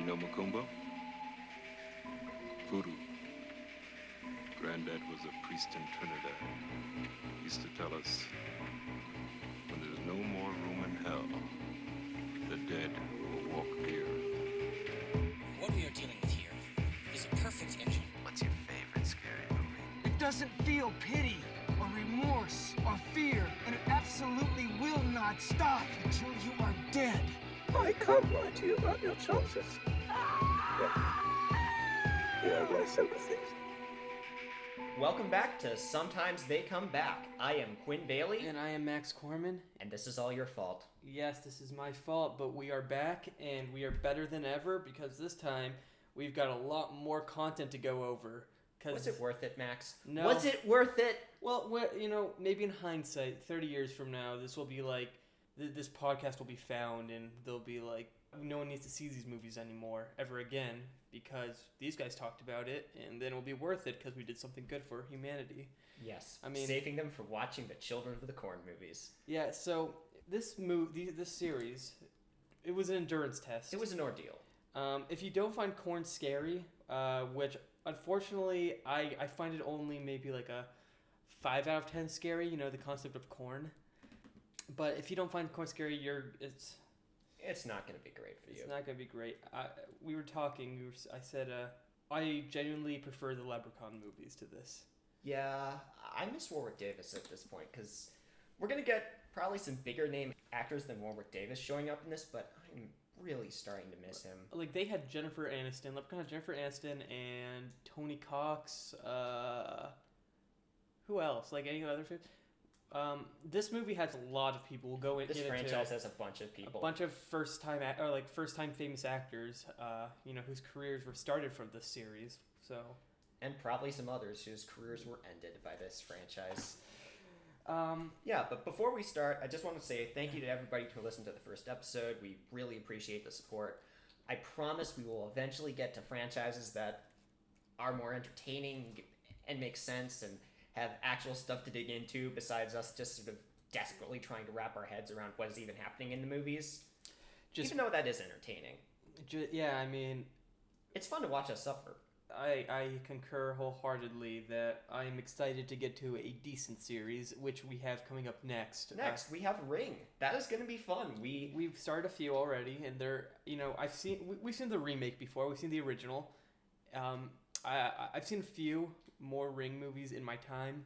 know Macumba? Voodoo. Granddad was a priest in Trinidad. He used to tell us, when there's no more room in hell, the dead will walk here. What we are dealing with here is a perfect engine. What's your favorite scary movie? It doesn't feel pity or remorse or fear, and it absolutely will not stop until you are dead. I can't lie to you about your chances. You have my sympathies. Welcome back to Sometimes They Come Back. I am Quinn Bailey. And I am Max Corman. And this is all your fault. Yes, this is my fault, but we are back, and we are better than ever, because this time, we've got a lot more content to go over. Was it worth it, Max? No. Was it worth it? Well, maybe in hindsight, 30 years from now, this will be like, this podcast will be found, and they'll be like, no one needs to see these movies anymore, ever again, because these guys talked about it, and then it'll be worth it, because we did something good for humanity. Yes, I mean, saving them from watching the Children of the Corn movies. Yeah, so this series, it was an endurance test. It was an ordeal. If you don't find Corn scary, which unfortunately I find it only maybe like a 5 out of 10 scary, the concept of corn. But if you don't find corn scary, it's not going to be great for you. It's not going to be great. We were talking. I said I genuinely prefer the Leprechaun movies to this. Yeah, I miss Warwick Davis at this point, because we're going to get probably some bigger name actors than Warwick Davis showing up in this, but I'm really starting to miss him. Like, they had Jennifer Aniston. Leprechaun had Jennifer Aniston and Tony Cox. Who else? Like, any other films? This movie has a lot of people. We'll go This franchise has a bunch of people. A bunch of first-time famous actors, whose careers were started from this series. So, and probably some others whose careers were ended by this franchise. But before we start, I just want to say thank you to everybody who listened to the first episode. We really appreciate the support. I promise we will eventually get to franchises that are more entertaining and make sense and have actual stuff to dig into besides us just sort of desperately trying to wrap our heads around what is even happening in the movies. Even though that is entertaining. It's fun to watch us suffer. I concur wholeheartedly that I am excited to get to a decent series, which we have coming up next. Next, we have Ring. That is going to be fun. We've started a few already, and they're, we've seen the remake before. We've seen the original. I've seen a few more Ring movies in my time,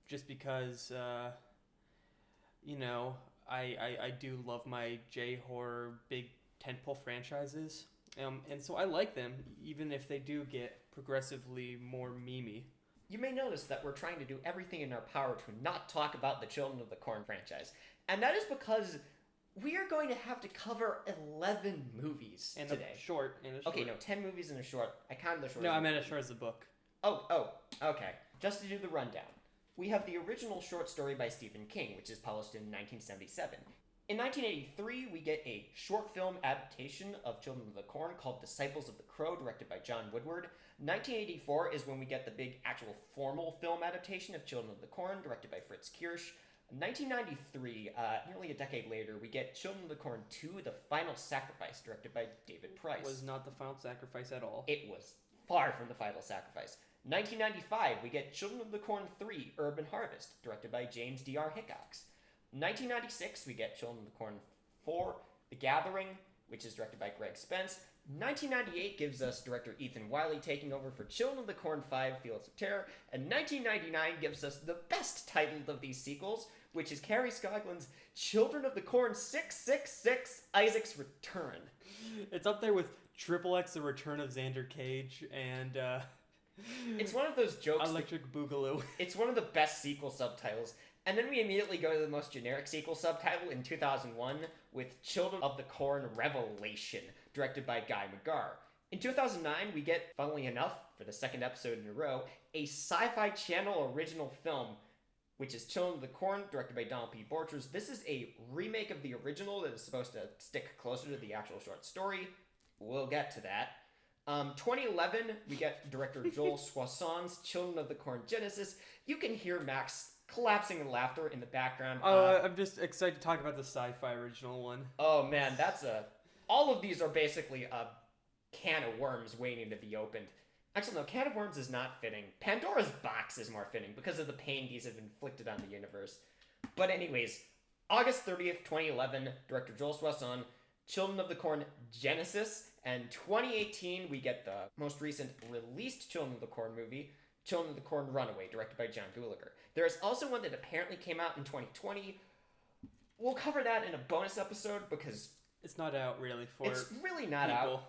just because, I do love my J-horror big tentpole franchises. And so I like them, even if they do get progressively more memey. You may notice that we're trying to do everything in our power to not talk about the Children of the Corn franchise. And that is because we are going to have to cover 11 movies today. Okay, no, 10 movies and a short. I counted the short. No, I meant as short as the book. Oh, okay. Just to do the rundown. We have the original short story by Stephen King, which is published in 1977. In 1983, we get a short film adaptation of Children of the Corn called Disciples of the Crow, directed by John Woodward. 1984 is when we get the big actual formal film adaptation of Children of the Corn, directed by Fritz Kirsch. 1993, nearly a decade later, we get Children of the Corn 2, The Final Sacrifice, directed by David Price. It was not The Final Sacrifice at all. It was far from The Final Sacrifice. 1995, we get Children of the Corn 3, Urban Harvest, directed by James D.R. Hickox. 1996, we get Children of the Corn 4, The Gathering, which is directed by Greg Spence. 1998 gives us director Ethan Wiley taking over for Children of the Corn 5, Fields of Terror. And 1999 gives us the best titled of these sequels, which is Cary Scoglin's Children of the Corn 666, Isaac's Return. It's up there with Triple X, The Return of Xander Cage, and it's one of those jokes. Electric Boogaloo. It's one of the best sequel subtitles. And then we immediately go to the most generic sequel subtitle in 2001 with Children of the Corn Revelation, directed by Guy McGarr. In 2009, we get, funnily enough, for the second episode in a row, a Sci-Fi Channel original film, which is Children of the Corn, directed by Donald P. Borchers. This is a remake of the original that is supposed to stick closer to the actual short story. We'll get to that. 2011, we get director Joel Soisson's Children of the Corn Genesis. You can hear Max collapsing in laughter in the background. I'm just excited to talk about the sci-fi original one. Oh man, all of these are basically can of worms waiting to be opened. Actually, no, can of worms is not fitting. Pandora's box is more fitting because of the pain these have inflicted on the universe. But anyways, August 30th, 2011, director Joel Soisson, Children of the Corn Genesis, and 2018 we get the most recent released Children of the Corn movie, Children of the Corn Runaway, directed by John Gulager. There is also one that apparently came out in 2020. We'll cover that in a bonus episode because It's not out really for it's really not people. out.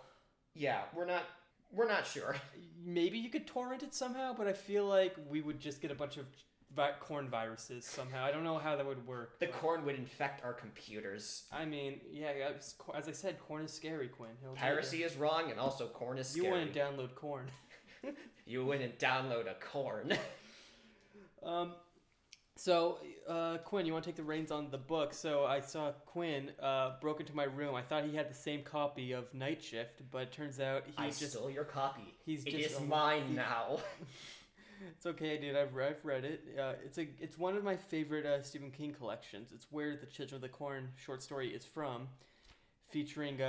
Yeah, we're not sure. Maybe you could torrent it somehow, but I feel like we would just get a bunch of corn viruses somehow. I don't know how that would work. The but- corn would infect our computers. I mean, yeah, as I said, corn is scary, Quinn. He'll do Piracy is wrong, and also corn is it. scary. You wouldn't download corn. You wouldn't download a corn. So, Quinn, you want to take the reins on the book? So I saw Quinn broke into my room. I thought he had the same copy of Night Shift, but it turns out I stole your copy. he's It just is mine now. It's okay, dude. I've read it. It's one of my favorite Stephen King collections. It's where the Children of the Corn short story is from, featuring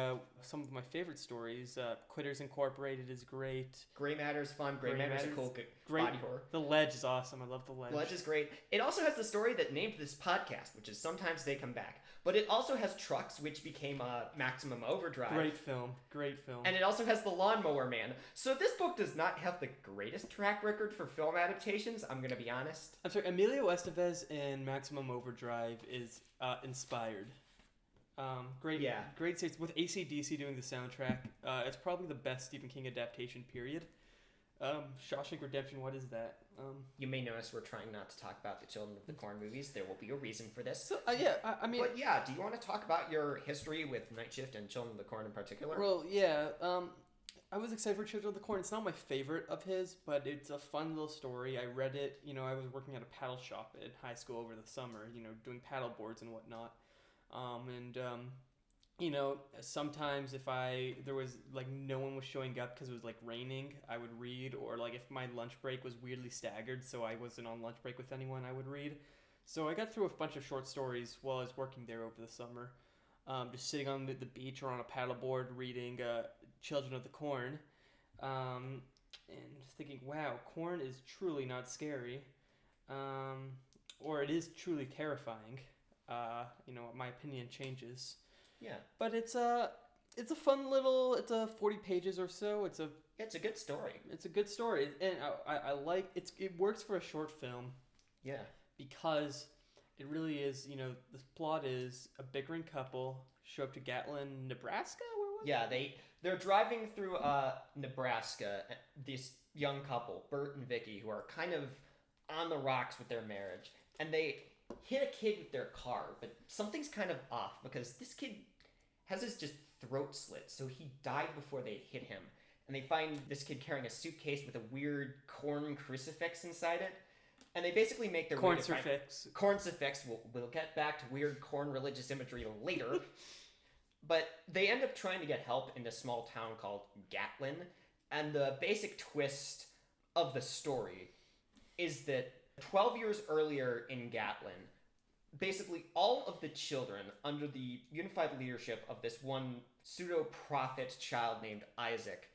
some of my favorite stories. Quitters Incorporated is great. Gray Matter's fun. Gray Matter's a cool Great. body horror. The Ledge is awesome. I love The Ledge. Ledge is great. It also has the story that named this podcast, which is Sometimes They Come Back. But it also has Trucks, which became Maximum Overdrive. Great film. Great film. And it also has The Lawnmower Man. So this book does not have the greatest track record for film adaptations, I'm going to be honest. I'm sorry, Emilio Estevez in Maximum Overdrive is inspired. Great series with AC/DC doing the soundtrack. It's probably the best Stephen King adaptation, period. Shawshank Redemption, what is that? You may notice we're trying not to talk about the Children of the Corn movies. There will be a reason for this. So, I mean... But yeah, do you want to talk about your history with Night Shift and Children of the Corn in particular? Well, yeah. I was excited for Children of the Corn. It's not my favorite of his, but it's a fun little story. I read it, I was working at a paddle shop in high school over the summer, doing paddle boards and whatnot. Sometimes if there was like no one was showing up because it was like raining, I would read, or like if my lunch break was weirdly staggered, so I wasn't on lunch break with anyone, I would read. So I got through a bunch of short stories while I was working there over the summer, just sitting on the beach or on a paddleboard reading Children of the Corn, and thinking, wow, corn is truly not scary, or it is truly terrifying. My opinion changes. Yeah. But it's a fun little, it's a 40 pages or so. It's a good story. It's a good story. And I like, it works for a short film. Yeah. Because it really is, the plot is a bickering couple show up to Gatlin, Nebraska? Where was Yeah, they're driving through Nebraska, this young couple, Bert and Vicky, who are kind of on the rocks with their marriage. And they hit a kid with their car, but something's kind of off because this kid has his just throat slit, so he died before they hit him. And they find this kid carrying a suitcase with a weird corn crucifix inside it. And they basically make their way to find... Corncifix. We'll get back to weird corn religious imagery later. But they end up trying to get help in this small town called Gatlin. And the basic twist of the story is that 12 years earlier in Gatlin, basically all of the children under the unified leadership of this one pseudo-prophet child named Isaac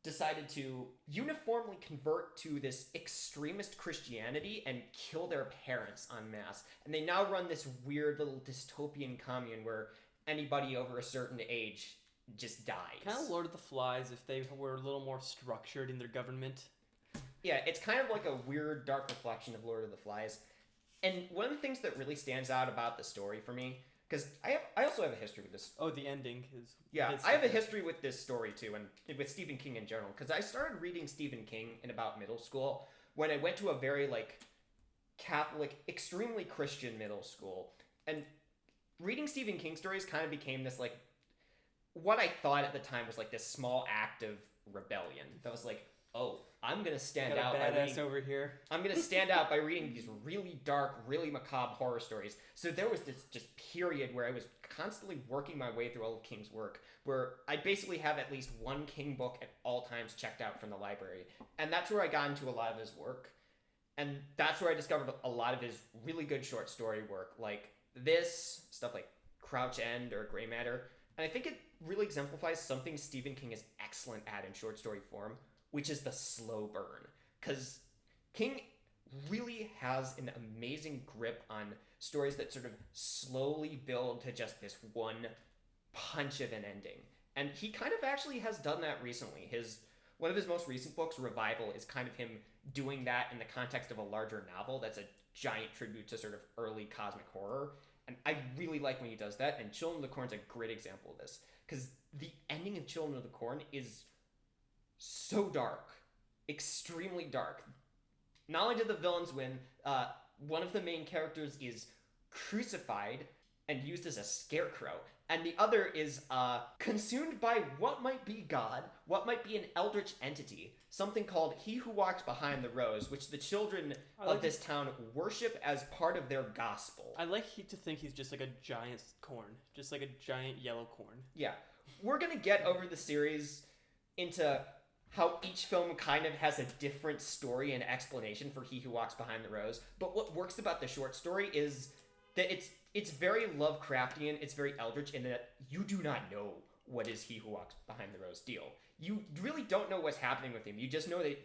decided to uniformly convert to this extremist Christianity and kill their parents en masse. And they now run this weird little dystopian commune where anybody over a certain age just dies. Kind of Lord of the Flies if they were a little more structured in their government. Yeah, it's kind of like a weird, dark reflection of Lord of the Flies. And one of the things that really stands out about the story for me, because I also have a history with this. Oh, the ending is... Yeah, I have a history with this story too, and with Stephen King in general, because I started reading Stephen King in about middle school when I went to a very, Catholic, extremely Christian middle school. And reading Stephen King stories kind of became this, what I thought at the time was, this small act of rebellion. That was oh, I'm gonna stand out by reading. Over here. I'm gonna stand out by reading these really dark, really macabre horror stories. So there was this just period where I was constantly working my way through all of King's work, where I basically have at least one King book at all times checked out from the library, and that's where I got into a lot of his work, and that's where I discovered a lot of his really good short story work, like this stuff like Crouch End or Gray Matter. And I think it really exemplifies something Stephen King is excellent at in short story form, which is the slow burn. Because King really has an amazing grip on stories that sort of slowly build to just this one punch of an ending. And he kind of actually has done that recently. One of his most recent books, Revival, is kind of him doing that in the context of a larger novel that's a giant tribute to sort of early cosmic horror. And I really like when he does that, and Children of the Corn's a great example of this. Because the ending of Children of the Corn is so dark. Extremely dark. Not only did the villains win, one of the main characters is crucified and used as a scarecrow, and the other is consumed by what might be God, what might be an eldritch entity, something called He Who Walks Behind the Rose, which the children of this town worship as part of their gospel. I like to think he's just like a giant corn, just like a giant yellow corn. Yeah. We're gonna get over the series into how each film kind of has a different story and explanation for He Who Walks Behind the Rose, but what works about the short story is that it's very Lovecraftian, it's very eldritch in that you do not know what is He Who Walks Behind the Rose deal. You really don't know what's happening with him. You just know that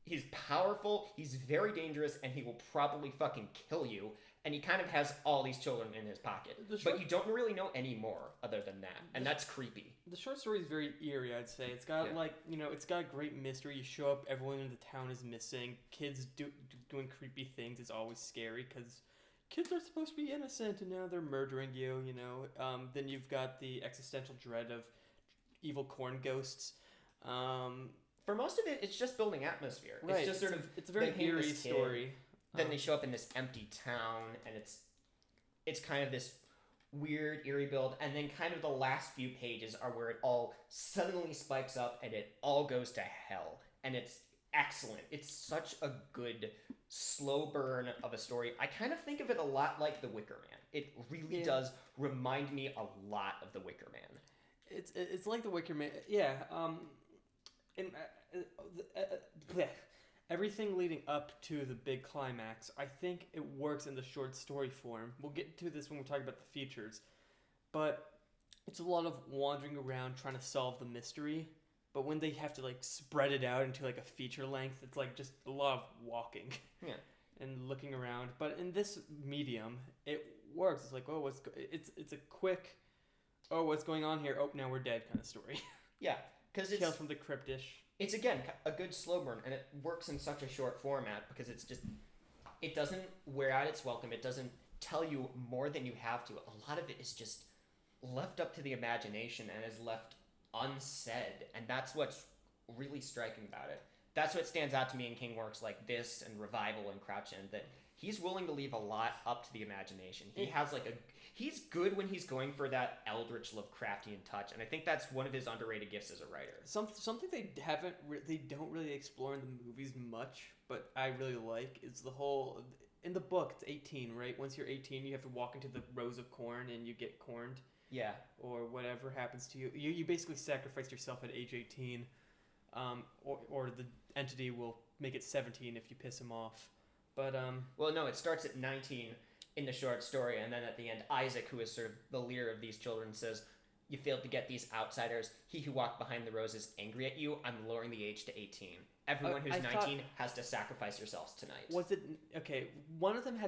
he's powerful, he's very dangerous, and he will probably fucking kill you, and he kind of has all these children in his pocket. But you don't really know any more other than that, and that's creepy. The short story is very eerie, I'd say. It's got it's got great mystery. You show up, everyone in the town is missing. Kids doing creepy things is always scary because kids are supposed to be innocent and now they're murdering you, Then you've got the existential dread of evil corn ghosts. For most of it, it's just building atmosphere. Right. It's just it's a very eerie story. Then they show up in this empty town, and it's kind of this weird, eerie build, and then kind of the last few pages are where it all suddenly spikes up, and it all goes to hell. And it's excellent. It's such a good slow burn of a story. I kind of think of it a lot like The Wicker Man. It really does remind me a lot of The Wicker Man. It's like The Wicker Man. Yeah. Everything leading up to the big climax, I think it works in the short story form. We'll get to this when we're talking about the features. But it's a lot of wandering around trying to solve the mystery. But when they have to spread it out into a feature length, it's just a lot of walking. Yeah. And looking around. But in this medium, it works. It's it's a quick, what's going on here? Oh, now we're dead kind of story. Yeah, because it's Tales from the Crypt-ish. It's, again, a good slow burn, and it works in such a short format because it doesn't wear out its welcome. It doesn't tell you more than you have to. A lot of it is just left up to the imagination and is left unsaid, and that's what's really striking about it. That's what stands out to me in King works like this and Revival and Crouch End, that he's willing to leave a lot up to the imagination. He's good when he's going for that eldritch Lovecraftian touch, and I think that's one of his underrated gifts as a writer. Something they don't really explore in the movies much, but I really like is the whole. In the book, it's 18, right? Once you're 18, you have to walk into the rows of corn and you get corned. Yeah. Or whatever happens to you. You basically sacrifice yourself at age 18, or the entity will make it 17 if you piss him off. But well, no, it starts at 19 in the short story, and then at the end, Isaac, who is sort of the leader of these children, says, "You failed to get these outsiders. He who walked behind the rose is angry at you. I'm lowering the age to 18. Everyone who's 19 has to sacrifice yourselves tonight." Was it okay? One of them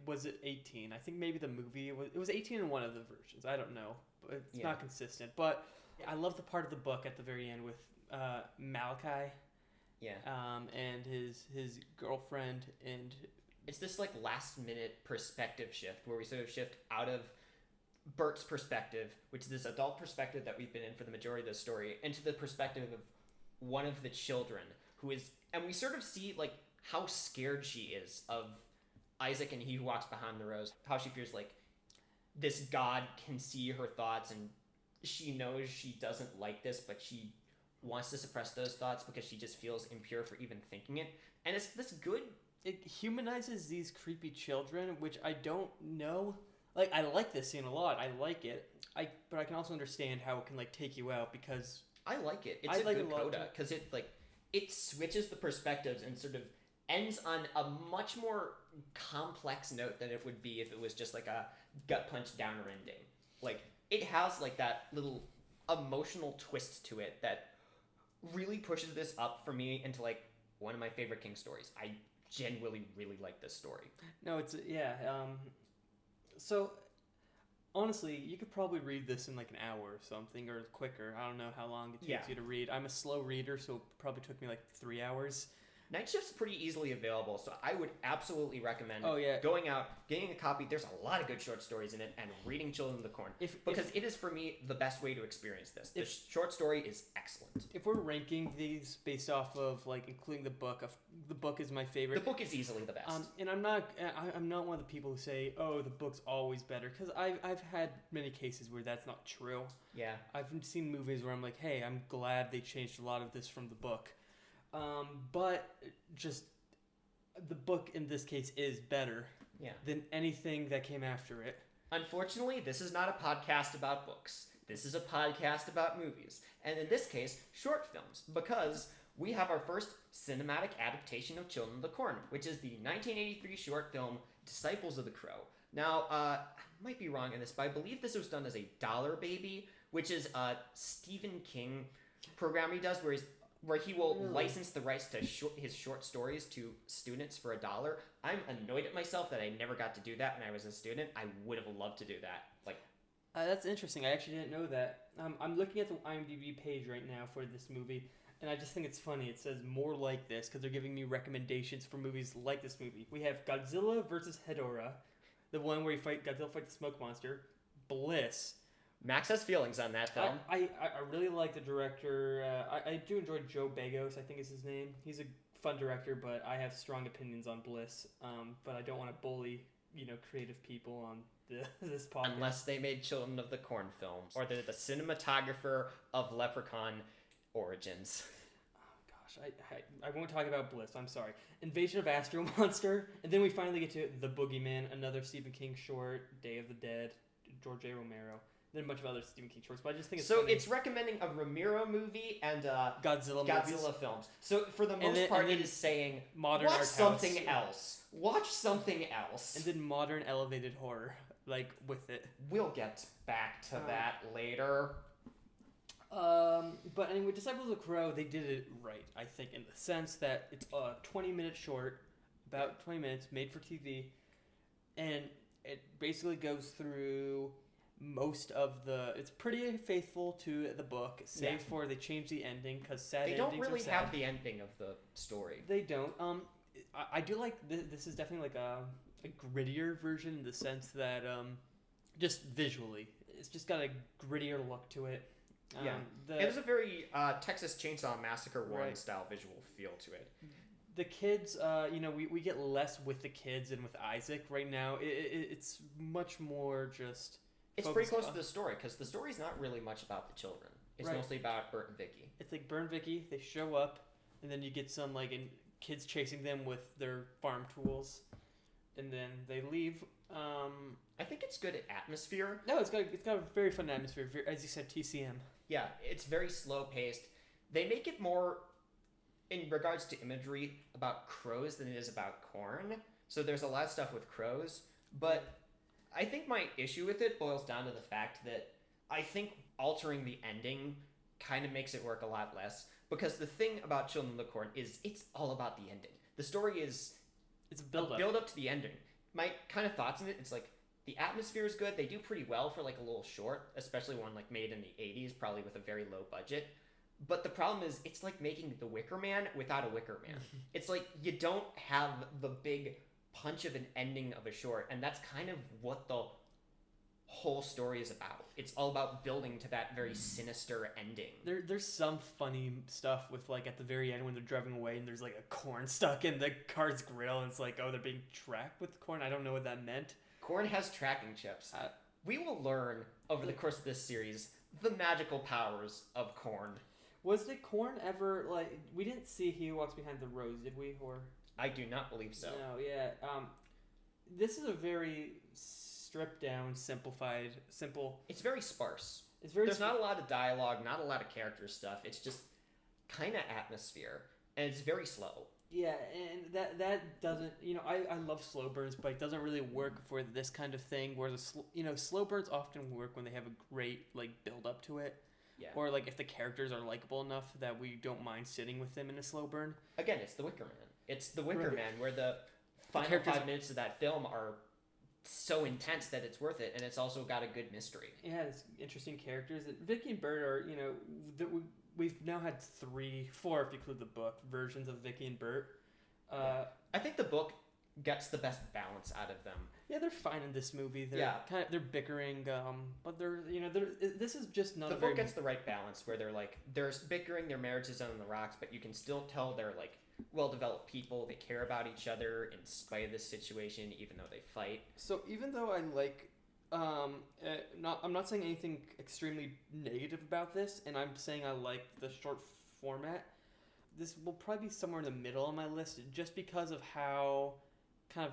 was it 18? I think maybe the movie it was 18 in one of the versions. I don't know, but it's not consistent. But I love the part of the book at the very end with Malachi. Yeah. And his girlfriend, and it's this last minute perspective shift where we sort of shift out of Bert's perspective, which is this adult perspective that we've been in for the majority of the story, into the perspective of one of the children who is, and we sort of see how scared she is of Isaac and He Who Walks Behind the Rose, how she fears this God can see her thoughts, and she knows she doesn't like this, but she wants to suppress those thoughts because she just feels impure for even thinking it. And it's this good. It humanizes these creepy children, which I don't know. I like this scene a lot. I like it. But I can also understand how it can take you out because I like it. It's a good coda because it switches the perspectives and sort of ends on a much more complex note than it would be if it was just a gut punch downer ending. it has like that little emotional twist to it that really pushes this up for me into like one of my favorite King stories. I genuinely really like this story. No, it's yeah. So honestly, you could probably read this in like an hour or something, or quicker. I don't know how long it takes you to read. I'm a slow reader, so it probably took me like 3 hours. Night Shift's pretty easily available, so I would absolutely recommend going out, getting a copy. There's a lot of good short stories in it, and reading Children of the Corn. Because it is, for me, the best way to experience this. The short story is excellent. If we're ranking these based off of, like, including the book is my favorite. The book is easily the best. And I'm not one of the people who say, oh, the book's always better, because I've had many cases where that's not true. Yeah. I've seen movies where I'm like, hey, I'm glad they changed a lot of this from the book. But just the book in this case is better than anything that came after it. Unfortunately, this is not a podcast about books. This is a podcast about movies. And in this case, short films, because we have our first cinematic adaptation of Children of the Corn, which is the 1983 short film Disciples of the Crow. Now, I might be wrong in this, but I believe this was done as a Dollar Baby, which is a Stephen King program he does where he will license the rights to his short stories to students for $1. I'm annoyed at myself that I never got to do that when I was a student. I would have loved to do that. That's interesting. I actually didn't know that. I'm looking at the IMDb page right now for this movie, and I just think it's funny. It says more like this because they're giving me recommendations for movies like this movie. We have Godzilla vs. Hedorah, the one where Godzilla fights the smoke monster, Bliss. Max has feelings on that film. I really like the director. I do enjoy Joe Bagos, I think is his name. He's a fun director, but I have strong opinions on Bliss. But I don't want to bully, creative people on this podcast. Unless they made Children of the Corn films, or they're the cinematographer of Leprechaun Origins. Oh gosh, I won't talk about Bliss. I'm sorry. Invasion of Astro Monster, and then we finally get to The Boogeyman, another Stephen King short, Day of the Dead, George A. Romero. Then a bunch of other Stephen King shorts, but I just think it's funny. It's recommending a Romero movie and Godzilla films. So for the most part, it is saying modern watch art something house. Else. Watch something else. And then modern elevated horror, with it. We'll get back to that later. But anyway, Disciples of the Crow, they did it right, I think, in the sense that it's a 20-minute short, about 20 minutes, made for TV, and it basically goes through most of it's pretty faithful to the book, save for they change the ending because sad endings are sad. They don't really have the ending of the story. They don't. I do like this is definitely like a grittier version in the sense that just visually, it's just got a grittier look to it. It has a very Texas Chainsaw Massacre 1 style visual feel to it. The kids, we get less with the kids and with Isaac right now. It's much more just. It's pretty close to the story, because the story's not really much about the children. It's mostly about Bert and Vicky. It's like Bert and Vicky, they show up, and then you get some kids chasing them with their farm tools, and then they leave. I think it's good at atmosphere. No, it's got a very fun atmosphere, as you said, TCM. Yeah, it's very slow-paced. They make it more, in regards to imagery, about crows than it is about corn. So there's a lot of stuff with crows, but I think my issue with it boils down to the fact that I think altering the ending kind of makes it work a lot less, because the thing about Children of the Corn is it's all about the ending. The story is it's a build up to the ending. My kind of thoughts on it, it's like the atmosphere is good. They do pretty well for like a little short, especially one like made in the 80s, probably with a very low budget. But the problem is it's like making The Wicker Man without a Wicker Man. It's like you don't have the big punch of an ending of a short, and that's kind of what the whole story is about. It's all about building to that very sinister ending. There's some funny stuff with at the very end when they're driving away and there's a corn stuck in the car's grill, and it's like, oh, they're being tracked with corn. I don't know what that meant. Corn has tracking chips. We will learn over the course of this series the magical powers of corn. Was the corn ever we didn't see He Walks Behind the Rose, did we? Or I do not believe so. No, yeah. This is a very stripped down, simple. It's very sparse. There's not a lot of dialogue, not a lot of character stuff. It's just kind of atmosphere, and it's very slow. Yeah, and that doesn't, I love slow burns, but it doesn't really work for this kind of thing. Where slow burns often work when they have a great build up to it, Yeah. or if the characters are likable enough that we don't mind sitting with them in a slow burn. Again, it's The Wicker Man. It's The Wicker Right. Man, where the final characters- 5 minutes of that film are so intense that it's worth it, and it's also got a good mystery. It has interesting characters. Vicky and Bert are, we've now had 4, if you include the book, versions of Vicky and Bert. I think the book gets the best balance out of them. Yeah, they're fine in this movie. They're they're bickering, but this is just not The a very... book gets the right balance where they're bickering, their marriage is on the rocks, but you can still tell they're well-developed people. They care about each other in spite of this situation, even though they fight. So even though I I'm not saying anything extremely negative about this, and I'm saying I like the short format, this will probably be somewhere in the middle on my list, just because of how kind of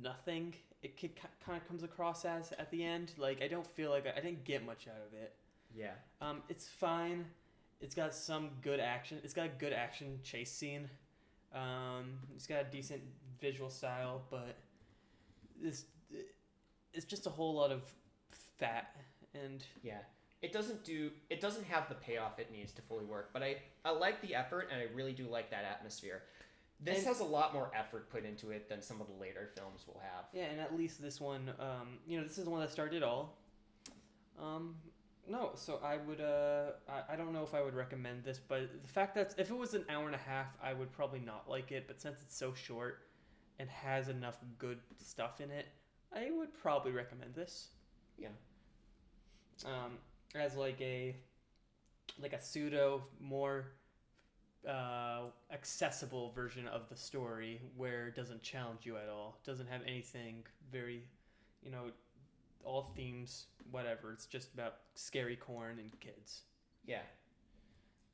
nothing it kind of comes across as at the end. I don't feel like I didn't get much out of it. Yeah. It's fine. It's got some good action. It's got a good action chase scene. It's got a decent visual style, but it's just a whole lot of fat and... Yeah. It doesn't have the payoff it needs to fully work, but I like the effort, and I really do like that atmosphere. This has a lot more effort put into it than some of the later films will have. Yeah, and at least this one, this is the one that started it all. No, so I would, I don't know if I would recommend this, but the fact that if it was an hour and a half, I would probably not like it, but since it's so short and has enough good stuff in it, I would probably recommend this. Yeah. As a pseudo, more accessible version of the story where it doesn't challenge you at all. It doesn't have anything very, all themes, whatever. It's just about scary corn and kids. Yeah.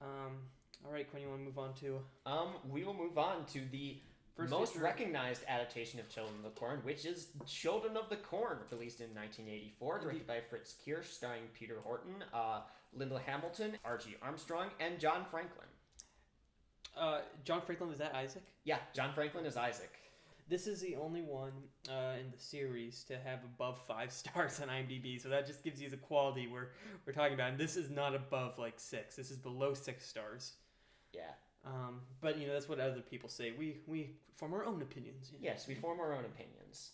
All right, Quinn, you want to move on to? We will move on to the most recognized adaptation of Children of the Corn, which is Children of the Corn, released in 1984, directed by Fritz Kirsch, starring Peter Horton, Linda Hamilton, R.G. Armstrong, and John Franklin. John Franklin, is that Isaac? Yeah, John Franklin is Isaac. This is the only one in the series to have above 5 stars on IMDb, so that just gives you the quality we're talking about. And this is not above 6. This is below 6 stars. Yeah. But that's what other people say. We form our own opinions. Yes, we form our own opinions.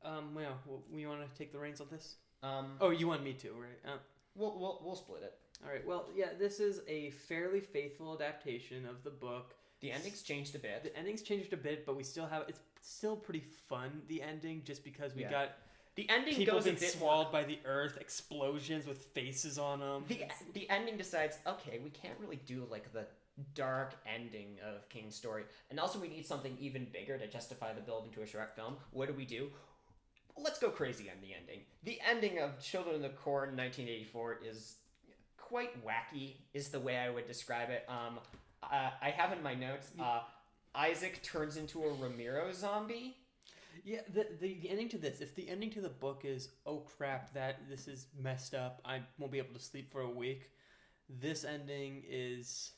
Well, we want to take the reins on this? Oh, you want me to, right? We'll split it. All right. Well, yeah, this is a fairly faithful adaptation of the book. The ending's changed a bit. The ending's changed a bit, but we still have it's still pretty fun. The ending, just because we got the ending people goes being a bit swallowed by the earth, explosions with faces on them. The ending decides, okay, we can't really do the dark ending of King's story, and also we need something even bigger to justify the build into a short film. What do? Let's go crazy on the ending. The ending of Children of the Corn 1984 is quite wacky, is the way I would describe it. I have in my notes, Isaac turns into a Ramiro zombie. Yeah, the ending to this, if the ending to the book is, oh crap, this is messed up, I won't be able to sleep for a week, this ending is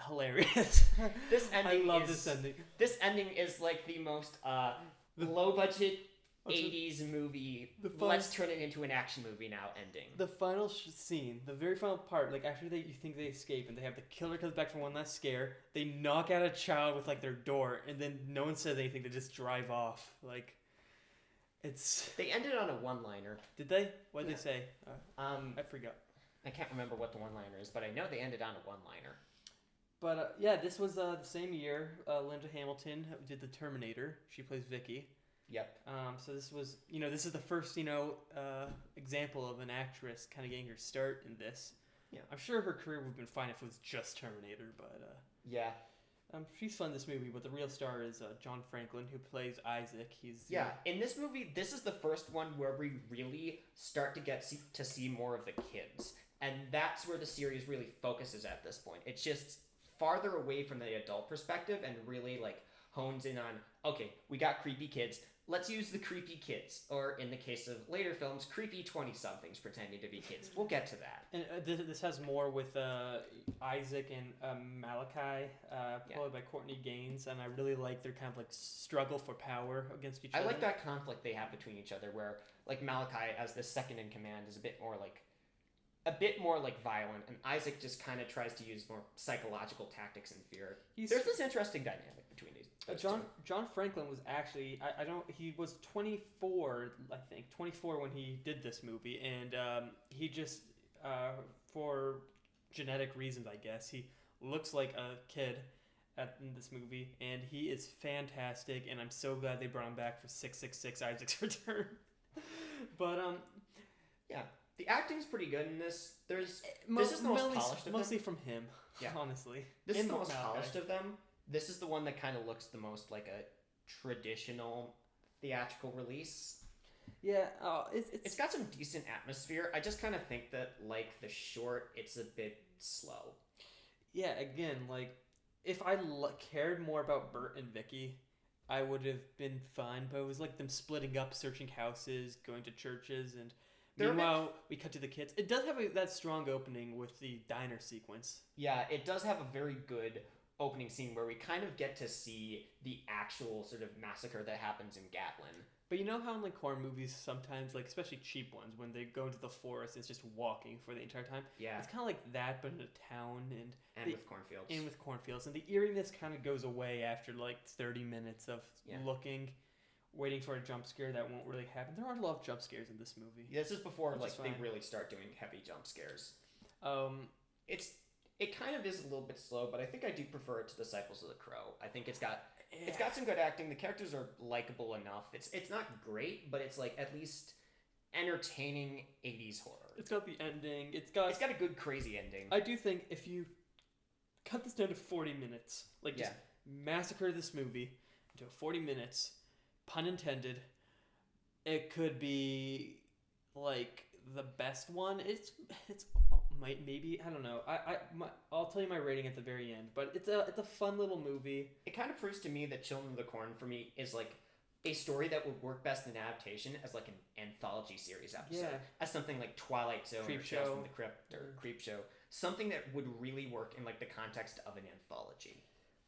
hilarious. This ending I love this ending. This ending is the most low budget 80s movie. Let's turn it into an action movie now ending. The final scene, the very final part, after you think they escape and they have the killer comes back for one last scare, they knock out a child with their door, and then no one says anything, they just drive off. They ended on a one-liner. Did they? What did they say? I forgot. I can't remember what the one-liner is, but I know they ended on a one-liner. But yeah, this was the same year. Linda Hamilton did the Terminator. She plays Vicky. Yep. So this was, this is the first, example of an actress kind of getting her start in this. Yeah. I'm sure her career would have been fine if it was just Terminator, but yeah. She's fun in this movie, but the real star is John Franklin, who plays Isaac. In this movie, this is the first one where we really start to get to see more of the kids, and that's where the series really focuses at this point. It's just farther away from the adult perspective and really hones in on, okay, we got creepy kids. let's use the creepy kids, or in the case of later films, creepy 20-somethings pretending to be kids. We'll get to that. And this has more with Isaac and Malachi, played by Courtney Gaines, and I really like their kind of like struggle for power against each other. I like that conflict they have between each other, where like Malachi, as the second in command, is a bit more like violent, and Isaac just kind of tries to use more psychological tactics and fear. There's this interesting dynamic between these. John Franklin was actually he was 24, I think 24 when he did this movie, and he just for genetic reasons, I guess, he looks like a kid in this movie, and he is fantastic, and I'm so glad they brought him back for 666 Isaac's Return. But yeah, the acting's pretty good in this. This is the most polished of them. Mostly from him, yeah. Honestly. This is the most polished of them. This is the one that kind of looks the most like a traditional theatrical release. Yeah, it's got some decent atmosphere. I just kind of think that, like the short, it's a bit slow. Yeah, again, like if I cared more about Bert and Vicky, I would have been fine. But it was like them splitting up, searching houses, going to churches, and meanwhile we cut to the kids. It does have that strong opening with the diner sequence. Yeah, it does have a very good opening scene where we kind of get to see the actual sort of massacre that happens in Gatlin. But you know how in like horror movies sometimes, like especially cheap ones, when they go into the forest, it's just walking for the entire time. Yeah, it's kind of like that, but in a town with cornfields. And the eeriness kind of goes away after like 30 minutes of looking, waiting for a jump scare that won't really happen. There aren't a lot of jump scares in this movie. Yeah, this is before they really start doing heavy jump scares. It kind of is a little bit slow, but I think I do prefer it to Disciples of the Crow. I think it's got some good acting. The characters are likable enough. It's not great, but it's like at least entertaining 80s horror. It's got the ending. It's got a good crazy ending. I do think if you cut this down to 40 minutes, like just massacre this movie into 40 minutes, pun intended, it could be like the best one. It's maybe, I don't know. I'll tell you my rating at the very end, but it's a fun little movie. It kind of proves to me that Children of the Corn for me is like a story that would work best in adaptation as like an anthology series episode, as something like Twilight Zone or Tales from the Crypt or Creep Show, something that would really work in like the context of an anthology.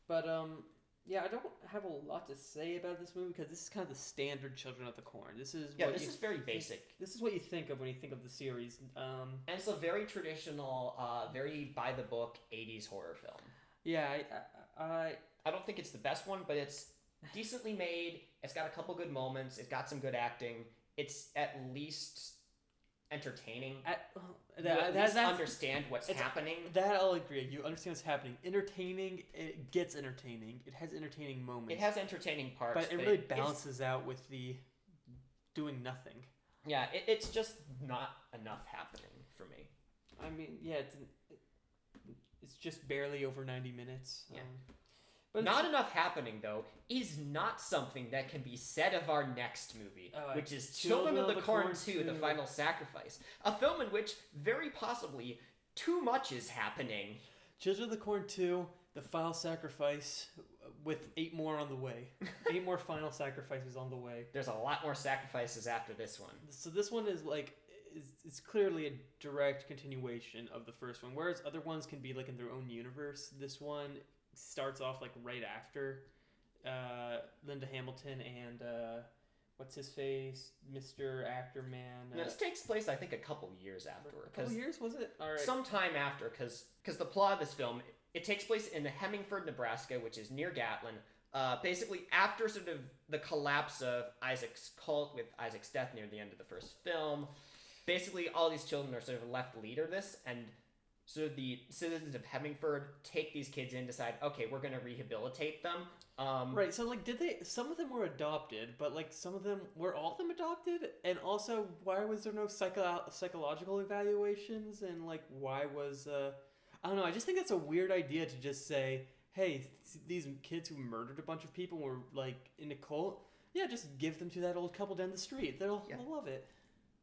But yeah, I don't have a lot to say about this movie because this is kind of the standard Children of the Corn. This is very basic. This is what you think of when you think of the series. And it's a very traditional, very by the book 80s horror film. Yeah, I don't think it's the best one, but it's decently made. It's got a couple good moments. It's got some good acting. It's at least entertaining. Understand what's happening. That I'll agree. You understand what's happening. Entertaining. It gets entertaining. It has entertaining moments. It has entertaining parts, but it really balances out with the doing nothing. Yeah, it's just not enough happening for me. I mean, yeah, it's just barely over 90 minutes. Yeah. But not enough happening, though, is not something that can be said of our next movie, which is Children of the Corn 2, The Final Sacrifice, a film in which, very possibly, too much is happening. Children of the Corn 2, The Final Sacrifice, with 8 more on the way. 8 more final sacrifices on the way. There's a lot more sacrifices after this one. So this one is like, it's clearly a direct continuation of the first one, whereas other ones can be like in their own universe. This one starts off like right after Linda Hamilton and what's his face, Mr. Actor Man. No, this takes place, I think, a couple years afterward. A couple years, was it? All right. Sometime after, because the plot of this film, it takes place in Hemingford, Nebraska, which is near Gatlin. Basically, after sort of the collapse of Isaac's cult with Isaac's death near the end of the first film, basically all these children are sort of left leaderless, and so the citizens of Hemingford take these kids in, decide, okay, we're going to rehabilitate them. Right, so like some of them were adopted, but like were all of them adopted? And also, why was there no psychological evaluations? And like, why was, I don't know, I just think that's a weird idea to just say, hey, these kids who murdered a bunch of people were like in a cult, yeah, just give them to that old couple down the street. They'll love it.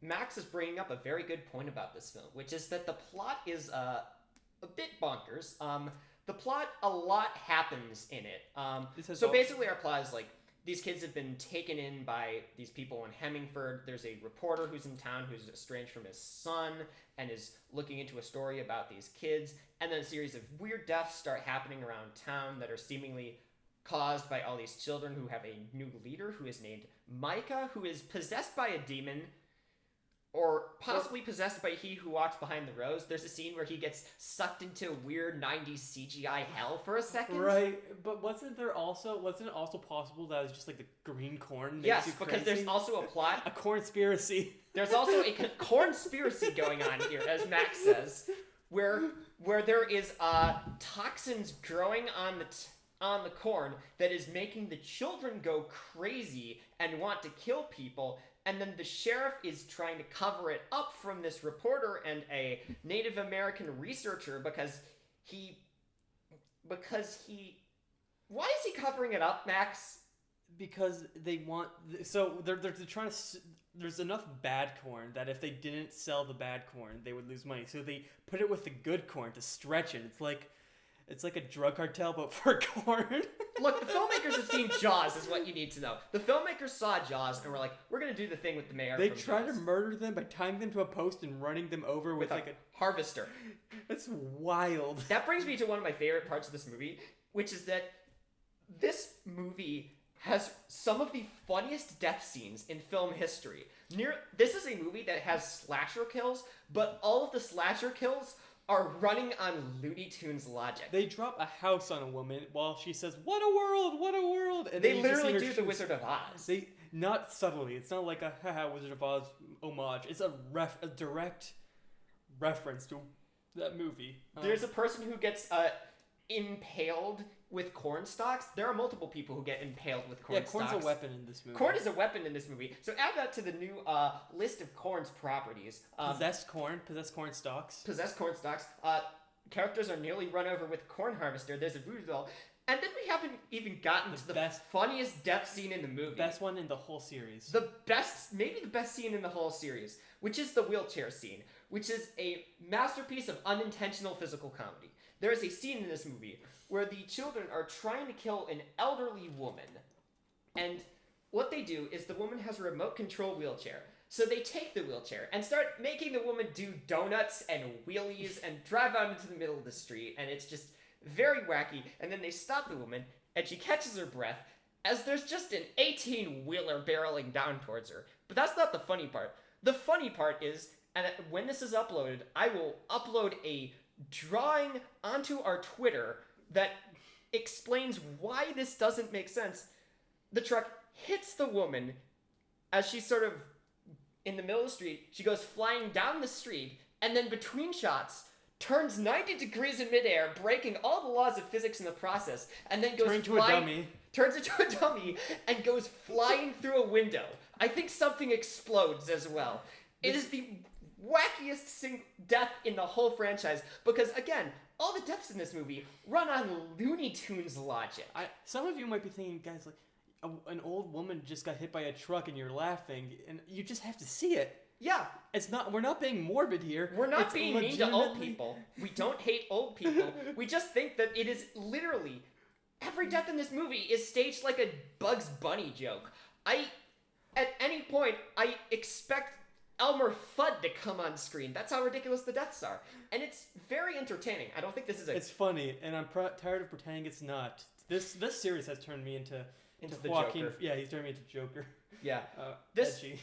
Max is bringing up a very good point about this film, which is that the plot is a bit bonkers. The plot, a lot happens in it. So basically our plot is like, these kids have been taken in by these people in Hemingford. There's a reporter who's in town who's estranged from his son and is looking into a story about these kids. And then a series of weird deaths start happening around town that are seemingly caused by all these children who have a new leader who is named Micah, who is possessed by a demon, or possibly possessed by he who walks behind the rose. There's a scene where he gets sucked into weird 90s CGI hell for a second. Right, but wasn't it also possible that it was just like the green corn makes Yes, you because crazy? there's also a plot. A cornspiracy. There's also a cornspiracy going on here, as Max says, where there is toxins growing on the corn that is making the children go crazy and want to kill people. And then the sheriff is trying to cover it up from this reporter and a Native American researcher because he... Why is he covering it up, Max? Because they want... So they're trying to... There's enough bad corn that if they didn't sell the bad corn, they would lose money. So they put it with the good corn to stretch it. It's like a drug cartel, but for corn. Look, the filmmakers have seen Jaws, is what you need to know. The filmmakers saw Jaws and were like, we're going to do the thing with the mayor. They from tried to Jaws murder them by tying them to a post and running them over with like a... harvester. That's wild. That brings me to one of my favorite parts of this movie, which is that this movie has some of the funniest death scenes in film history. This is a movie that has slasher kills, but all of the slasher kills are running on Looney Tunes logic. They drop a house on a woman while she says, "What a world! What a world!" And They then you just literally see her do the shoot. Wizard of Oz. They not subtly. It's not like a haha Wizard of Oz homage. It's a direct reference to that movie. There's a person who gets impaled with corn stalks. There are multiple people who get impaled with corn stalks. Corn's a weapon in this movie. Corn is a weapon in this movie. So add that to the new list of corn's properties. Possessed corn stalks. Possessed corn stalks. Characters are nearly run over with corn harvester. There's a voodoo doll. And then we haven't even gotten to the funniest death scene in the movie. Best one in the whole series. Maybe the best scene in the whole series, which is the wheelchair scene, which is a masterpiece of unintentional physical comedy. There is a scene in this movie where the children are trying to kill an elderly woman. And what they do is the woman has a remote control wheelchair. So they take the wheelchair and start making the woman do donuts and wheelies and drive out into the middle of the street. And it's just very wacky. And then they stop the woman and she catches her breath as there's just an 18-wheeler barreling down towards her. But that's not the funny part. The funny part is, and when this is uploaded, I will upload a drawing onto our Twitter that explains why this doesn't make sense. The truck hits the woman as she's sort of in the middle of the street. She goes flying down the street, and then between shots, turns 90 degrees in midair, breaking all the laws of physics in the process, and then goes turns into a dummy, and goes flying through a window. I think something explodes as well. It is the wackiest death in the whole franchise, because again, all the deaths in this movie run on Looney Tunes logic. Some of you might be thinking, guys, like an old woman just got hit by a truck and you're laughing, and you just have to see it. Yeah. We're not being morbid here. We're not being mean to old people. We don't hate old people. We just think that it is literally every death in this movie is staged like a Bugs Bunny joke. At any point, I expect Elmer Fudd to come on screen. That's how ridiculous the deaths are. And it's very entertaining. I don't think this is It's funny, and I'm tired of pretending it's not. This series has turned me into the Joaquin. Joker. Yeah, he's turned me into Joker. Yeah. Edgy.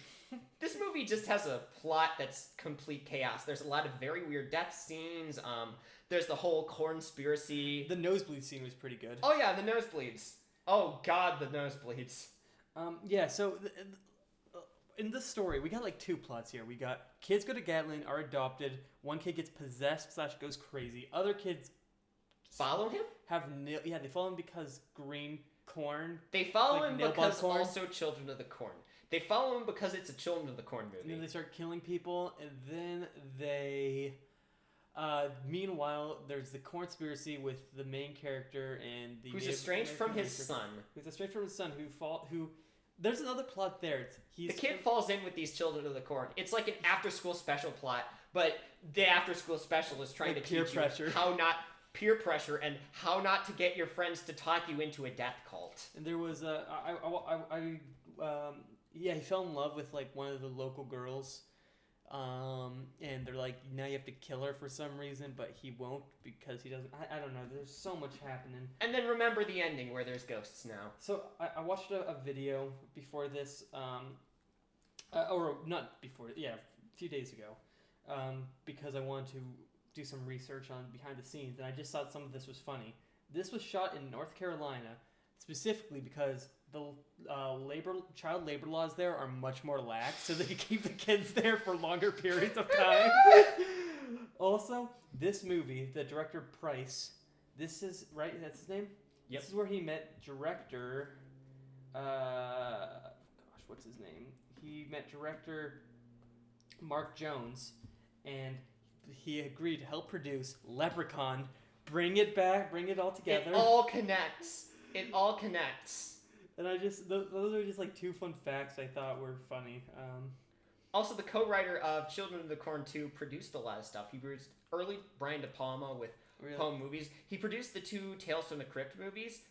This movie just has a plot that's complete chaos. There's a lot of very weird death scenes. There's the whole cornspiracy. The nosebleed scene was pretty good. Oh yeah, the nosebleeds. Oh god, the nosebleeds. Yeah, so in this story, we got like two plots here. We got kids go to Gatlin, are adopted. One kid gets possessed / goes crazy. Other kids follow him? They follow him because green corn. They follow like him because also Children of the Corn. They follow him because it's a Children of the Corn movie. And then they start killing people, and then they... meanwhile, there's the conspiracy with the main character and the... Who's estranged from his son. Who's estranged from his son, who... There's another plot there. The kid falls in with these Children of the Corn. It's like an after-school special plot, but the after-school special is trying to teach you how not... peer pressure and how not to get your friends to talk you into a death cult. And there was he fell in love with like one of the local girls, and they're like, now you have to kill her for some reason, but he won't because he doesn't. I don't know. There's so much happening. And then remember the ending where there's ghosts now. So I watched a video before this, or not before, yeah, a few days ago, because I wanted to do some research on behind the scenes, and I just thought some of this was funny. This was shot in North Carolina, specifically because the child labor laws there are much more lax, so they can keep the kids there for longer periods of time. Also, this movie, the director Price, this is, right, that's his name? Yep. This is where he met director, what's his name? He met director Mark Jones, and he agreed to help produce Leprechaun, bring it back, bring it all together. It all connects. It all connects. And I just, those are just like two fun facts I thought were funny. Also, the co-writer of Children of the Corn 2 produced a lot of stuff. He produced early Brian De Palma with home movies. He produced the 2 Tales from the Crypt movies,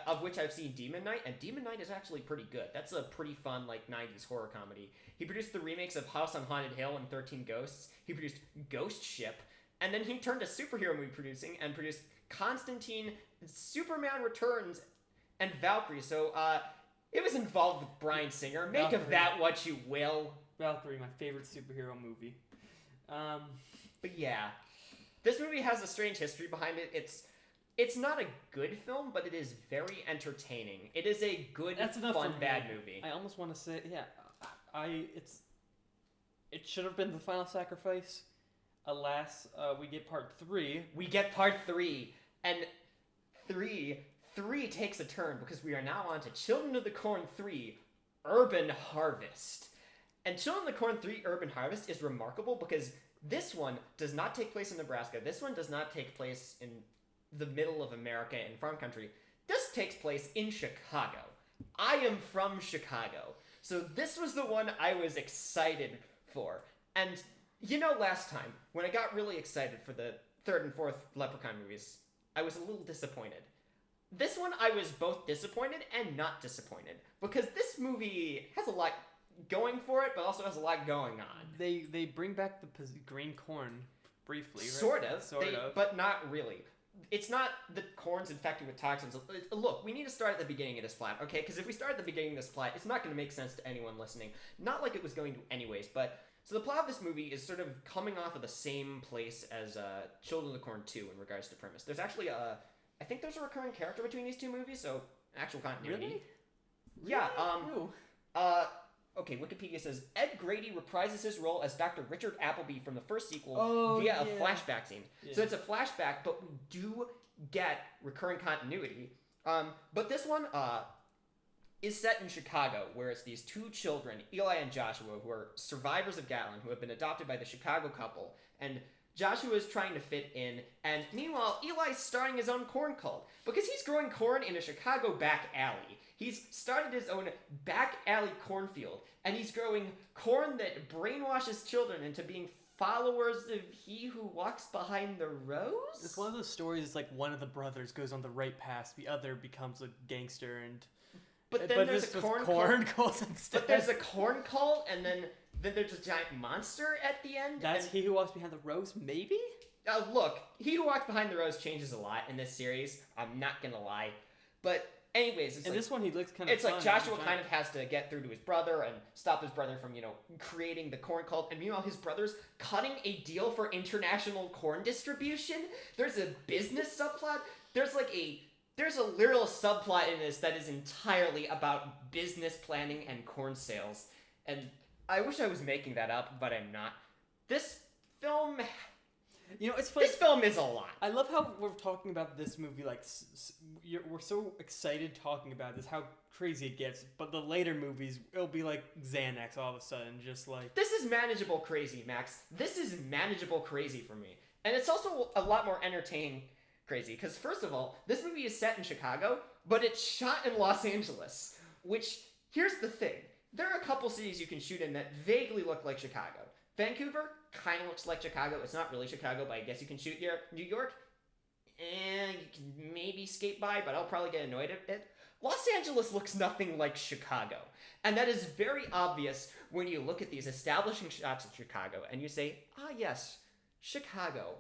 of which I've seen Demon Knight, and Demon Knight is actually pretty good. That's a pretty fun, like, 90s horror comedy. He produced the remakes of House on Haunted Hill and 13 Ghosts. He produced Ghost Ship, and then he turned to superhero movie producing and produced Constantine, Superman Returns, and Valkyrie. So, it was involved with Bryan Singer. Make Valkyrie. of that what you will. Valkyrie, my favorite superhero movie. But yeah, this movie has a strange history behind it. It's not a good film, but it is very entertaining. It is a good, fun, bad movie. I almost want to say, yeah, it should have been The Final Sacrifice. Alas, we get part 3. We get part 3, and 3 takes a turn because we are now on to Children of the Corn 3, Urban Harvest. And Children of the Corn 3, Urban Harvest is remarkable because this one does not take place in Nebraska. This one does not take place in the middle of America in farm country. This takes place in Chicago. I am from Chicago. So this was the one I was excited for. And you know, last time, when I got really excited for the 3rd and 4th Leprechaun movies, I was a little disappointed. This one, I was both disappointed and not disappointed, because this movie has a lot going for it, but also has a lot going on. They bring back the green corn briefly, right? Sort of. Sort of. But not really. It's not the corn's infected with toxins. Look, we need to start at the beginning of this plot, okay? Because if we start at the beginning of this plot, it's not going to make sense to anyone listening. Not like it was going to anyways, but... So the plot of this movie is sort of coming off of the same place as Children of the Corn 2 in regards to premise. There's actually I think there's a recurring character between these 2 movies, so actual continuity. Really? Yeah, Who? Okay, Wikipedia says, Ed Grady reprises his role as Dr. Richard Appleby from the first sequel via a flashback scene. Yeah. So it's a flashback, but we do get recurring continuity. But this one is set in Chicago, where it's these 2 children, Eli and Joshua, who are survivors of Gatlin, who have been adopted by the Chicago couple. And Joshua is trying to fit in, and meanwhile, Eli's starting his own corn cult, because he's growing corn in a Chicago back alley. He's started his own back alley cornfield, and he's growing corn that brainwashes children into being followers of he who walks behind the rose? It's one of those stories, it's like one of the brothers goes on the right path, the other becomes a gangster, and... But then there's a corn cult instead. But there's a corn cult, and then there's a giant monster at the end. That's He Who Walks Behind the Rose, maybe? Look, He Who Walks Behind the Rose changes a lot in this series. I'm not gonna lie. But anyways, it's this one he looks kind of It's like Joshua kind of has to get through to his brother and stop his brother from, creating the corn cult. And meanwhile, his brother's cutting a deal for international corn distribution. There's a business subplot. There's a literal subplot in this that is entirely about business planning and corn sales. And I wish I was making that up, but I'm not. This film... it's funny. This film is a lot. I love how we're talking about this movie, like, we're so excited talking about this, how crazy it gets, but the later movies, it'll be like Xanax all of a sudden, just like... This is manageable crazy, Max. This is manageable crazy for me. And it's also a lot more entertaining crazy, because first of all, this movie is set in Chicago, but it's shot in Los Angeles, which, here's the thing. There are a couple cities you can shoot in that vaguely look like Chicago. Vancouver kind of looks like Chicago. It's not really Chicago, but I guess you can shoot here. New York, you can maybe skate by, but I'll probably get annoyed at it. Los Angeles looks nothing like Chicago. And that is very obvious when you look at these establishing shots of Chicago and you say, ah, yes, Chicago.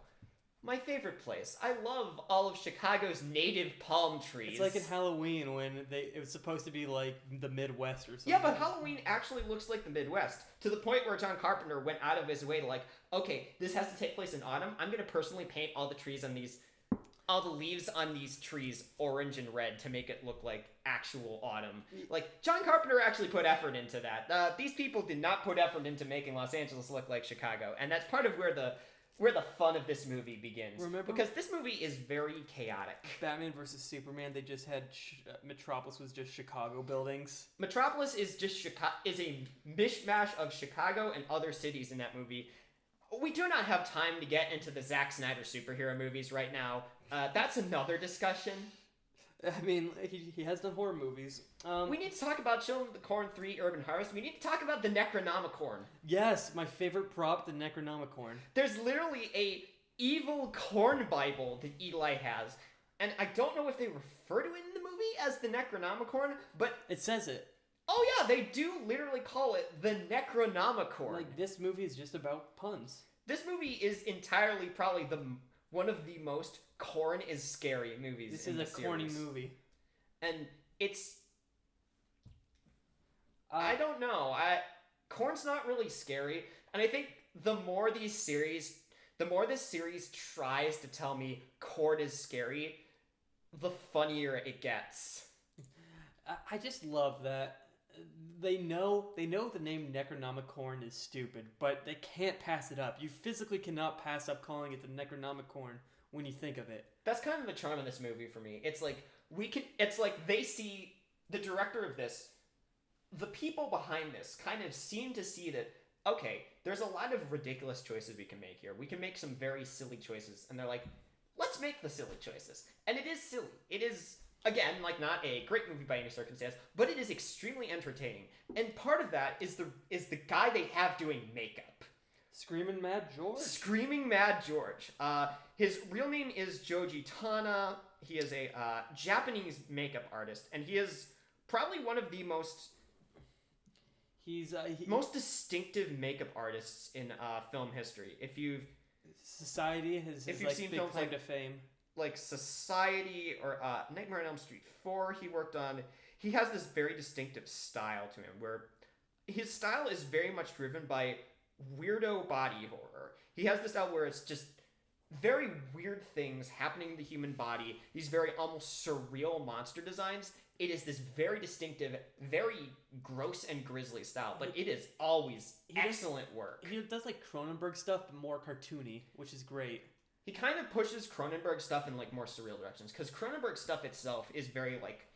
My favorite place. I love all of Chicago's native palm trees. It's like in Halloween when it was supposed to be like the Midwest or something. Yeah, but Halloween actually looks like the Midwest, to the point where John Carpenter went out of his way to like, okay, this has to take place in autumn. I'm going to personally paint all the leaves on these trees orange and red to make it look like actual autumn. Like, John Carpenter actually put effort into that. These people did not put effort into making Los Angeles look like Chicago, and that's part of where the fun of this movie begins. Remember? Because this movie is very chaotic. Batman versus Superman, they just had Metropolis was just Chicago buildings. Metropolis is just is a mishmash of Chicago and other cities in that movie. We do not have time to get into the Zack Snyder superhero movies right now. That's another discussion. I mean, he has done horror movies. We need to talk about Children of the Corn 3 Urban Harvest. We need to talk about the Necronomicorn. Yes, my favorite prop, the Necronomicorn. There's literally a evil corn Bible that Eli has. And I don't know if they refer to it in the movie as the Necronomicorn, but... It says it. Oh yeah, they do literally call it the Necronomicorn. Like, this movie is just about puns. This movie is entirely probably one of the most corn is scary movies. This is a corny movie. And it's... I don't know. Corn's not really scary. And I think the more this series tries to tell me corn is scary, the funnier it gets. I just love that. They know the name Necronomicorn is stupid, but they can't pass it up. You physically cannot pass up calling it the Necronomicorn when you think of it. That's kind of the charm of this movie for me. It's like they see the director of this, the people behind this kind of seem to see that, okay, there's a lot of ridiculous choices we can make here. We can make some very silly choices, and they're like, let's make the silly choices. And it is silly. It is, again, like, not a great movie by any circumstance, but it is extremely entertaining. And part of that is the guy they have doing makeup. Screaming Mad George. Screaming Mad George. His real name is Joji Tana. He is a Japanese makeup artist, and he is probably one of the most distinctive makeup artists in film history. If you've seen films claim to fame, like Society or Nightmare on Elm Street 4, he has this very distinctive style to him, where his style is very much driven by weirdo body horror. He has this style where it's just very weird things happening in the human body, these very almost surreal monster designs. It is this very distinctive, very gross and grisly style, but it is always excellent work. He does like Cronenberg stuff, but more cartoony, which is great. He kind of pushes Cronenberg stuff in like more surreal directions, because Cronenberg stuff itself is very like,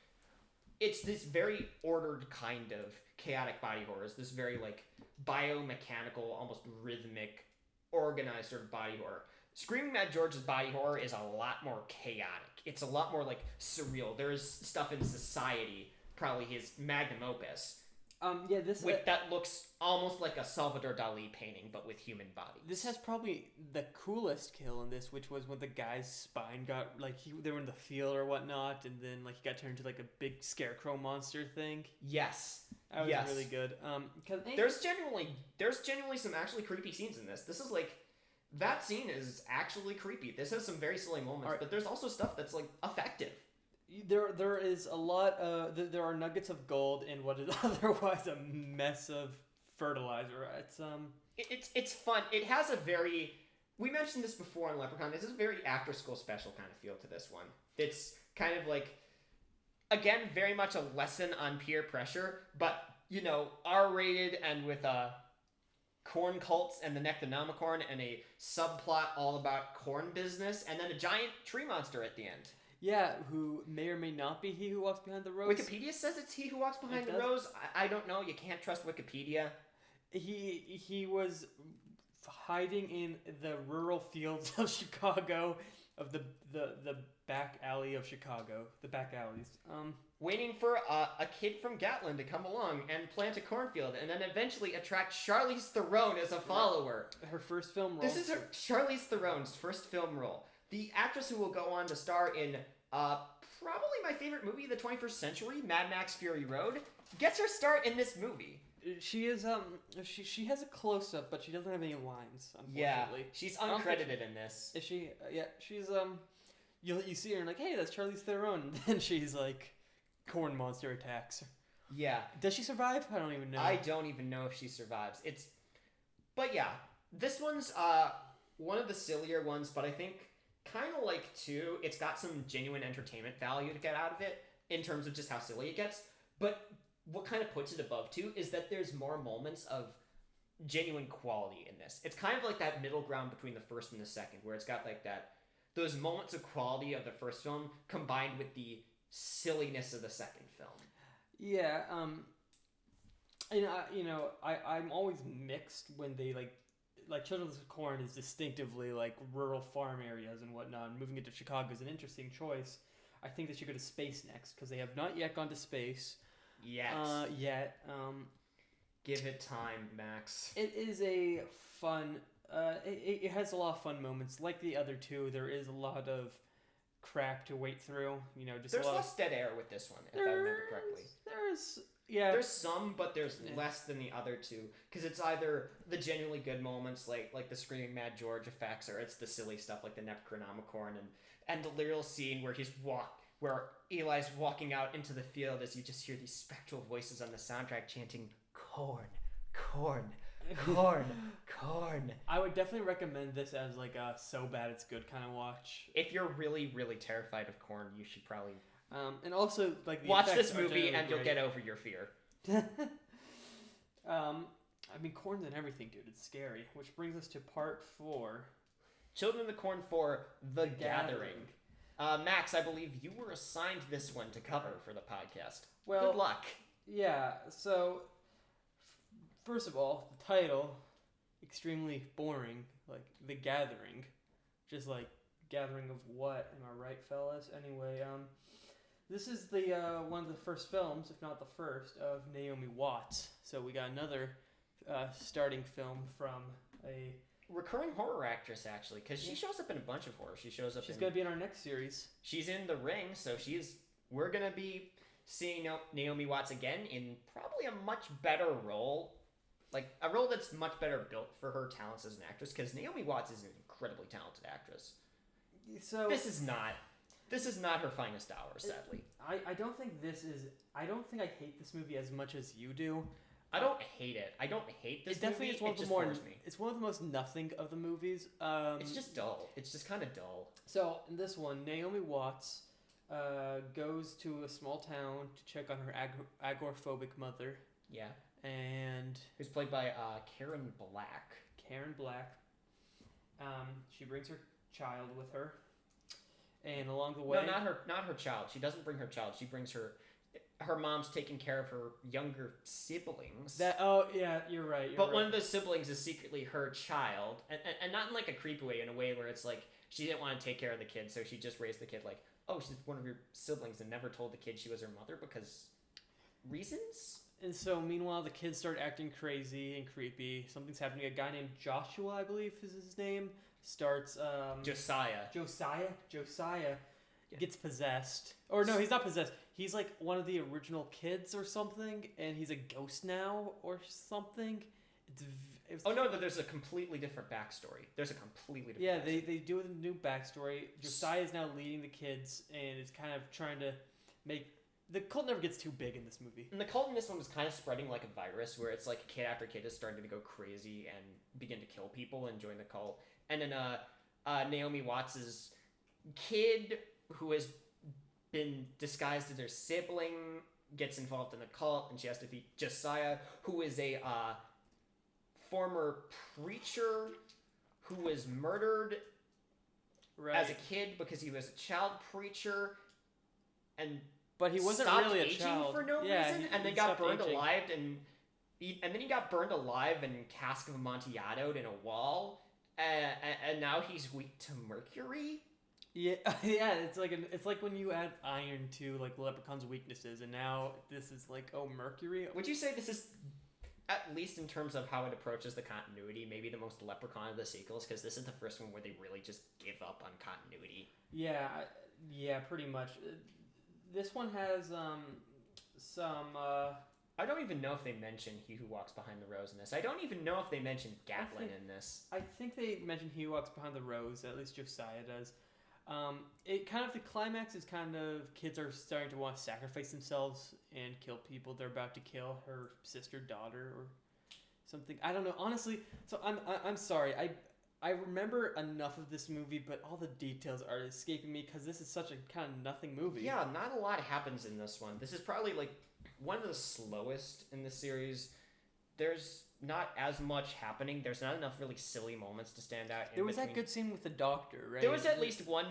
it's this very ordered kind of chaotic body horror. It's this very like biomechanical, almost rhythmic, organized sort of body horror. Screaming Mad George's body horror is a lot more chaotic. It's a lot more like surreal. There's stuff in Society, probably his magnum opus. That looks almost like a Salvador Dali painting, but with human bodies. This has probably the coolest kill in this, which was when the guy's spine got like they were in the field or whatnot, and then like he got turned into like a big scarecrow monster thing. Yes, that was really good. There's genuinely some actually creepy scenes in this. This is like. That scene is actually creepy. This has some very silly moments, but there's also stuff that's like effective. There is a lot. There are nuggets of gold in what is otherwise a mess of fertilizer. It's fun. It has a very. We mentioned this before on Leprechaun. This is a very after school special kind of feel to this one. It's kind of like, again, very much a lesson on peer pressure, but R-rated and with corn cults and the Necronomicorn and a subplot all about corn business, and then a giant tree monster at the end. Yeah, who may or may not be he who walks behind the rose. Wikipedia says it's he who walks behind the rose. I don't know. You can't trust Wikipedia. He was hiding in the rural fields of Chicago, of the back alley of Chicago, the back alleys. Waiting for a kid from Gatlin to come along and plant a cornfield, and then eventually attract Charlize Theron as a follower. Her first film role. This is Charlize Theron's first film role. The actress who will go on to star in probably my favorite movie of the 21st century, Mad Max Fury Road, gets her start in this movie. She is she has a close up, but she doesn't have any lines. Unfortunately, Yeah, she's uncredited in this. Is she? Yeah, she's You see her and like, hey, that's Charlize Theron, and then she's like, corn monster attacks. Yeah. Does she survive? I don't even know. I don't even know if she survives. But yeah, this one's one of the sillier ones, but I think kind of like two. It's got some genuine entertainment value to get out of it in terms of just how silly it gets. But what kind of puts it above two is that there's more moments of genuine quality in this. It's kind of like that middle ground between the first and the second, where it's got like those moments of quality of the first film combined with the silliness of the second film. Yeah, I'm always mixed when they like Children of the Corn is distinctively like rural farm areas and whatnot. And moving into Chicago is an interesting choice. I think they should go to space next because they have not yet gone to space. Yet. Give it time, Max. It is a fun. It has a lot of fun moments. Like the other two, there is a lot of crap to wait through. There's less dead air with this one, if I remember correctly. There's some, but there's less than the other two, because it's either the genuinely good moments like the screaming Mad George effects, or it's the silly stuff like the Necronomicorn and the literal scene where Eli's walking out into the field as you just hear these spectral voices on the soundtrack chanting corn, corn, corn, corn. I would definitely recommend this as like a so bad it's good kind of watch. If you're really, really terrified of corn, you should probably and also like the watch this effects are movie generally and you'll great. get over your fear. I mean, corn's and everything, dude. It's scary. Which brings us to part 4. Children of the Corn 4, The Gathering. Max, I believe you were assigned this one to cover for the podcast. Well, good luck. Yeah, so first of all, the title, extremely boring, like The Gathering. Just like, gathering of what? Am I right, fellas? Anyway, this is the one of the first films, if not the first, of Naomi Watts. So we got another starting film from a recurring horror actress, actually, because she shows up in a bunch of horror. She's going to be in our next series. She's in The Ring, so we're going to be seeing Naomi Watts again in probably a much better role. Like, a role that's much better built for her talents as an actress, because Naomi Watts is an incredibly talented actress. So This is not her finest hour, sadly. I don't think I hate this movie as much as you do. I don't hate it. I don't hate this movie. Definitely is one of the more. It's one of the most nothing of the movies. It's just dull. It's just kind of dull. So in this one, Naomi Watts goes to a small town to check on her agoraphobic mother. Yeah. And who's played by Karen Black. Karen Black. She brings her child with her, and along the way, no, not her child. She doesn't bring her child. She brings her mom's taking care of her younger siblings. Yeah, you're right. But one of those siblings is secretly her child, and not in like a creepy way, in a way where it's like she didn't want to take care of the kid, so she just raised the kid like, oh, she's one of your siblings, and never told the kid she was her mother because reasons. And so, meanwhile, the kids start acting crazy and creepy. Something's happening. A guy named Joshua, I believe is his name, starts... Josiah gets possessed. Or no, he's not possessed. He's like one of the original kids or something, and he's a ghost now or something. No, there's a completely different backstory. Yeah, they do a new backstory. Josiah is now leading the kids, and is kind of trying to make... The cult never gets too big in this movie. And the cult in this one was kind of spreading like a virus, where it's like kid after kid is starting to go crazy and begin to kill people and join the cult. And then Naomi Watts' kid, who has been disguised as her sibling, gets involved in the cult, and she has to defeat Josiah, who is a former preacher who was murdered as a kid because he was a child preacher, but he wasn't really a child for no reason, and then got burned alive, and then he got burned alive and cask of Amontillado in a wall, and now he's weak to mercury. Yeah, it's like when you add iron to like Leprechaun's weaknesses, and now this is like mercury. Would you say this is at least in terms of how it approaches the continuity, maybe the most Leprechaun of the sequels, because this is the first one where they really just give up on continuity. Yeah, pretty much. This one has some. I don't even know if they mention He Who Walks Behind the Rose in this. I don't even know if they mention Gatlin in this. I think they mention He Who Walks Behind the Rose. At least Josiah does. It kind of, the climax is kind of kids are starting to want to sacrifice themselves and kill people. They're about to kill her sister, daughter, or something. I don't know, honestly. So I'm sorry. I remember enough of this movie, but all the details are escaping me because this is such a kind of nothing movie. Yeah, not a lot happens in this one. This is probably like one of the slowest in the series. There's not as much happening. There's not enough really silly moments to stand out. There was that good scene with the doctor, right? There was at least one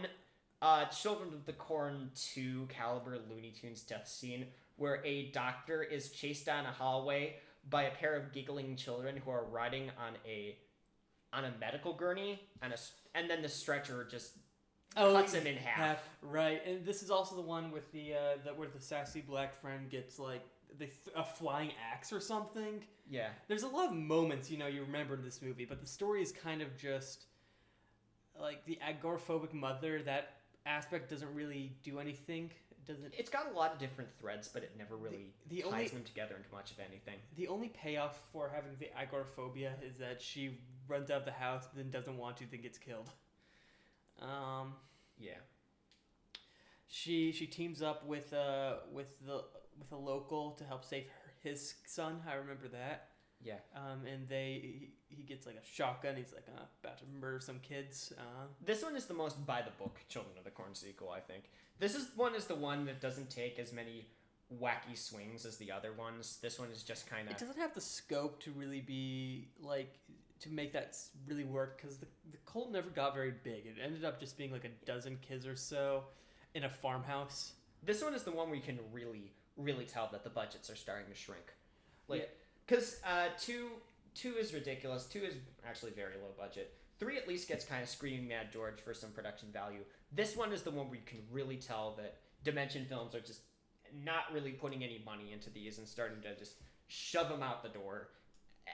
Children of the Corn 2-caliber Looney Tunes death scene where a doctor is chased down a hallway by a pair of giggling children who are riding on a medical gurney, and then the stretcher just cuts him in half. Right, and this is also the one with where the sassy black friend gets like a flying axe or something. Yeah. There's a lot of moments, you remember in this movie, but the story is kind of just like the agoraphobic mother. That aspect doesn't really do anything. It's got a lot of different threads, but it never really ties them together into much of anything. The only payoff for having the agoraphobia is that she runs out of the house, then doesn't want to, then gets killed. Yeah. She teams up with a local to help save his son. I remember that. Yeah. And he gets like a shotgun. He's like about to murder some kids. This one is the most by the book Children of the Corn sequel, I think. This is the one that doesn't take as many wacky swings as the other ones. This one is just kind of... It doesn't have the scope to really be like to make that really work because the cult never got very big. It ended up just being like a dozen kids or so in a farmhouse. This one is the one where you can really, really tell that the budgets are starting to shrink. Because 2 is ridiculous. 2 is actually very low budget. 3 at least gets kind of screaming Mad George for some production value. This one is the one where you can really tell that Dimension Films are just not really putting any money into these and starting to just shove them out the door.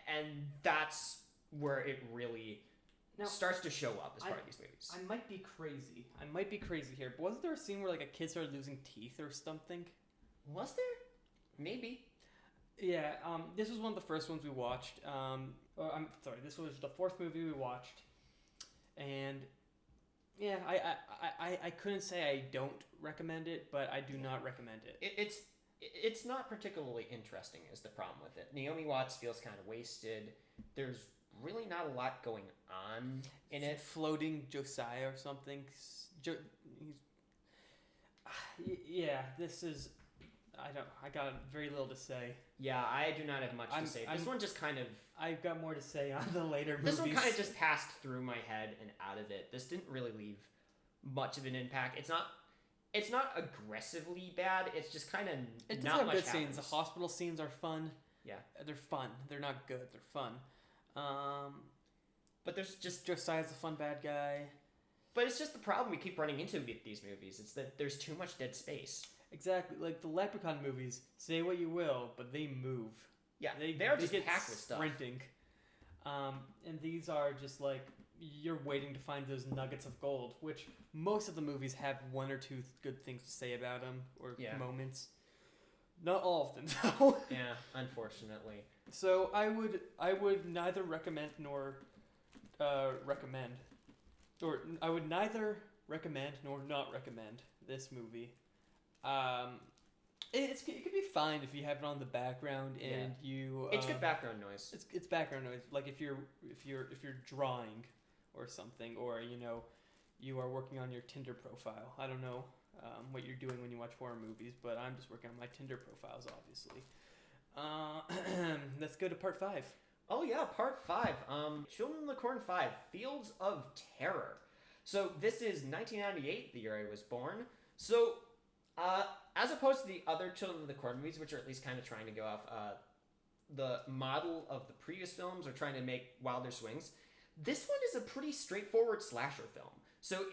And that's where it really starts to show up as part of these movies. I might be crazy here, but wasn't there a scene where like a kid started losing teeth or something? Was there? Maybe. Yeah, this was one of the first ones we watched. I'm sorry, this was the 4th movie we watched. And yeah, I couldn't say I don't recommend it, but I do not recommend it. It's not particularly interesting is the problem with it. Naomi Watts feels kind of wasted. There's really not a lot going on in it. Floating Josiah or something. This is... I got very little to say. Yeah, I do not have much to say. This one just kind of... I've got more to say on the later movies. This one kind of just passed through my head and out of it. This didn't really leave much of an impact. It's not aggressively bad. It's just kind of it not much good happens. Scenes. The hospital scenes are fun. Yeah. They're fun. They're not good. They're fun. But there's just... Josiah's a fun bad guy. But it's just the problem we keep running into with these movies. It's that there's too much dead space. Exactly. Like the Leprechaun movies, say what you will, but they move. Yeah, they're just get packed with stuff. Sprinting. And these are just like, you're waiting to find those nuggets of gold, which most of the movies have 1 or 2 good things to say about them, or moments. Not all of them, though. Yeah, unfortunately. So I would neither recommend nor recommend. Or I would neither recommend nor not recommend this movie. It could be fine if you have it on the background and you. It's good background noise. It's background noise. Like if you're drawing or something, or you are working on your Tinder profile. I don't know what you're doing when you watch horror movies, but I'm just working on my Tinder profiles, obviously. Let's go to part 5. Oh yeah, part 5. Children of the Corn 5, Fields of Terror. So this is 1998, the year I was born. So, as opposed to the other Children of the Corn movies, which are at least kind of trying to go off the model of the previous films or trying to make wilder swings, this one is a pretty straightforward slasher film. So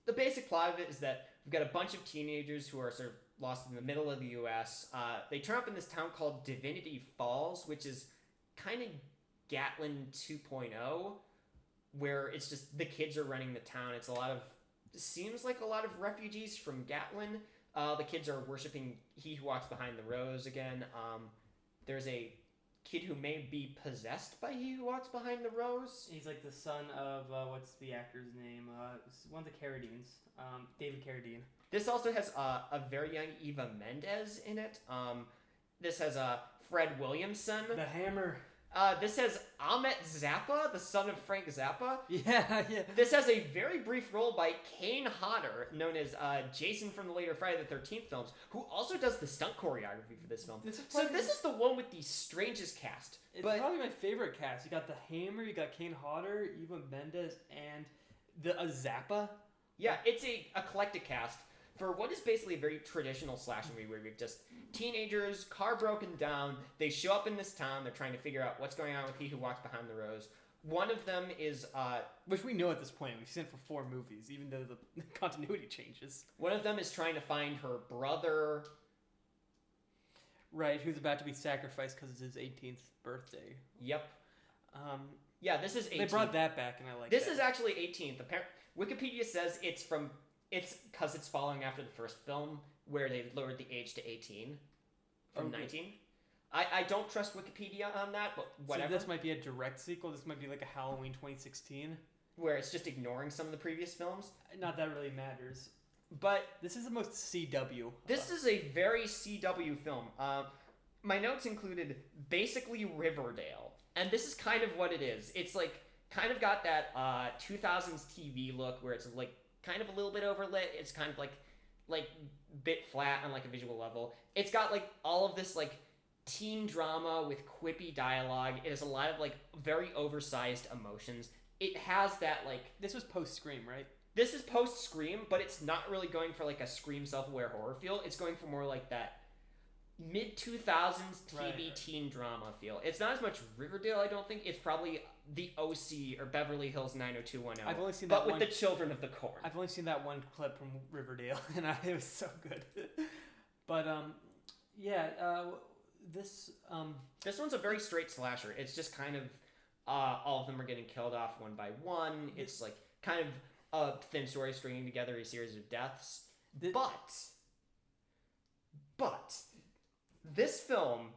the basic plot of it is that we've got a bunch of teenagers who are sort of lost in the middle of the U.S. They turn up in this town called Divinity Falls, which is kind of Gatlin 2.0, where it's just the kids are running the town. It's seems like a lot of refugees from Gatlin. The kids are worshiping He Who Walks Behind the Rose again. There's a kid who may be possessed by He Who Walks Behind the Rose. He's like the son of, what's the actor's name? One of the Carradines. David Carradine. This also has a very young Eva Mendes in it. This has Fred Williamson. The Hammer. This has Ahmet Zappa, the son of Frank Zappa. Yeah. This has a very brief role by Kane Hodder, known as Jason from the later Friday the 13th films, who also does the stunt choreography for this film. This is the one with the strangest cast. It's probably my favorite cast. You got the Hammer, you got Kane Hodder, Eva Mendes, and the Zappa. Yeah, it's a eclectic cast for what is basically a very traditional slasher movie where we've just teenagers, car broken down, they show up in this town, they're trying to figure out what's going on with He Who Walks Behind the Rose. One of them is... which we know at this point, we've seen it for 4 movies, even though the continuity changes. One of them is trying to find her brother... Right, who's about to be sacrificed because it's his 18th birthday. Yep. Yeah, this is 18th. They brought that back, and I like this that. This is actually 18th. Wikipedia says it's because it's following after the first film, where they lowered the age to 18 from 19. I don't trust Wikipedia on that, but whatever. So this might be a direct sequel. This might be like a Halloween 2016. Where it's just ignoring some of the previous films. Not that really matters. But this is the most CW. This is a very CW film. My notes included basically Riverdale. And this is kind of what it is. It's like kind of got that 2000s TV look where it's like kind of a little bit overlit. It's kind of like bit flat on like a visual level. It's got like all of this like teen drama with quippy dialogue. It has a lot of like very oversized emotions. It has that like... This was post-Scream, right? This is post-Scream, but it's not really going for like a Scream self-aware horror feel. It's going for more like that mid-2000s TV teen drama feel. It's not as much Riverdale, I don't think. It's probably the OC or Beverly Hills 90210. I've only seen that with the Children of the Corn. I've only seen that one clip from Riverdale, and it was so good. But this one's a very straight slasher. It's just kind of all of them are getting killed off one by one. It's like kind of a thin story stringing together a series of deaths. But this film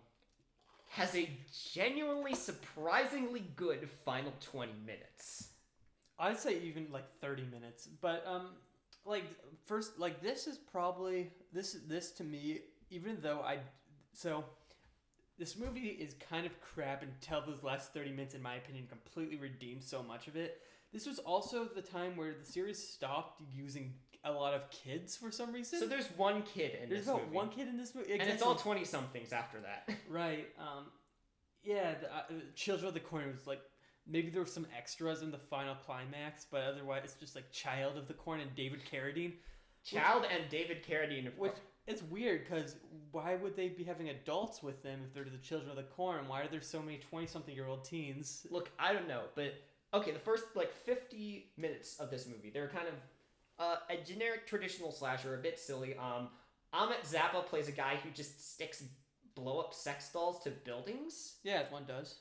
has a genuinely surprisingly good final 20 minutes. I'd say even like 30 minutes. But this is probably this to me, even though this movie is kind of crap until those last 30 minutes, in my opinion, completely redeemed so much of it. This was also the time where the series stopped using a lot of kids for some reason. So there's one kid in this movie. There's about one kid in this movie. Exactly. And it's all 20-somethings after that. Right. The Children of the Corn was like, maybe there were some extras in the final climax, but otherwise it's just like Child of the Corn and David Carradine. David Carradine. Which it's weird, because why would they be having adults with them if they're the Children of the Corn? Why are there so many 20-something-year-old teens? Look, I don't know, but... Okay, the first, 50 minutes of this movie, they're kind of a generic traditional slasher, a bit silly. Ahmet Zappa plays a guy who just sticks blow-up sex dolls to buildings. Yeah, as one does.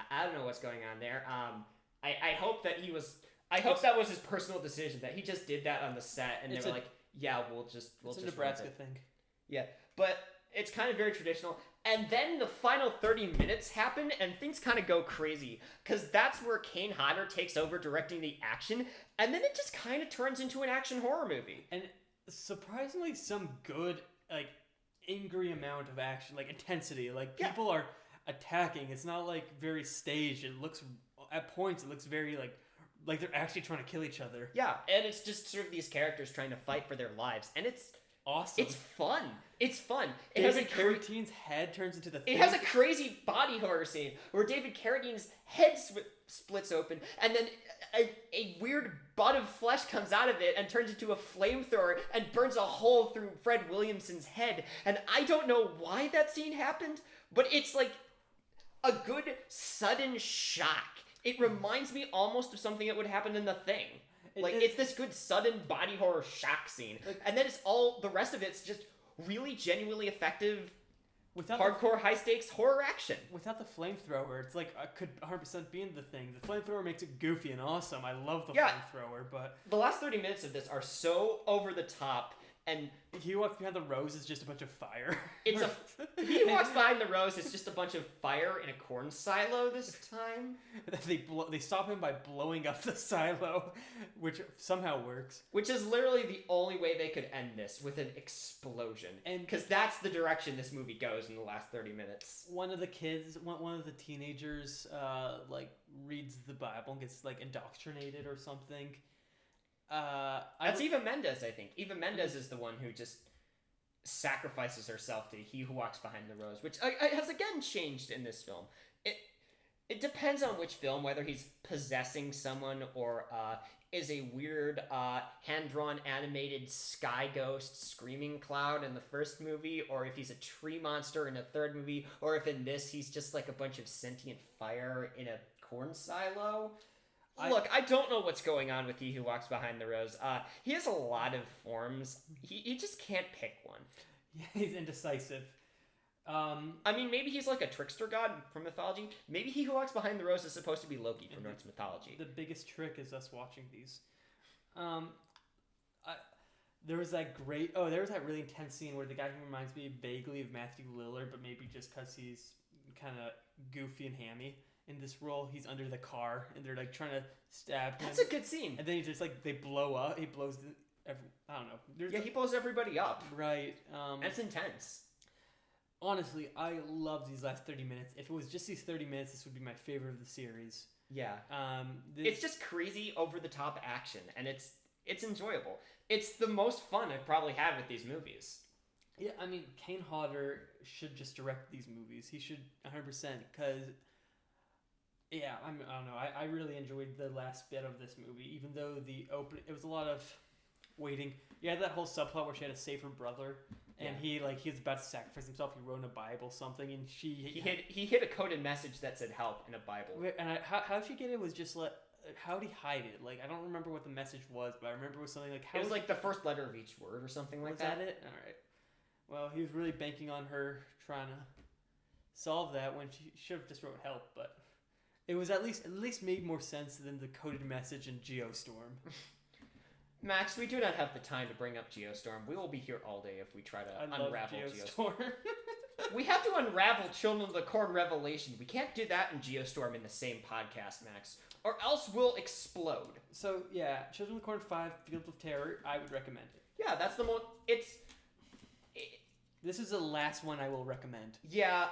I don't know what's going on there. I hope that that was his personal decision, that he just did that on the set, and they were like, yeah, we'll just it's a Nebraska thing. Yeah, but it's kind of very traditional. And then the final 30 minutes happen, and things kind of go crazy. Because that's where Kane Hodder takes over directing the action, and then it just kind of turns into an action horror movie. And surprisingly, some good, angry amount of action, intensity. People are attacking. It's not, very staged. At points, it looks very, like they're actually trying to kill each other. Yeah, and it's just sort of these characters trying to fight for their lives, and it's... awesome. It's fun. David Carradine's head turns into the thing. It has a crazy body horror scene where David Carradine's head splits open, and then a weird bud of flesh comes out of it and turns into a flamethrower and burns a hole through Fred Williamson's head. And I don't know why that scene happened, but it's like a good sudden shock. It reminds me almost of something that would happen in The Thing. It's this good sudden body horror shock scene. And then the rest of it's just really genuinely effective Without hardcore, high-stakes horror action. Without the flamethrower, it's like I could 100% be in the thing. The flamethrower makes it goofy and awesome. I love the flamethrower, but the last 30 minutes of this are so over the top, and He Who Walks Behind the Rose is just a bunch of fire. He Who Walks Behind the Rose is just a bunch of fire in a corn silo this time. They stop him by blowing up the silo, which somehow works. Which is literally the only way they could end this, with an explosion. Because that's the direction this movie goes in the last 30 minutes. One of the teenagers, reads the Bible and gets, indoctrinated or something. That's Eva Mendes, I think. Eva Mendes is the one who just sacrifices herself to He Who Walks Behind the Rose, which has again changed in this film. It depends on which film, whether he's possessing someone or is a weird hand-drawn animated sky ghost screaming cloud in the first movie, or if he's a tree monster in a third movie, or if in this he's just like a bunch of sentient fire in a corn silo. Look, I don't know what's going on with He Who Walks Behind the Rose. He has a lot of forms. He just can't pick one. Yeah, he's indecisive. I mean, maybe he's like a trickster god from mythology. Maybe He Who Walks Behind the Rose is supposed to be Loki from Norse mythology. The biggest trick is us watching these. There was that really intense scene where the guy who reminds me vaguely of Matthew Lillard, but maybe just because he's kind of goofy and hammy. In this role, he's under the car, and they're trying to stab him. That's a good scene. And then he just they blow up. He blows I don't know. He blows everybody up. Right. That's intense. Honestly, I love these last 30 minutes. If it was just these 30 minutes, this would be my favorite of the series. Yeah. It's just crazy, over-the-top action, and it's enjoyable. It's the most fun I've probably had with these movies. Yeah, I mean, Kane Hodder should just direct these movies. He should 100%, because... Yeah, I don't know. I really enjoyed the last bit of this movie, even though it was a lot of waiting. You had that whole subplot where she had to save her brother, and he was about to sacrifice himself. He wrote in a Bible something, and he hit a coded message that said "help" in a Bible. And how she get it was just how did he hide it? I don't remember what the message was, but I remember it was something like it was the first letter of each word or something like that. Was that it? All right. Well, he was really banking on her trying to solve that when she should have just wrote "help," but. It was at least made more sense than the coded message in Geostorm. Max, we do not have the time to bring up Geostorm. We will be here all day if we try to unravel Geostorm. We have to unravel Children of the Corn Revelation. We can't do that in Geostorm in the same podcast, Max, or else we'll explode. So yeah, Children of the Corn 5, Fields of Terror, I would recommend it. Yeah, that's the most... This is the last one I will recommend. Yeah,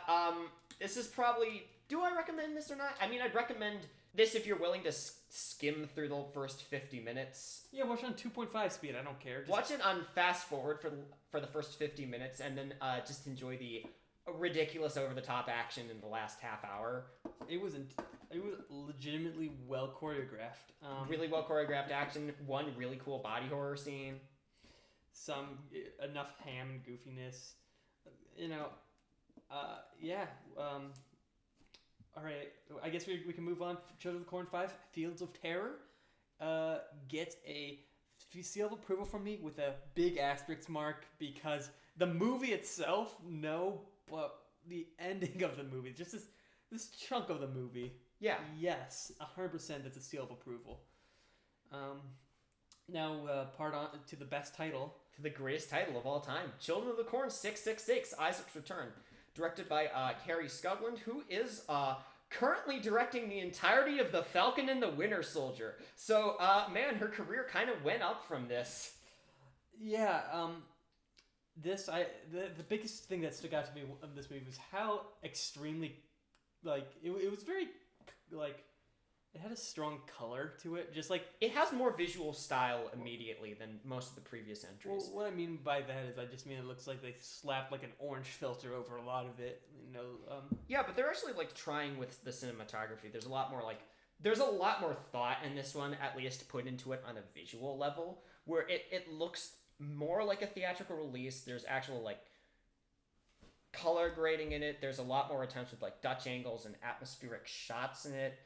this is probably... Do I recommend this or not? I mean, I'd recommend this if you're willing to skim through the first 50 minutes. Yeah, watch it on 2.5 speed. I don't care. Just... Watch it on fast forward for the first 50 minutes, and then just enjoy the ridiculous over-the-top action in the last half hour. It was legitimately well choreographed. Really well choreographed action. One really cool body horror scene. Enough ham and goofiness. All right, I guess we can move on. Children of the Corn 5, Fields of Terror. Get a seal of approval from me with a big asterisk mark, because the movie itself, no, but the ending of the movie, just this chunk of the movie. Yeah. Yes, 100% that's a seal of approval. Now, part on to the best title. To the greatest title of all time, Children of the Corn 666, Isaac's Return. Directed by Carrie Scugland, who is currently directing the entirety of The Falcon and the Winter Soldier. So, man, her career kind of went up from this. Yeah, the biggest thing that stuck out to me of this movie was how extremely, it was very, it had a strong color to it, just it has more visual style immediately than most of the previous entries. Well, what I mean by that is I just mean it looks like they slapped an orange filter over a lot of it, Yeah, but they're actually trying with the cinematography. There's a lot more thought in this one, at least put into it on a visual level, where it looks more like a theatrical release. There's actual color grading in it. There's a lot more attempts with Dutch angles and atmospheric shots in it.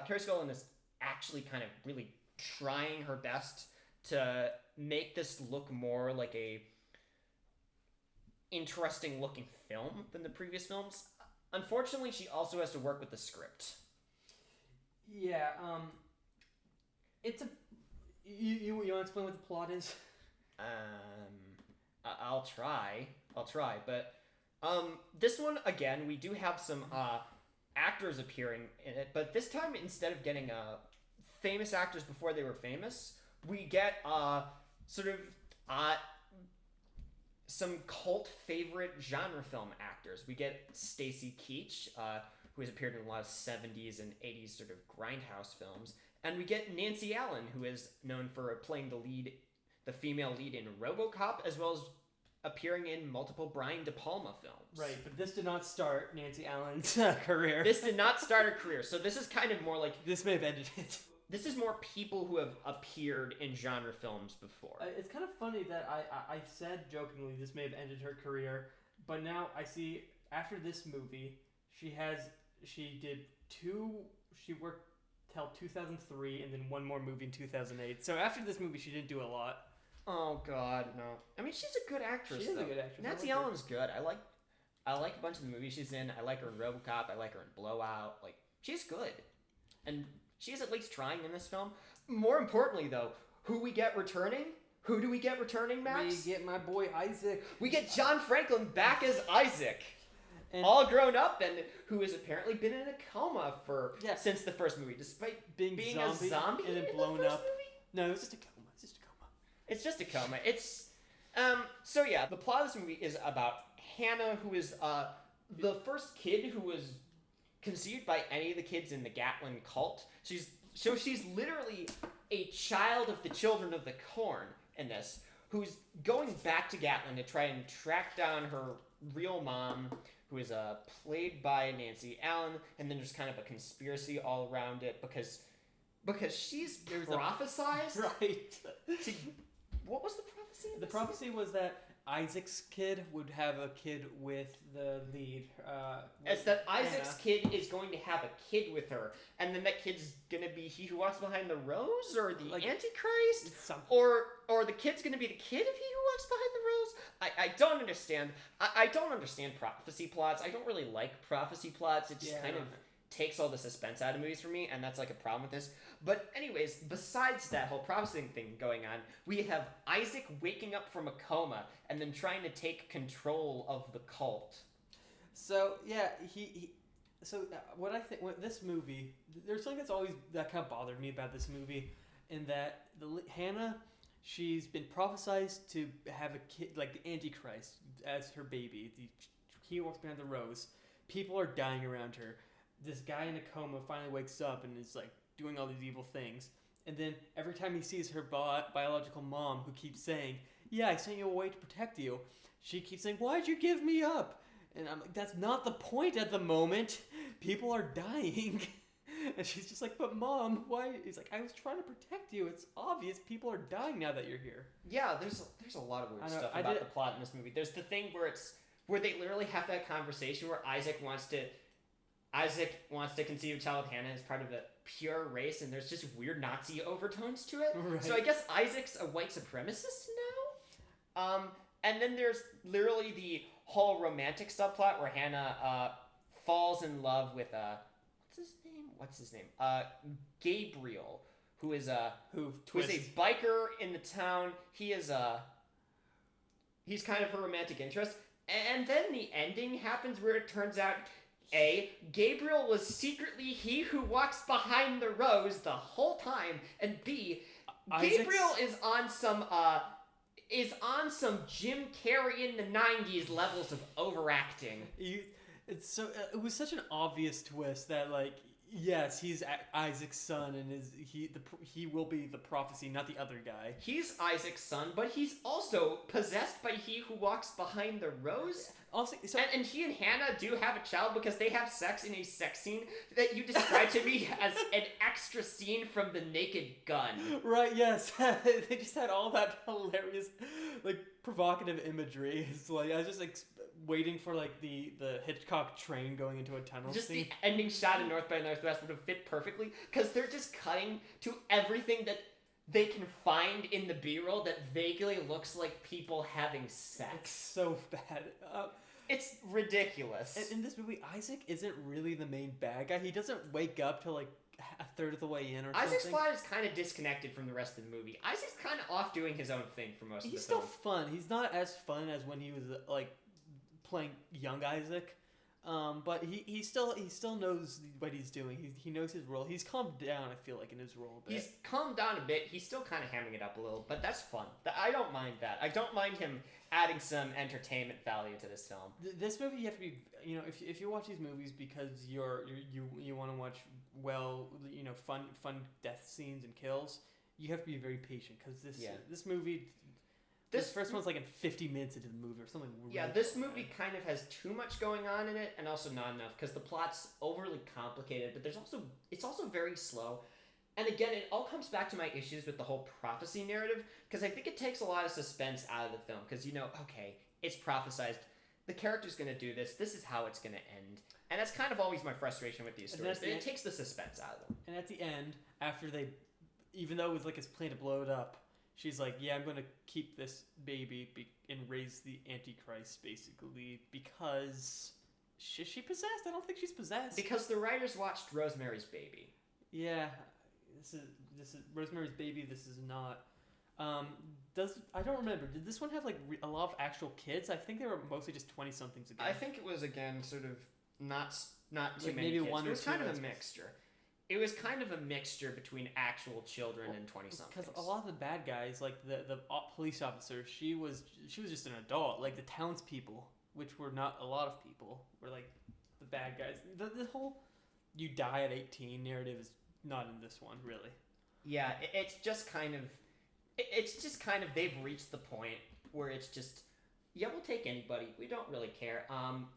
Carrie Scotland is actually kind of really trying her best to make this look more like a interesting looking film than the previous films. Unfortunately, she also has to work with the script. Yeah, it's a... You want to explain what the plot is? I'll try, but, this one, again, we do have some, actors appearing in it, but this time, instead of getting, famous actors before they were famous, we get, sort of, some cult favorite genre film actors. We get Stacy Keach, who has appeared in a lot of 70s and 80s sort of grindhouse films, and we get Nancy Allen, who is known for playing the female lead in RoboCop, as well as appearing in multiple Brian De Palma films. Right, but this did not start Nancy Allen's career. This did not start her career, so this is kind of more like... This may have ended it. This is more people who have appeared in genre films before. It's kind of funny that I said jokingly this may have ended her career, but now I see after this movie, she worked till 2003 and then one more movie in 2008. So after this movie, she didn't do a lot. Oh God, no. I mean, she's a good actress. She is a good actress. Nancy Allen's good. I like a bunch of the movies she's in. I like her in RoboCop. I like her in Blowout. Like, she's good, and she's at least trying in this film. More importantly, though, who we get returning? Who do we get returning, Max? We get my boy Isaac. We get John Franklin back as Isaac. And all grown up, and who has apparently been in a coma since the first movie, despite being a zombie and then in blown the first up. movie? No, it was just a coma. It's just a coma. It's so yeah, the plot of this movie is about Hannah, who is the first kid who was conceived by any of the kids in the Gatlin cult. She's literally a child of the Children of the Corn in this, who's going back to Gatlin to try and track down her real mom, who is played by Nancy Allen, and then there's kind of a conspiracy all around it because she's prophesized right. What was the prophecy? The prophecy was that Isaac's kid would have a kid with the lead. It's that Isaac's kid is going to have a kid with her, and then that kid's gonna be he who walks behind the rose, or the Antichrist, or the kid's gonna be the kid of he who walks behind the rose. I don't understand. I don't understand prophecy plots. I don't really like prophecy plots. It just kind of takes all the suspense out of movies for me, and that's like a problem with this. But anyways, besides that whole prophecy thing going on, we have Isaac waking up from a coma and then trying to take control of the cult. So yeah, what I think with this movie, there's something that kind of bothered me about this movie, in that Hannah, she's been prophesized to have a kid like the Antichrist as her baby. He walks behind the rose. People are dying around her. This guy in a coma finally wakes up and is like doing all these evil things. And then every time he sees her biological mom, who keeps saying, "Yeah, I sent you away to protect you," she keeps saying, "Why'd you give me up?" And I'm like, that's not the point at the moment. People are dying. And she's just like, "But Mom, why?" He's like, "I was trying to protect you. It's obvious people are dying now that you're here." Yeah, there's a lot of weird stuff about the plot in this movie. There's the thing where they literally have that conversation where Isaac wants to conceive a child with Hannah as part of a pure race, and there's just weird Nazi overtones to it. Right. So I guess Isaac's a white supremacist now. And then there's literally the whole romantic subplot where Hannah falls in love with what's his name? Gabriel, who is a biker in the town. He's kind of her romantic interest. And then the ending happens where it turns out A, Gabriel was secretly he who walks behind the rose the whole time, and B, Gabriel is on some Jim Carrey in the 90s levels of overacting. It was such an obvious twist that, like, yes, he's Isaac's son, and he will be the prophecy, not the other guy. He's Isaac's son, but he's also possessed by he who walks behind the rose. Also, and he and Hannah do have a child because they have sex in a sex scene that you described to me as an extra scene from The Naked Gun. Right, yes. They just had all that hilarious, like, provocative imagery. It's like, I was just, like, waiting for, like, the Hitchcock train going into a tunnel just scene. The ending shot in North by Northwest would have fit perfectly, because they're just cutting to everything they can find in the B-roll that vaguely looks like people having sex. So bad. It's ridiculous. In this movie, Isaac isn't really the main bad guy. He doesn't wake up till like a third of the way in or Isaac's something. plot is kind of disconnected from the rest of the movie. Isaac's kind of off doing his own thing for most of the He's still film. fun. He's not as fun as when he was like playing young Isaac. But he still knows what he's doing. He knows his role. He's calmed down, I feel like, in his role a bit. He's calmed down a bit. He's still kind of hamming it up a little, but that's fun. I don't mind that. I don't mind him adding some entertainment value to this film. This movie, you have to be, if you watch these movies because you want to watch fun death scenes and kills, you have to be very patient because this movie. This first one's like in 50 minutes into the movie or something. Yeah, this movie kind of has too much going on in it and also not enough because the plot's overly complicated, but it's also very slow. And again, it all comes back to my issues with the whole prophecy narrative because I think it takes a lot of suspense out of the film because, okay, it's prophesized. The character's going to do this. This is how it's going to end. And that's kind of always my frustration with these stories. It takes the suspense out of them. And at the end, after even though it was like his plan to blow it up, she's like, yeah, I'm going to keep this baby and raise the Antichrist, basically, because... Is she possessed? I don't think she's possessed. Because the writers watched Rosemary's Baby. Yeah, this is Rosemary's Baby, this is not. I don't remember. Did this one have, like, a lot of actual kids? I think they were mostly just 20-somethings again. I think it was, again, sort of not too like many maybe kids. One it was or two kind of a kids. mixture. It was kind of a mixture between actual children and 20-somethings. Because a lot of the bad guys, like the police officer, she was just an adult. Like the townspeople, which were not a lot of people, were like the bad guys. The whole "you die at 18" narrative is not in this one, really. Yeah, it's just kind of they've reached the point where it's just, yeah, we'll take anybody. We don't really care.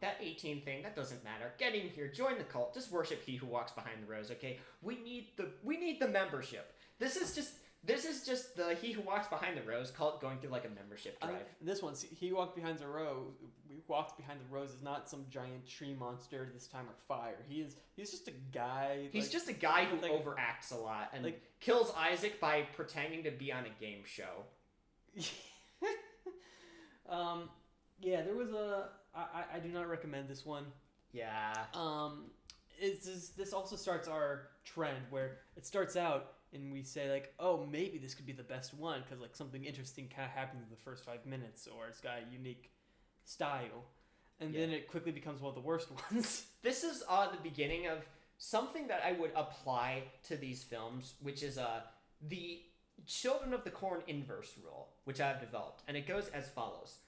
That 18 thing, that doesn't matter. Get in here, join the cult. Just worship he who walks behind the rose, okay? We need the membership. This is just the he who walks behind the rose cult going through like a membership drive. This one, he walked behind the rose. We walked behind the rose is not some giant tree monster this time or fire. He's just a guy. He's just a guy who overacts a lot and kills Isaac by pretending to be on a game show. Yeah, there was I do not recommend this one. Yeah. This also starts our trend where it starts out and we say like, oh, maybe this could be the best one because like something interesting kind of happens in the first 5 minutes or it's got a unique style, and then it quickly becomes one of the worst ones. This is the beginning of something that I would apply to these films, which is the Children of the Corn inverse rule, which I've developed, and it goes as follows.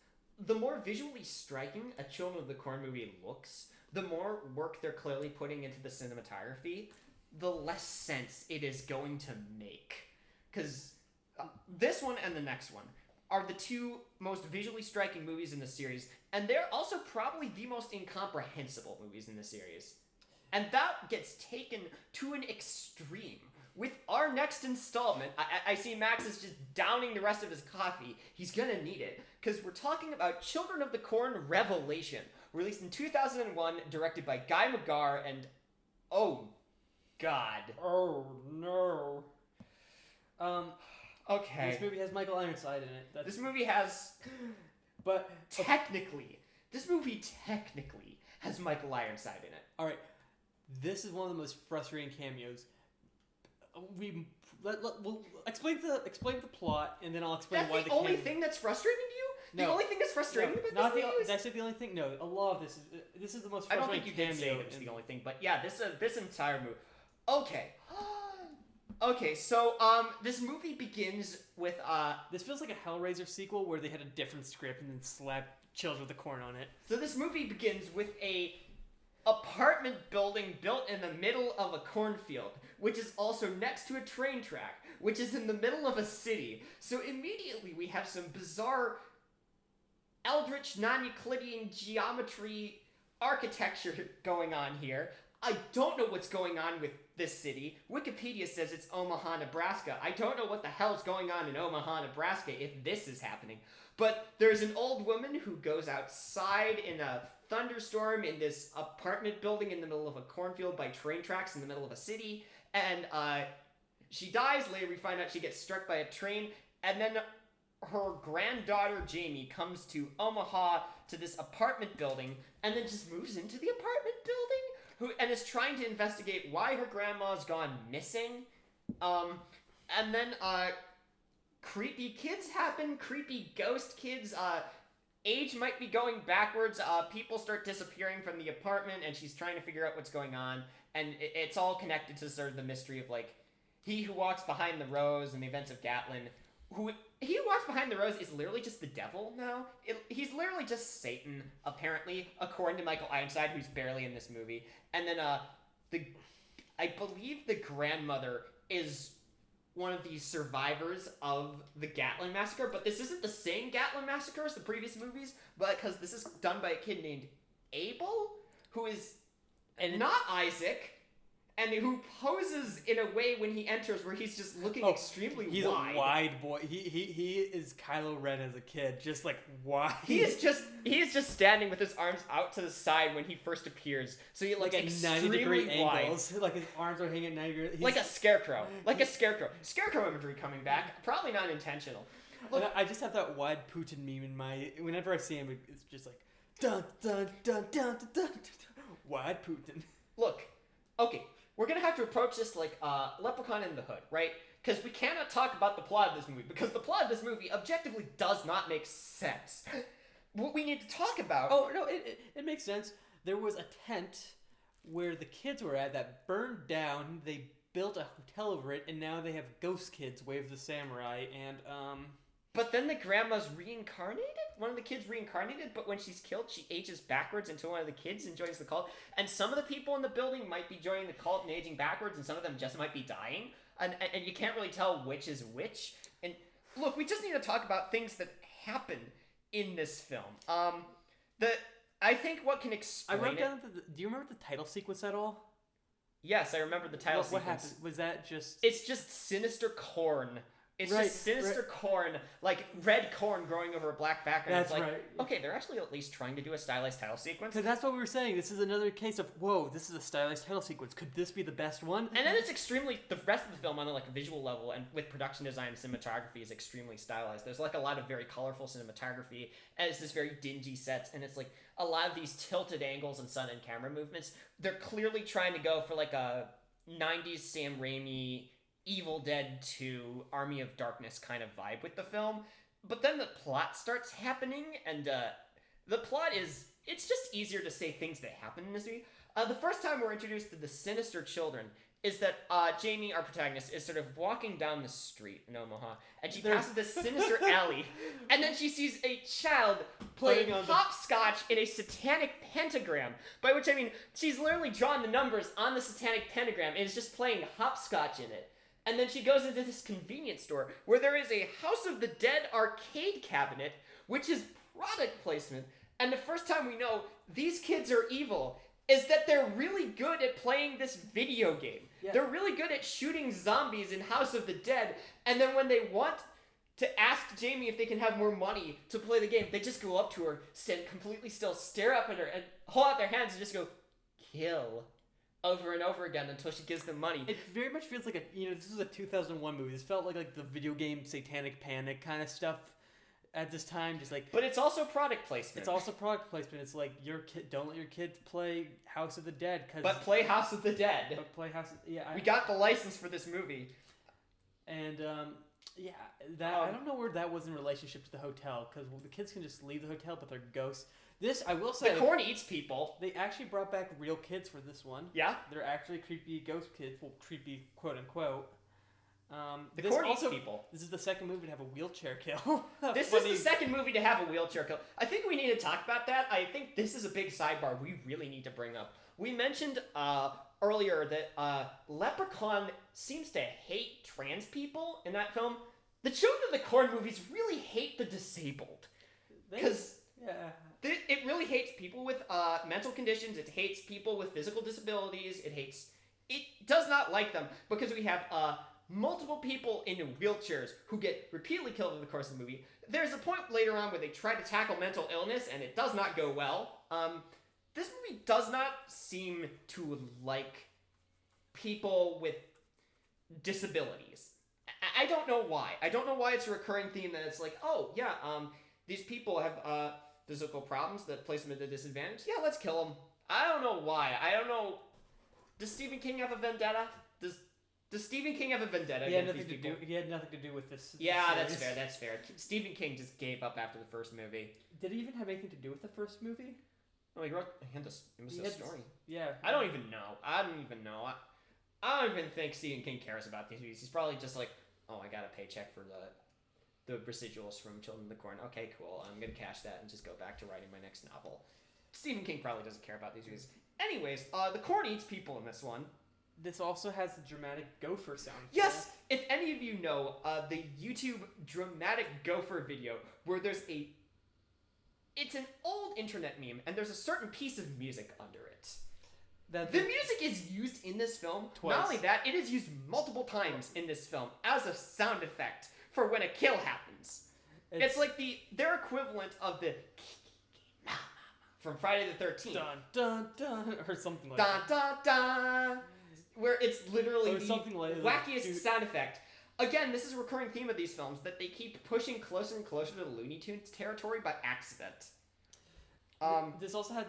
The more visually striking a Children of the Corn movie looks, the more work they're clearly putting into the cinematography, the less sense it is going to make. Because this one and the next one are the two most visually striking movies in the series, and they're also probably the most incomprehensible movies in the series. And that gets taken to an extreme. With our next installment, I see Max is just downing the rest of his coffee. He's gonna need it, because we're talking about Children of the Corn Revelation, released in 2001, directed by Guy Magar, and oh god. Oh no. Okay. This movie has Michael Ironside in it. This movie has... But... This movie technically has Michael Ironside in it. Alright. This is one of the most frustrating cameos. We'll explain the plot, and then I'll explain why the only thing that's frustrating to you? The only thing that's frustrating about this movie is... That's the only thing? No, a lot of this is the most frustrating cameo. I don't think you did say it was the only thing, but yeah, this entire movie... Okay. Okay, so, this movie begins with, This feels like a Hellraiser sequel where they had a different script and then slapped Children of the Corn on it. So this movie begins with a apartment building built in the middle of a cornfield, which is also next to a train track, which is in the middle of a city. So immediately we have some bizarre eldritch non-Euclidean geometry architecture going on here. I don't know what's going on with this city. Wikipedia says it's Omaha, Nebraska. I don't know what the hell's going on in Omaha, Nebraska if this is happening. But there's an old woman who goes outside in a thunderstorm in this apartment building in the middle of a cornfield by train tracks in the middle of a city. And She dies. Later we find out she gets struck by a train, and then her granddaughter Jamie comes to Omaha to this apartment building, and then just moves into the apartment building, and is trying to investigate why her grandma's gone missing. And then creepy kids happen, creepy ghost kids. Age might be going backwards. People start disappearing from the apartment, and she's trying to figure out what's going on. And it's all connected to sort of the mystery of, like, he who walks behind the rose and the events of Gatlin. He who walks behind the rose is literally just the devil now. He's literally just Satan, apparently, according to Michael Ironside, who's barely in this movie. And then I believe the grandmother is one of the survivors of the Gatlin massacre, but this isn't the same Gatlin massacre as the previous movies, but because this is done by a kid named Abel, who is not Isaac, and who poses in a way when he enters where he's just looking extremely wide. He's a wide boy. He is Kylo Ren as a kid, just like wide. He is just standing with his arms out to the side when he first appears. So he like at extremely 90-degree wide. angles. Like his arms are hanging at 90 degrees. Like a scarecrow. Scarecrow imagery coming back. Probably not intentional. Look, I just have that wide Putin meme in my. Whenever I see him, it's just like dun dun dun dun dun dun. Wide Putin. Look, okay. We're going to have to approach this like Leprechaun in the Hood, right? Because we cannot talk about the plot of this movie, because the plot of this movie objectively does not make sense. What we need to talk about... Oh, no, it makes sense. There was a tent where the kids were at that burned down. They built a hotel over it, and now they have ghost kids, Way of the Samurai, and, But then the grandma's reincarnated? One of the kids reincarnated, but when she's killed, she ages backwards into one of the kids and joins the cult. And some of the people in the building might be joining the cult and aging backwards, and some of them just might be dying. And you can't really tell which is which. And look, we just need to talk about things that happen in this film. I think what can explain do you remember the title sequence at all? Yes, I remember the title sequence. What happened? Was that just... It's just sinister corn. It's just sinister corn, like red corn growing over a black background. That's it's like, right. Okay, they're actually at least trying to do a stylized title sequence. Because that's what we were saying. This is another case of, whoa, this is a stylized title sequence. Could this be the best one? And then it's extremely, the rest of the film on a like visual level and with production design and cinematography is extremely stylized. There's like a lot of very colorful cinematography, and it's this very dingy sets, and it's like a lot of these tilted angles and sun and camera movements. They're clearly trying to go for like a 90s Sam Raimi Evil Dead 2 Army of Darkness kind of vibe with the film, but then the plot starts happening, and the plot is, it's just easier to say things that happen in this movie. The first time we're introduced to the sinister children is that Jamie, our protagonist, is sort of walking down the street in Omaha, and she passes this sinister alley, and then she sees a child playing hopscotch in a satanic pentagram, by which I mean she's literally drawn the numbers on the satanic pentagram and is just playing hopscotch in it. And then she goes into this convenience store where there is a House of the Dead arcade cabinet, which is product placement. And the first time we know these kids are evil is that they're really good at playing this video game. Yeah. They're really good at shooting zombies in House of the Dead. And then when they want to ask Jamie if they can have more money to play the game, they just go up to her, stand completely still, stare up at her, and hold out their hands and just go, kill. Over and over again until she gives them money. It very much feels like this is a 2001 movie. This felt like the video game Satanic Panic kind of stuff at this time. Just like, but it's also product placement. It's also product placement. It's like don't let your kids play House of the Dead, but play House of the Dead. But play House. We got the license for this movie, and I don't know where that was in relationship to the hotel, because the kids can just leave the hotel, but they're ghosts. This, I will say... The corn eats people. They actually brought back real kids for this one. Yeah? They're actually creepy ghost kids. Well, creepy, quote-unquote. The corn eats people. This is the second movie to have a wheelchair kill. This is the second movie to have a wheelchair kill. I think we need to talk about that. I think this is a big sidebar we really need to bring up. We mentioned earlier that Leprechaun seems to hate trans people in that film. The Children of the Corn movies really hate the disabled. Because... It really hates people with mental conditions. It hates people with physical disabilities. It does not like them because we have multiple people in wheelchairs who get repeatedly killed in the course of the movie. There's a point later on where they try to tackle mental illness and it does not go well. This movie does not seem to like people with disabilities. I don't know why. I don't know why it's a recurring theme that it's like, oh, yeah, these people have physical problems that place them at a disadvantage. Yeah, let's kill them. I don't know why. I don't know. Does Stephen King have a vendetta? Does Stephen King have a vendetta against these people? He had nothing to do with this. Yeah, series. that's fair. Stephen King just gave up after the first movie. Did he even have anything to do with the first movie? Oh, he had a story. Yeah. I don't even know. I don't even think Stephen King cares about these movies. He's probably just like, oh, I got a paycheck for the residuals from Children of the Corn. Okay, cool. I'm gonna cash that and just go back to writing my next novel. Stephen King probably doesn't care about these movies. Anyways, the corn eats people in this one. This also has the dramatic gopher sound. Yes! If any of you know the YouTube dramatic gopher video where it's an old internet meme and there's a certain piece of music under it. The music is used in this film. Twice. Not only that, it is used multiple times in this film as a sound effect for when a kill happens. It's like their equivalent of the from Friday the 13th. Dun dun dun or something like Dun that. dun dun. Where it's literally the something like wackiest sound effect. Again, this is a recurring theme of these films that they keep pushing closer and closer to Looney Tunes territory by accident. This also had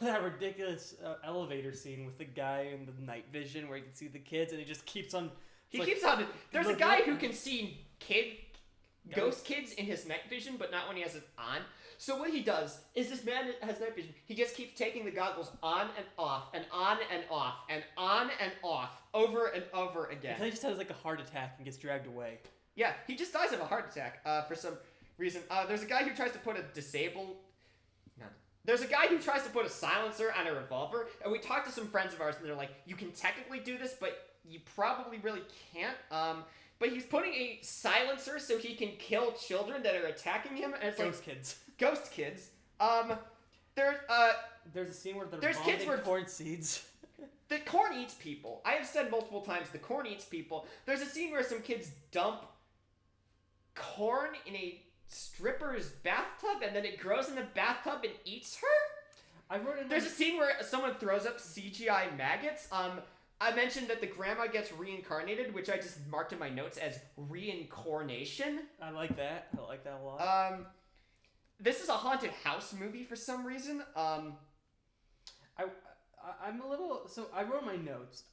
that ridiculous elevator scene with the guy in the night vision where you can see the kids and he just keeps on. There's a guy who can see ghost kids in his night vision, but not when he has it on. So what he does is this man has night vision. He just keeps taking the goggles on and off and on and off and on and off over and over again. Until he just has like a heart attack and gets dragged away. Yeah, he just dies of a heart attack for some reason. There's a guy who tries to put There's a guy who tries to put a silencer on a revolver, and we talked to some friends of ours, and they're like, you can technically do this, but you probably really can't. But he's putting a silencer so he can kill children that are attacking him, and it's Ghost kids. Ghost kids. There's a scene where they're there's kids vomiting corn seeds. The corn eats people. I have said multiple times, the corn eats people. There's a scene where some kids dump corn in a stripper's bathtub, and then it grows in the bathtub and eats her? There's a scene where someone throws up CGI maggots. I mentioned that the grandma gets reincarnated, which I just marked in my notes as reincarnation. I like that a lot. This is a haunted house movie for some reason. I'm a little. So I wrote my notes.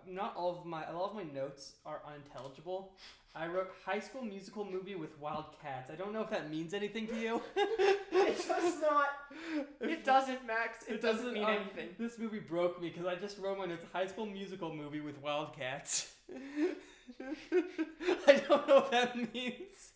Not all of my notes are unintelligible. I wrote High School Musical movie with wild cats. I don't know if that means anything to you. It does not. It doesn't, Max. It doesn't mean anything. This movie broke me because I just wrote my notes. High School Musical movie with wild cats. I don't know what that means.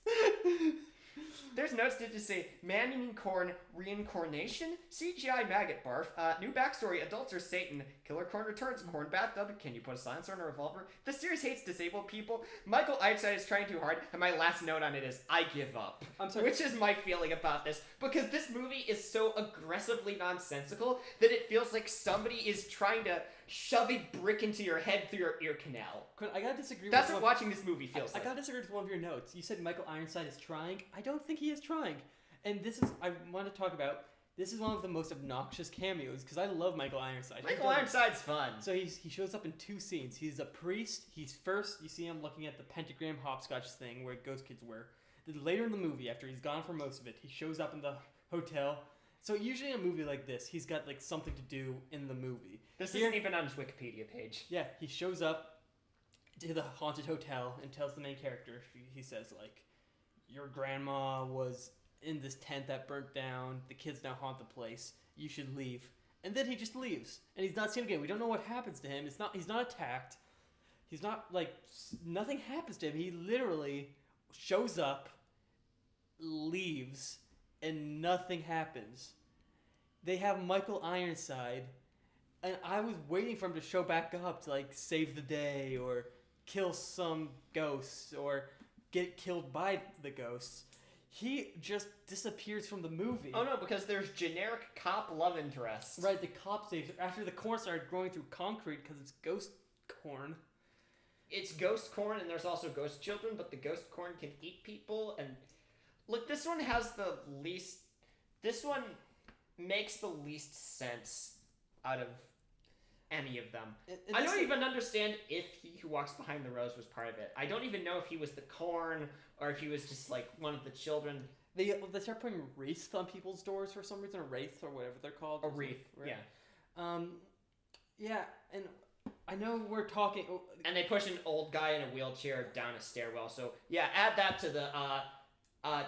There's notes that just say, man eating corn, reincarnation, CGI maggot barf, new backstory, adults are Satan, killer corn returns, corn bathtub, can you put a silencer on a revolver? The series hates disabled people, Michael Ironside is trying too hard, and my last note on it is, I give up. I'm sorry. Which is my feeling about this, because this movie is so aggressively nonsensical that it feels like somebody is trying to shove a brick into your head through your ear canal. Quinn, I gotta disagree That's with what watching this movie feels like. I gotta disagree with one of your notes. You said Michael Ironside is trying. I don't think he is trying. And this is, I want to talk about, this is one of the most obnoxious cameos, because I love Michael Ironside. Michael Ironside's fun. So he shows up in two scenes. He's a priest. He's first, you see him looking at the pentagram hopscotch thing where ghost kids were. Then later in the movie, after he's gone for most of it, he shows up in the hotel. So usually in a movie like this, he's got like something to do in the movie. This isn't even on his Wikipedia page. Yeah, he shows up to the haunted hotel and tells the main character, he says like, your grandma was in this tent that burnt down, the kids now haunt the place, you should leave. And then he just leaves, and he's not seen again. We don't know what happens to him. He's not attacked. He's not, like, nothing happens to him. He literally shows up, leaves, and nothing happens. They have Michael Ironside, and I was waiting for him to show back up to, like, save the day, or kill some ghosts, or get killed by the ghosts. He just disappears from the movie. Oh no, because there's generic cop love interest. Right, the cop saves after the corn started growing through concrete because it's ghost corn. It's ghost corn, and there's also ghost children, but the ghost corn can eat people. And look, this one has the least. This one makes the least sense out of any of them. And I this don't is- even understand if He Who Walks Behind the Rose was part of it. I don't even know if he was the Corn or if he was just like one of the children. They start putting wreaths on people's doors for some reason, or wraith or whatever they're called. A wreath, Right? yeah. Yeah, and I know we're talking. And they push an old guy in a wheelchair down a stairwell. So yeah, add that to the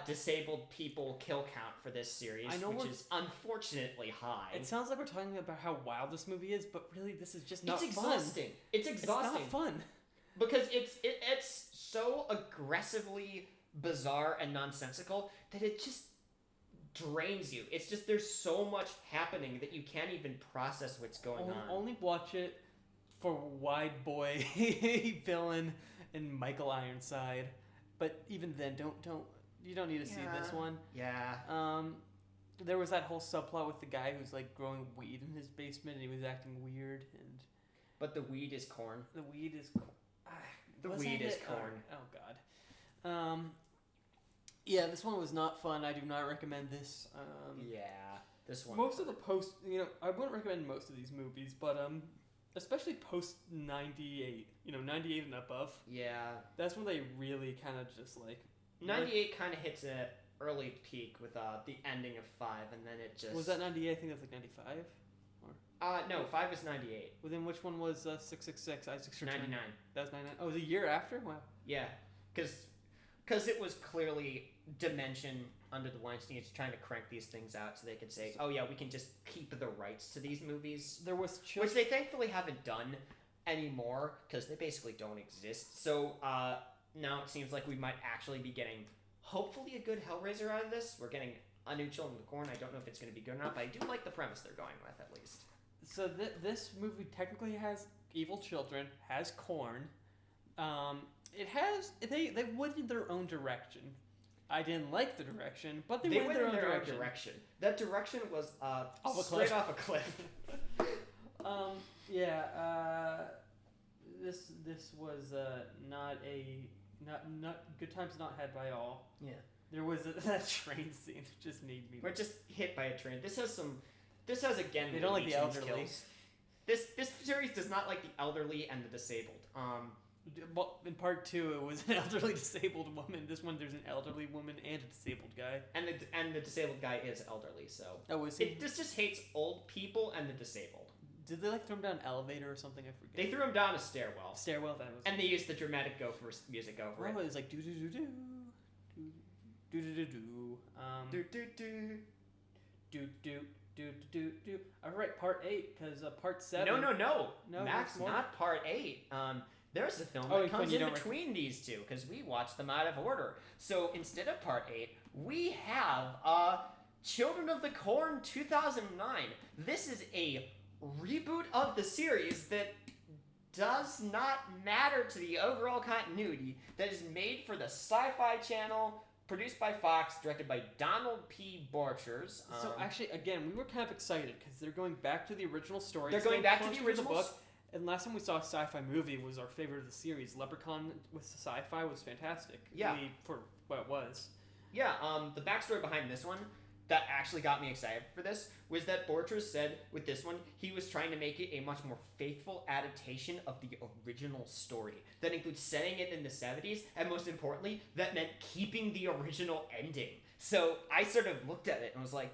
disabled people kill count for this series, I know which we're- is unfortunately high. It sounds like we're talking about how wild this movie is, but really, this is just not It's fun. exhausting. It's exhausting. It's not fun. Because it's so aggressively bizarre and nonsensical that it just drains you. It's just there's so much happening that you can't even process what's going on. Only watch it for Wide Boy villain and Michael Ironside. But even then, you don't need to see this one. Yeah. There was that whole subplot with the guy who's like growing weed in his basement and he was acting weird, and But the weed is corn. the weed is The was weed that is it? corn. Oh god. Yeah, this one was not fun. I do not recommend this. Yeah. This one. Most of the post, I wouldn't recommend most of these movies, but especially post 98, 98 and above. Yeah. That's when they really kind of just like 98 kind of hits an early peak with the ending of 5, and then it just... Was that 98? I think that's like 95. No, 5 is 98. Well, then which one was 666? Isaac's Return? 99. That was 99. Oh, it was a year after? Wow. Yeah, because it was clearly Dimension under the Weinsteins trying to crank these things out so they could say, oh yeah, we can just keep the rights to these movies, There was just... which they thankfully haven't done anymore because they basically don't exist. So now it seems like we might actually be getting hopefully a good Hellraiser out of this. We're getting a new Children of the Corn. I don't know if it's going to be good or not, but I do like the premise they're going with at least. So this movie technically has evil children, has corn. It has... They went in their own direction. I didn't like the direction, but they went in their own direction. That direction was Off a straight cliff. off a cliff. This was not good times not had by all. Yeah. There was that train scene that just made me. We're just hit by a train. This has again. They don't like the Looney Tunes elderly. kills. This series does not like the elderly and the disabled. Well, in part 2, it was an elderly disabled woman. This one, there's an elderly woman and a disabled guy. And the disabled guy is elderly, so Oh, is he? this just hates old people and the disabled. Did they like throw him down an elevator or something? I forget. They threw him down a stairwell, Stairwell. That was. and they used the dramatic Gopher music over it. Oh, it was like do do do do do do do do. Do do do. Do do do do do. All right, part 8, because part 7. No, No, Max, there's more. not part 8. There's a film Oh, that comes you in don't between these two because we watched them out of order. So instead of part 8, we have Children of the Corn 2009. This is a reboot of the series that does not matter to the overall continuity, that is made for the Sci-Fi Channel, produced by Fox, directed by Donald P. Borchers. So actually, again, we were kind of excited because they're going back to the original story. They're Still going back to close the original book. And last time we saw a sci-fi movie was our favorite of the series. Leprechaun with sci-fi was fantastic. Yeah. Really, for what it was. Yeah, the backstory behind this one that actually got me excited for this was that Borchers said with this one, he was trying to make it a much more faithful adaptation of the original story. That includes setting it in the 70s, and most importantly, that meant keeping the original ending. So I sort of looked at it and was like,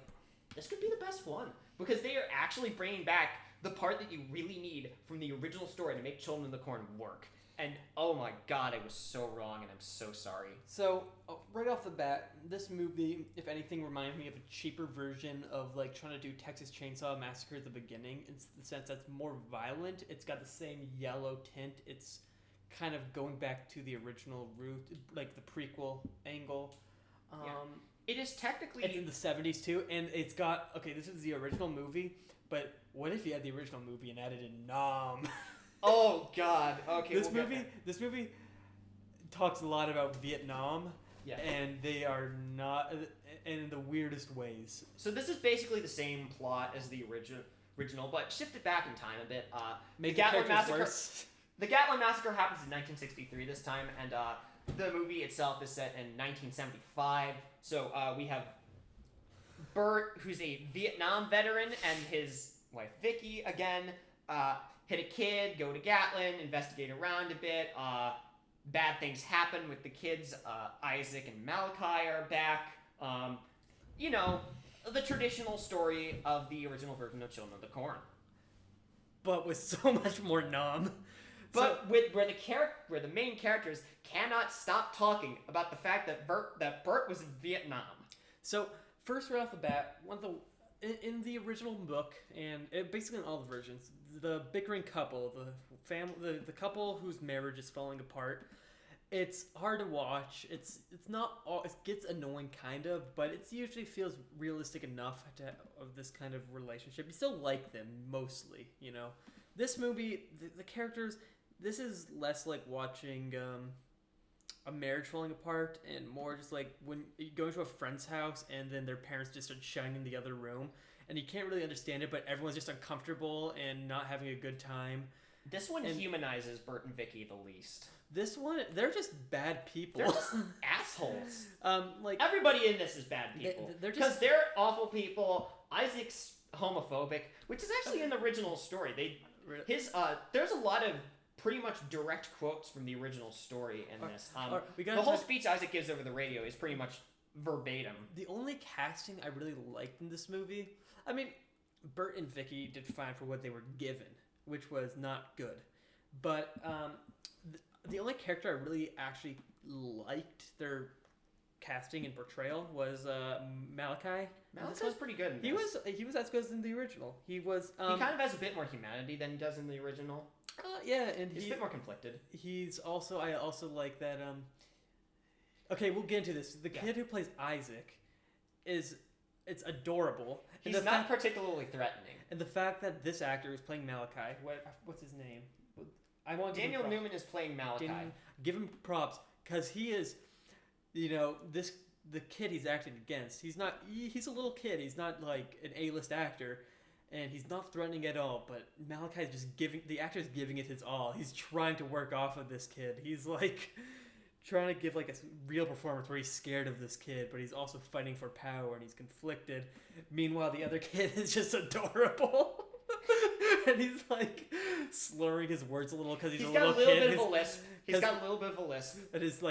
this could be the best one. Because they are actually bringing back the part that you really need from the original story to make Children of the Corn work. And oh my god, I was so wrong, and I'm so sorry. So, right off the bat, this movie, if anything, reminded me of a cheaper version of like trying to do Texas Chainsaw Massacre at the beginning. In the sense that's more violent. It's got the same yellow tint. It's kind of going back to the original root, like the prequel angle. Yeah. It is technically... It's in the 70s too, and it's got... Okay, this is the original movie, but what if you had the original movie and added in Nom? Oh god. Okay. This movie talks a lot about Vietnam, Yeah. and they are not in the weirdest ways. So this is basically the same plot as the original, but shifted back in time a bit. Make the Gatlin characters Massacre. worse. The Gatlin Massacre happens in 1963 this time, and the movie itself is set in 1975. So we have Bert, who's a Vietnam veteran, and his wife Vicky again. hit a kid, go to Gatlin, investigate around a bit. Bad things happen with the kids. Isaac and Malachi are back. You know, the traditional story of the original version of Children of the Corn. But with so much more numb. But where the main characters cannot stop talking about the fact that Bert was in Vietnam. So first right off the bat, in the original book and basically in all the versions, the bickering couple, the couple whose marriage is falling apart, it's hard to watch. It's not all. It gets annoying kind of, but it usually feels realistic enough of this kind of relationship. You still like them mostly, you know. This movie, the characters. This is less like watching a marriage falling apart and more just like when you go into a friend's house and then their parents just start shouting in the other room and you can't really understand it, but everyone's just uncomfortable and not having a good time. This one humanizes Bert and Vicky the least. This one, they're just bad people. They're just assholes. Like everybody in this is bad people. Because they're awful people. Isaac's homophobic, which is actually in the original story. There's a lot of pretty much direct quotes from the original story in this. The whole speech Isaac gives over the radio is pretty much verbatim. The only casting I really liked in this movie, I mean, Bert and Vicky did fine for what they were given, which was not good. But the only character I really actually liked their casting and portrayal was Malachi. Malachi's pretty good in this. He was as good as in the original. He was. He kind of has a bit more humanity than he does in the original. Yeah, and he's a bit more conflicted. He's also. I also like that. Okay, we'll get into this. The kid who plays Isaac it's adorable. He's not particularly threatening. And the fact that this actor is playing Malachi. What's his name? Daniel Newman is playing Malachi. Give him props because he is. You know, the kid he's acting against. He's a little kid. He's not like an A-list actor. And he's not threatening at all, but Malachi is just the actor's giving it his all. He's trying to work off of this kid. He's like trying to give like a real performance where he's scared of this kid, but he's also fighting for power and he's conflicted. Meanwhile, the other kid is just adorable. And he's like slurring his words a little because he's a little kid. He's got a little bit of a lisp. He's got a little bit of a lisp. And his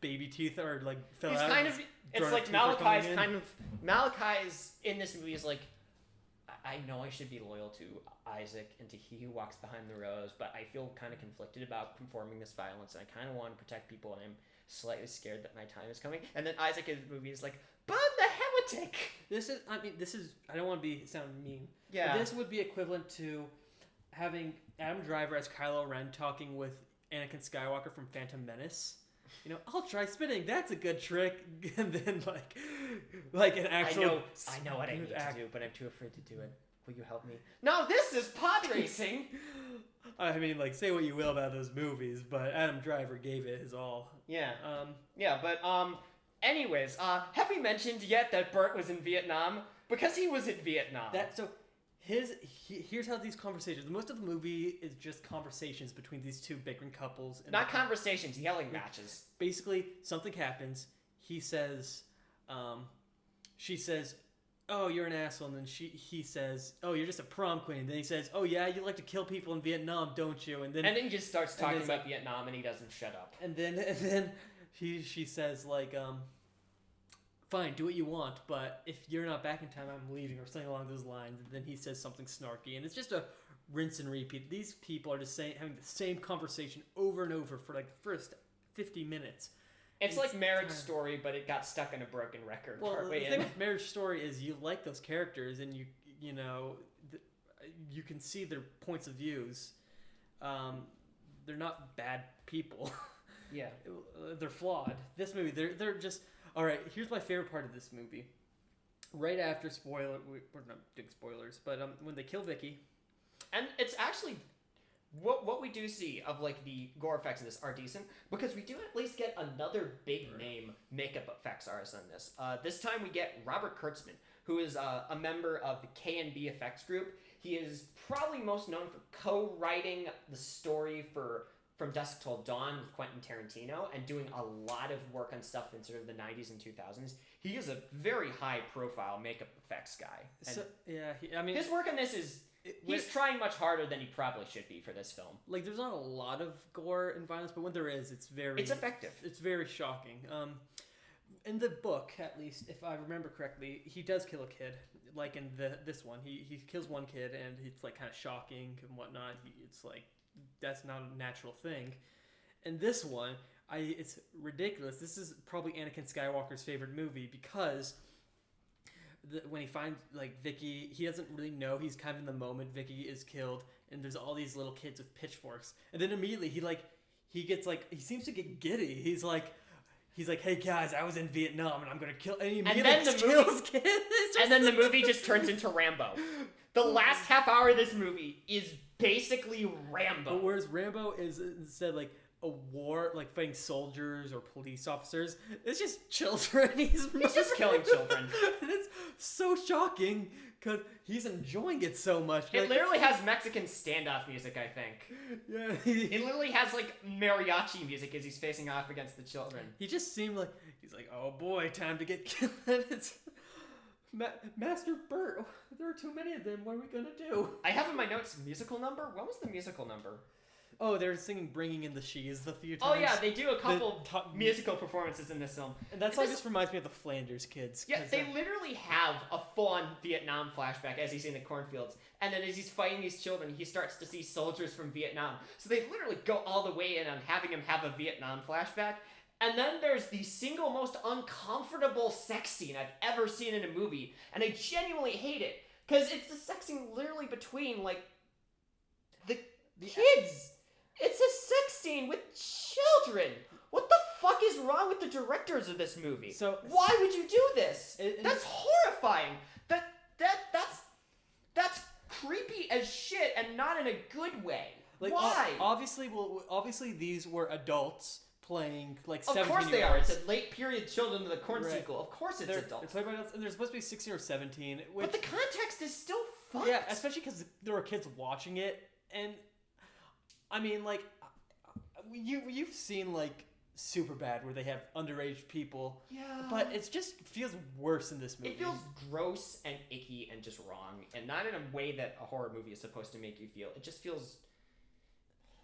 baby teeth are like fell he's out. It's like Malachi's in this movie is like, I know I should be loyal to Isaac and to he who walks behind the rose, but I feel kind of conflicted about performing this violence, and I kind of want to protect people, and I'm slightly scared that my time is coming. And then Isaac in the movie is like, burn the heretic! This is, I don't want to sound mean. Yeah. But this would be equivalent to having Adam Driver as Kylo Ren talking with Anakin Skywalker from Phantom Menace. You know, I'll try spinning. That's a good trick. And then like an actual. I know what I need to do, but I'm too afraid to do it. Will you help me? No, this is pod racing. I mean, like, say what you will about those movies, but Adam Driver gave it his all. Yeah. Anyways, have we mentioned yet that Bert was in Vietnam? Because he was in Vietnam. Here's how these conversations. Most of the movie is just conversations between these two bickering couples. Not conversations, yelling matches. Basically, something happens. He says, she says, "Oh, you're an asshole," and then he says, "Oh, you're just a prom queen." And then he says, "Oh yeah, you like to kill people in Vietnam, don't you?" And then he just starts talking about Vietnam, and he doesn't shut up. And then she says like, "Fine, do what you want, but if you're not back in time, I'm leaving," or something along those lines. And then he says something snarky, and it's just a rinse and repeat. These people are just having the same conversation over and over for like the first 50 minutes. It's like Marriage Story, but it got stuck in a broken record. Well, the thing with Marriage Story is you like those characters, and you know you can see their points of views. They're not bad people. Yeah, they're flawed. This movie, they're just. All right, here's my favorite part of this movie. Right after we're not doing spoilers, but when they kill Vicky, and it's actually what we do see of like the gore effects in this are decent because we do at least get another big name makeup effects artist on this. This time we get Robert Kurtzman, who is a member of the K&B Effects Group. He is probably most known for co-writing the story From Dusk Till Dawn with Quentin Tarantino and doing a lot of work on stuff in sort of the 90s and 2000s. He is a very high-profile makeup effects guy. And his work on this is He's trying much harder than he probably should be for this film. Like, there's not a lot of gore and violence, but when there is, it's effective. It's very shocking. In the book, at least, if I remember correctly, he does kill a kid. Like in this one, he kills one kid, and it's like kind of shocking and whatnot. It's like that's not a natural thing. In this one, it's ridiculous. This is probably Anakin Skywalker's favorite movie because when he finds like Vicky, he doesn't really know. He's kind of in the moment. Vicky is killed, and there's all these little kids with pitchforks, and then immediately he seems to get giddy. He's like, hey guys, I was in Vietnam and I'm gonna kill. And he immediately kills kids. And then the movie just turns into Rambo. The last half hour of this movie is basically Rambo. But whereas Rambo is instead like a war, like fighting soldiers or police officers, it's just children. He's just killing children. And it's so shocking because he's enjoying it so much. It literally has Mexican standoff music, I think. Yeah. It literally has like mariachi music as he's facing off against the children. He just seemed like he's like, oh boy, time to get killed. It's Master Bert. There are too many of them. What are we gonna do? I have in my notes musical number. What was the musical number? Oh, they're singing "Bringing in the Sheaves" a few times. Oh yeah, they do a couple musical performances in this film. And that song just reminds me of the Flanders Kids. Yeah, they literally have a full-on Vietnam flashback as he's in the cornfields, and then as he's fighting these children, he starts to see soldiers from Vietnam. So they literally go all the way in on having him have a Vietnam flashback. And then there's the single most uncomfortable sex scene I've ever seen in a movie, and I genuinely hate it because it's the sex scene literally between like the kids. It's a sex scene with children. What the fuck is wrong with the directors of this movie? So why would you do this? That's horrifying. That's creepy as shit, and not in a good way. Like, why? Obviously, these were adults playing like 17-year-olds. Of course they are. It's a late period Children of the Corn sequel. Of course it's adults. It's played by adults, and they're supposed to be 16 or 17. But the context is still fucked. Yeah, especially because there were kids watching it, and I mean, like, you've seen like Superbad where they have underage people. Yeah. But it just feels worse in this movie. It feels gross and icky and just wrong, and not in a way that a horror movie is supposed to make you feel. It just feels.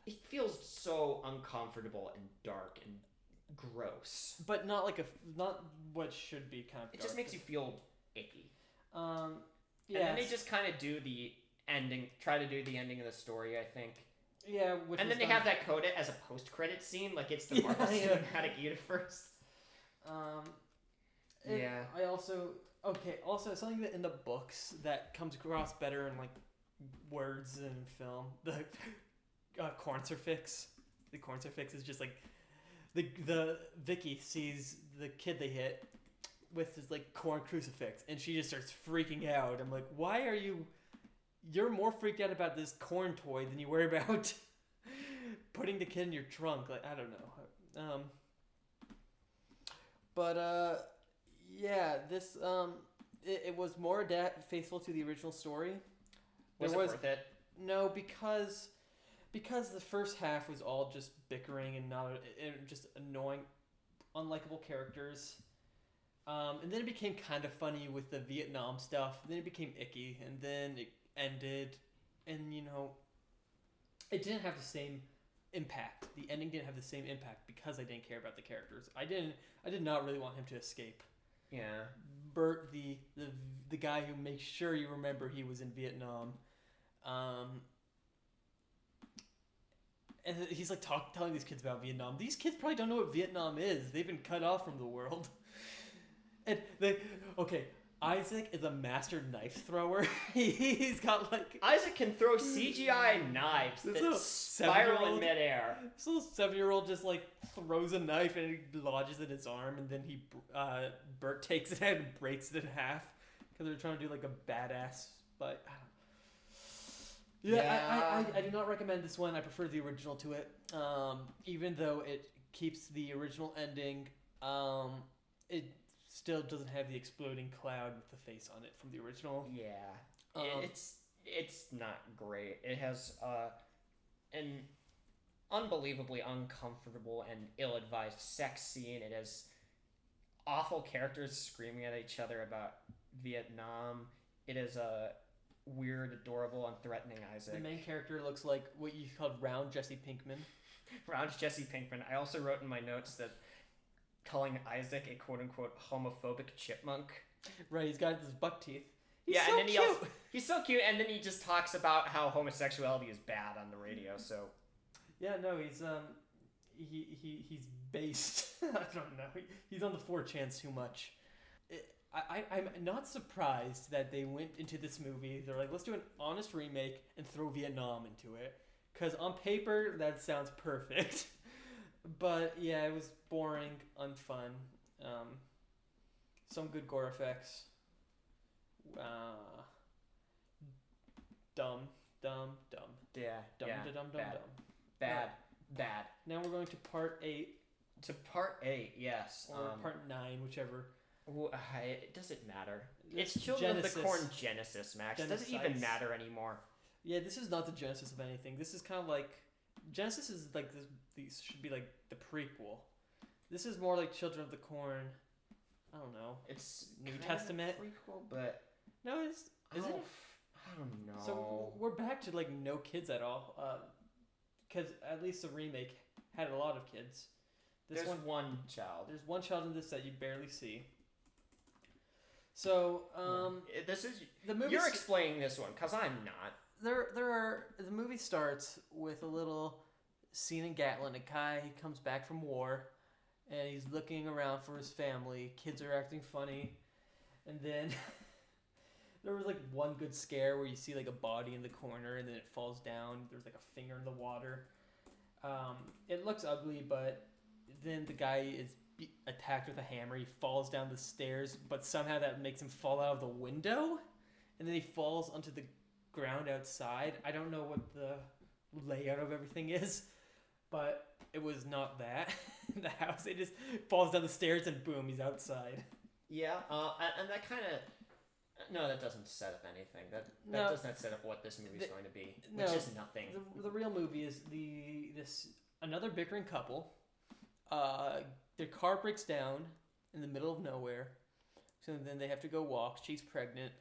It feels so uncomfortable and dark and gross. But not what should be kind of dark. It just makes you feel icky. Yeah. And then they just kind of do the ending, try to do the ending of the story, I think. Yeah. And then they have that coda as a post-credit scene, like it's the Marvel Cinematic Universe. Yeah. Also something that in the books that comes across better in like words in film. The corncerfix. The corncerfix is just like the Vicky sees the kid they hit with his like corn crucifix, and she just starts freaking out. I'm like, why are you? You're more freaked out about this corn toy than you were about putting the kid in your trunk. Like, I don't know. Yeah, this it was more faithful to the original story. Was it worth it? No, because the first half was all just bickering and just annoying, unlikable characters. And then it became kind of funny with the Vietnam stuff. Then it became icky, and then it ended, and it didn't have the same impact. The ending didn't have the same impact because I didn't care about the characters. I did not really want him to escape. Yeah. Bert, the guy who makes sure you remember he was in Vietnam, and he's like telling these kids about Vietnam. These kids probably don't know what Vietnam is. They've been cut off from the world. And Isaac is a master knife thrower. He's got like... Isaac can throw CGI knives that spiral in midair. This little 7-year-old just like throws a knife and it lodges in his arm, and then Bert takes it out and breaks it in half because they're trying to do like a badass. But I do not recommend this one. I prefer the original to it. Even though it keeps the original ending, it still doesn't have the exploding cloud with the face on it from the original. Yeah. It's not great. It has an unbelievably uncomfortable and ill-advised sex scene. It has awful characters screaming at each other about Vietnam. It is weird, adorable, unthreatening Isaac. The main character looks like what you called round Jesse Pinkman. Round Jesse Pinkman. I also wrote in my notes that calling Isaac a quote-unquote homophobic chipmunk. Right, he's got his buck teeth. He's so and then cute. He's so cute, and then he just talks about how homosexuality is bad on the radio, so... Yeah, no, he's he's based. I don't know. He's on the 4chans too much. I'm not surprised that they went into this movie. They're like, let's do an honest remake and throw Vietnam into it. Because on paper, that sounds perfect. But yeah, it was boring, unfun. Some good gore effects. Dumb. Yeah, Dumb. Bad. Now we're going to part 8. To part 8, yes. Or part 9, whichever. It doesn't matter. It's Children of the Corn Genesis, Max. It doesn't even matter anymore. Yeah, this is not the genesis of anything. This is kind of like... Genesis is like this. These should be like the prequel. This is more like Children of the Corn. I don't know. It's New Testament prequel, but no, is it? I don't know. So we're back to like no kids at all. Because at least the remake had a lot of kids. There's one child. There's one child in this that you barely see. So this is the movie. You're explaining this one because I'm not. The movie starts with a little scene in Gatlin. A guy, he comes back from war, and he's looking around for his family. Kids are acting funny, and then there was like one good scare where you see like a body in the corner, and then it falls down. There's like a finger in the water. It looks ugly, but then the guy is attacked with a hammer. He falls down the stairs, but somehow that makes him fall out of the window, and then he falls onto the ground outside. I don't know what the layout of everything is, but it was not that. The house, it just falls down the stairs and boom, he's outside. Yeah, and that kind of... No, that doesn't set up anything. That does not set up what this movie's going to be, which is nothing. The real movie is this another bickering couple. Their car breaks down in the middle of nowhere, so then they have to go walk. She's pregnant.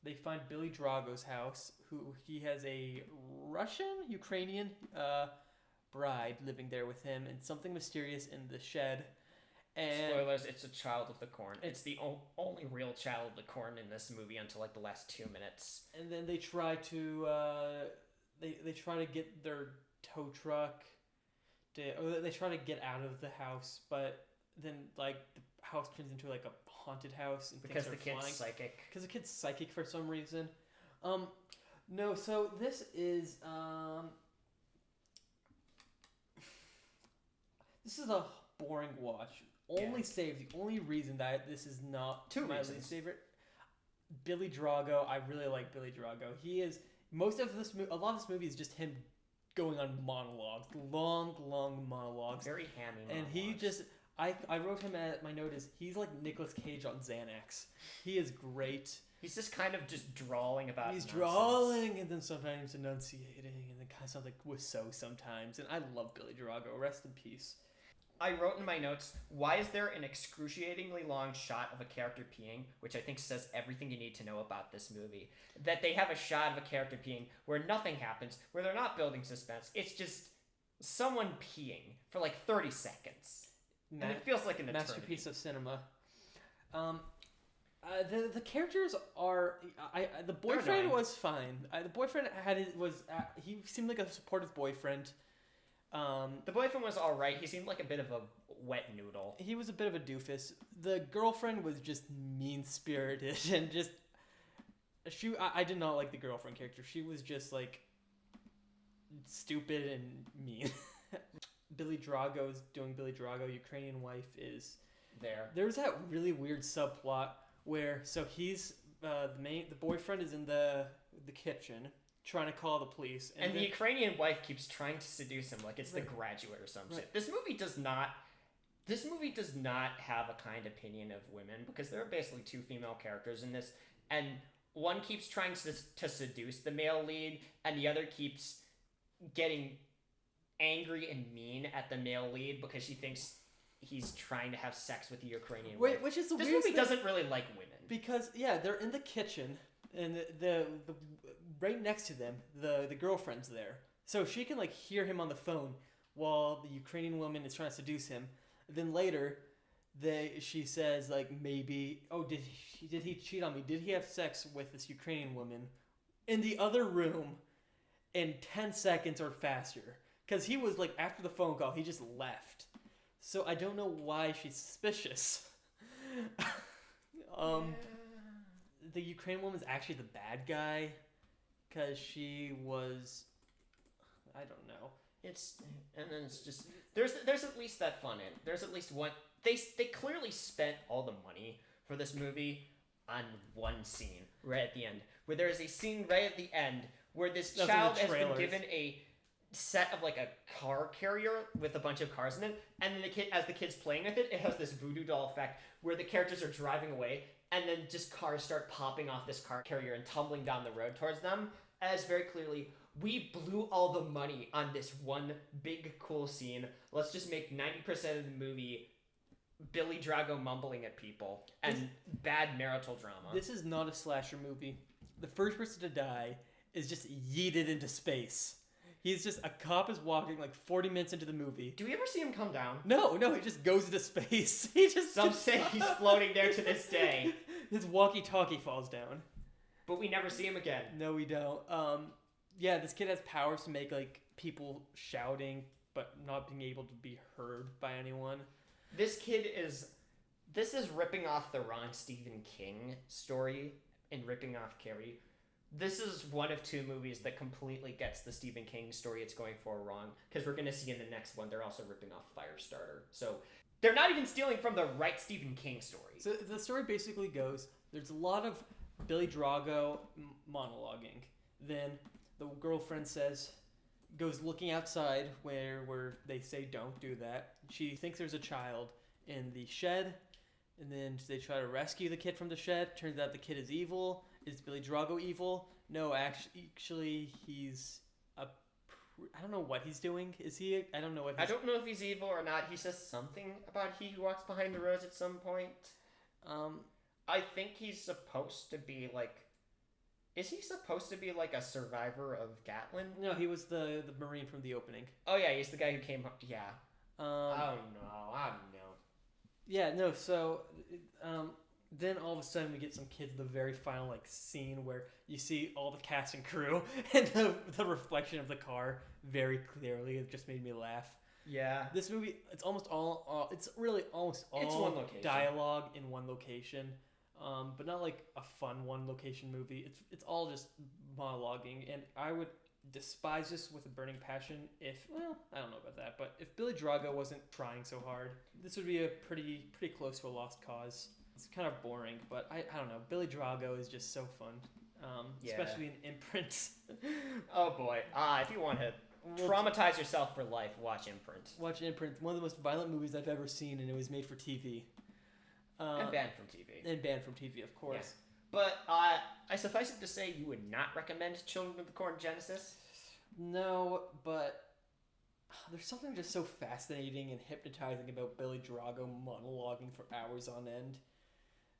They find Billy Drago's house, who he has a Russian-Ukrainian bride living there with him, and something mysterious in the shed. And spoilers, it's a child of the corn. It's the only real child of the corn in this movie until like the last 2 minutes. And then they try to they try to get their tow truck they try to get out of the house, but then like the house turns into like a haunted house and because things the are kid's flying. psychic. Because the kid's psychic for some reason. No, so this is a boring watch. The only reason that this is not my least favorite. Billy Drago, I really like Billy Drago. He is a lot of this movie is just him going on monologues, long monologues. Very hammy monologues. And he just, I wrote him at my note is he's like Nicolas Cage on Xanax. He is great. He's just kind of just drawling about. He's drawling and then sometimes enunciating and then kind of sounds like Wiseau sometimes. And I love Billy Drago. Rest in peace. I wrote in my notes, why is there an excruciatingly long shot of a character peeing, which I think says everything you need to know about this movie. That they have a shot of a character peeing where nothing happens, where they're not building suspense. It's just someone peeing for like 30 seconds. And it feels like an eternity. Masterpiece of cinema. The characters are... the boyfriend was fine. The boyfriend he seemed like a supportive boyfriend. The boyfriend was alright. He seemed like a bit of a wet noodle. He was a bit of a doofus. The girlfriend was just mean-spirited and just... I did not like the girlfriend character. She was just like stupid and mean. Billy Drago is doing Billy Drago. Ukrainian wife is there. There's that really weird subplot where he's the boyfriend is in the kitchen trying to call the police, and the Ukrainian wife keeps trying to seduce him like it's The Graduate or some shit. This movie does not have a kind opinion of women because there are basically two female characters in this, and one keeps trying to seduce the male lead, and the other keeps getting angry and mean at the male lead because she thinks he's trying to have sex with the Ukrainian wife. Which is this movie doesn't really like women because they're in the kitchen And the right next to them, the girlfriend's there. So she can like hear him on the phone while the Ukrainian woman is trying to seduce him. Then later, she says like maybe, oh, did he cheat on me? Did he have sex with this Ukrainian woman in the other room in 10 seconds or faster? Because he was like, after the phone call, he just left. So I don't know why she's suspicious. The Ukrainian woman's actually the bad guy because she was, I don't know. And then it's just there's at least that fun in. There's at least one. They clearly spent all the money for this movie on one scene right at the end, where there is a scene right at the end where this child has been given a set of like a car carrier with a bunch of cars in it, and then as the kid's playing with it, it has this voodoo doll effect where the characters are driving away, and then just cars start popping off this car carrier and tumbling down the road towards them. As very clearly, we blew all the money on this one big cool scene. Let's just make 90% of the movie Billy Drago mumbling at people and bad marital drama. This is not a slasher movie. The first person to die is just yeeted into space. He's just, a cop is walking like 40 minutes into the movie. Do we ever see him come down? No, he just goes into space. Some say he's floating there to this day. His walkie-talkie falls down. But we never see him again. No, we don't. Yeah, this kid has powers to make like people shouting, but not being able to be heard by anyone. This is ripping off the Ron Stephen King story and ripping off Carrie. This is one of two movies that completely gets the Stephen King story it's going for wrong, because we're going to see in the next one they're also ripping off Firestarter. So they're not even stealing from the right Stephen King story. So the story basically goes, there's a lot of Billy Drago monologuing. Then the girlfriend goes looking outside where they say don't do that. She thinks there's a child in the shed, and then they try to rescue the kid from the shed. Turns out the kid is evil. Is Billy Drago evil? No, actually he's I don't know what he's doing. Is he? I don't know what. I don't know if he's evil or not. He says something about he who walks behind the rose at some point. I think he's supposed to be like. Is he supposed to be like a survivor of Gatlin? No, he was the Marine from the opening. Oh yeah, he's the guy who came. Yeah. I don't know. Yeah, no. So, then all of a sudden we get some kids. The very final like scene where you see all the cast and crew and the reflection of the car very clearly. It just made me laugh. Yeah. This movie, it's almost all. It's really almost all. It's one location. Dialogue in one location. But not like a fun one location movie. It's all just monologuing, and I would despise this with a burning passion I don't know about that, but if Billy Drago wasn't trying so hard, this would be a pretty close to a lost cause. It's kind of boring, but I don't know. Billy Drago is just so fun, especially in Imprint. Oh boy, if you want to traumatize yourself for life, watch Imprint. Watch Imprint, one of the most violent movies I've ever seen, and it was made for TV. And banned from TV. And banned from TV, of course. Yeah. But I suffice it to say you would not recommend Children of the Corn Genesis? No, but there's something just so fascinating and hypnotizing about Billy Drago monologuing for hours on end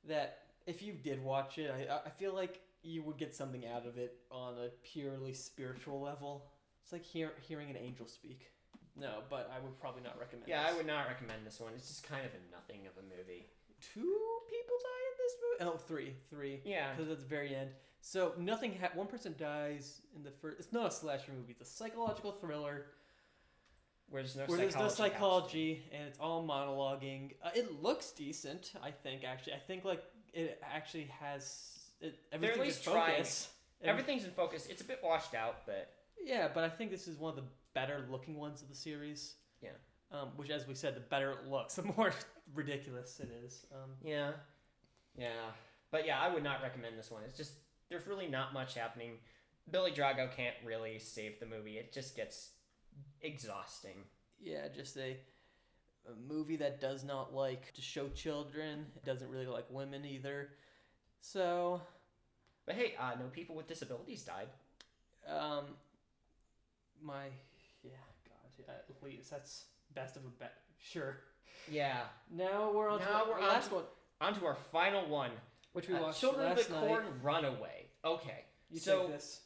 that if you did watch it, I feel like you would get something out of it on a purely spiritual level. It's like hearing an angel speak. No, but I would probably not recommend this. I would not recommend this one. It's just kind of a nothing of a movie. 2 people die in this movie? Oh, 3. Yeah. Because at the very end. So nothing. One person dies in the first. It's not a slasher movie. It's a psychological thriller. Where there's no psychology, and it's all monologuing. It looks decent, I think. Actually, I think like it actually has. Everything's in focus. Everything's in focus. It's a bit washed out, but yeah. But I think this is one of the better looking ones of the series. Yeah. Which, as we said, the better it looks, the more ridiculous it is. Yeah. But yeah, I would not recommend this one. It's just, there's really not much happening. Billy Drago can't really save the movie. It just gets exhausting. Yeah, just a movie that does not like to show children. It doesn't really like women either. So. But hey, no people with disabilities died. Please, that's best of a bet. Sure. Yeah. Now we're on to our last one. On to our final one. Which we watched Children of last the night. Corn Runaway. Okay. You so take this.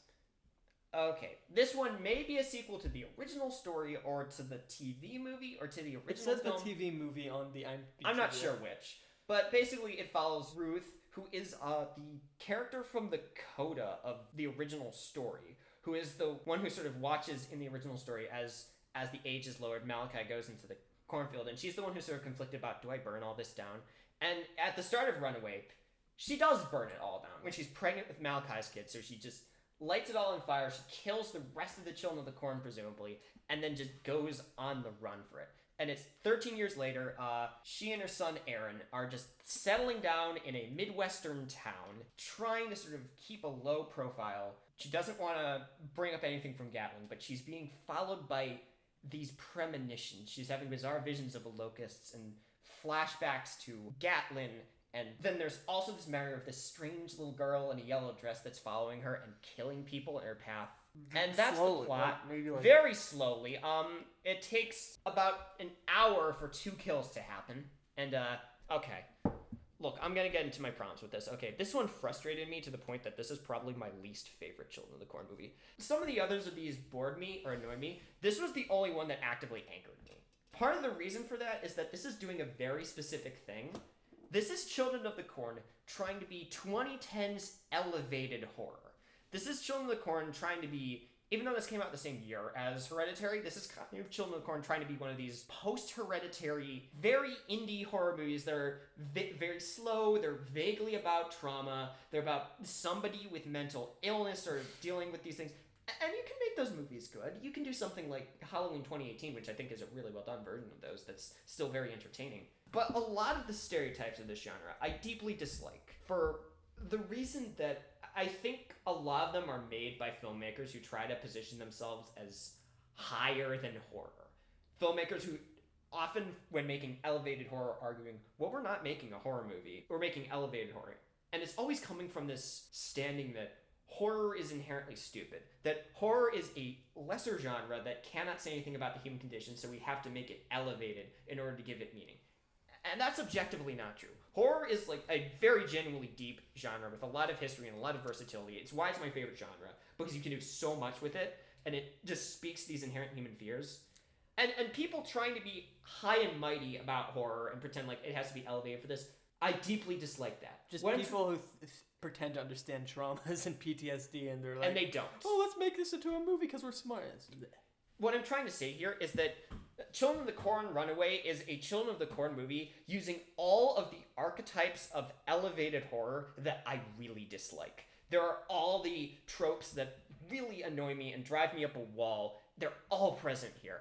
Okay, this one may be a sequel to the original story, or to the TV movie, or to the original It says film. the TV movie on the IMDb. I'm not trivia. sure which. But basically, it follows Ruth, who is the character from the coda of the original story, who is the one who sort of watches in the original story as the age is lowered, Malachi goes into the cornfield, and she's the one who's sort of conflicted about, do I burn all this down? And at the start of Runaway, she does burn it all down when she's pregnant with Malachi's kid, so she just lights it all on fire, she kills the rest of the children of the corn, presumably, and then just goes on the run for it. And it's 13 years later, she and her son Aaron are just settling down in a Midwestern town, trying to sort of keep a low profile. She doesn't want to bring up anything from Gatlin, but she's being followed by these premonitions. She's having bizarre visions of the locusts and flashbacks to Gatlin. And then there's also this matter of this strange little girl in a yellow dress that's following her and killing people in her path. And that's Slowly, the plot. like, maybe like- Very slowly. It takes about an hour for 2 kills to happen. And, okay. Look, I'm gonna get into my problems with this. Okay, this one frustrated me to the point that this is probably my least favorite Children of the Corn movie. Some of the others of these bored me or annoyed me. This was the only one that actively angered me. Part of the reason for that is that this is doing a very specific thing. This is Children of the Corn trying to be 2010's elevated horror. This is Children of the Corn trying to be, even though this came out the same year as Hereditary, this is kind of Children of the Corn trying to be one of these post-Hereditary, very indie horror movies. They're very slow, they're vaguely about trauma, they're about somebody with mental illness or dealing with these things. And you can make those movies good. You can do something like Halloween 2018, which I think is a really well-done version of those that's still very entertaining. But a lot of the stereotypes of this genre I deeply dislike for the reason that I think a lot of them are made by filmmakers who try to position themselves as higher than horror. Filmmakers who often, when making elevated horror, arguing, well, we're not making a horror movie, we're making elevated horror. And it's always coming from this standing that horror is inherently stupid, that horror is a lesser genre that cannot say anything about the human condition, so we have to make it elevated in order to give it meaning. And that's objectively not true. Horror is like a very genuinely deep genre with a lot of history and a lot of versatility. It's why it's my favorite genre, because you can do so much with it, and it just speaks to these inherent human fears. And people trying to be high and mighty about horror and pretend like it has to be elevated for this, I deeply dislike that. Just What people who pretend to understand traumas and PTSD, and they're like, and they don't. oh, let's make this into a movie because we're smart. What I'm trying to say here is that Children of the Corn Runaway is a Children of the Corn movie using all of the archetypes of elevated horror that I really dislike. There are all the tropes that really annoy me and drive me up a wall. They're all present here.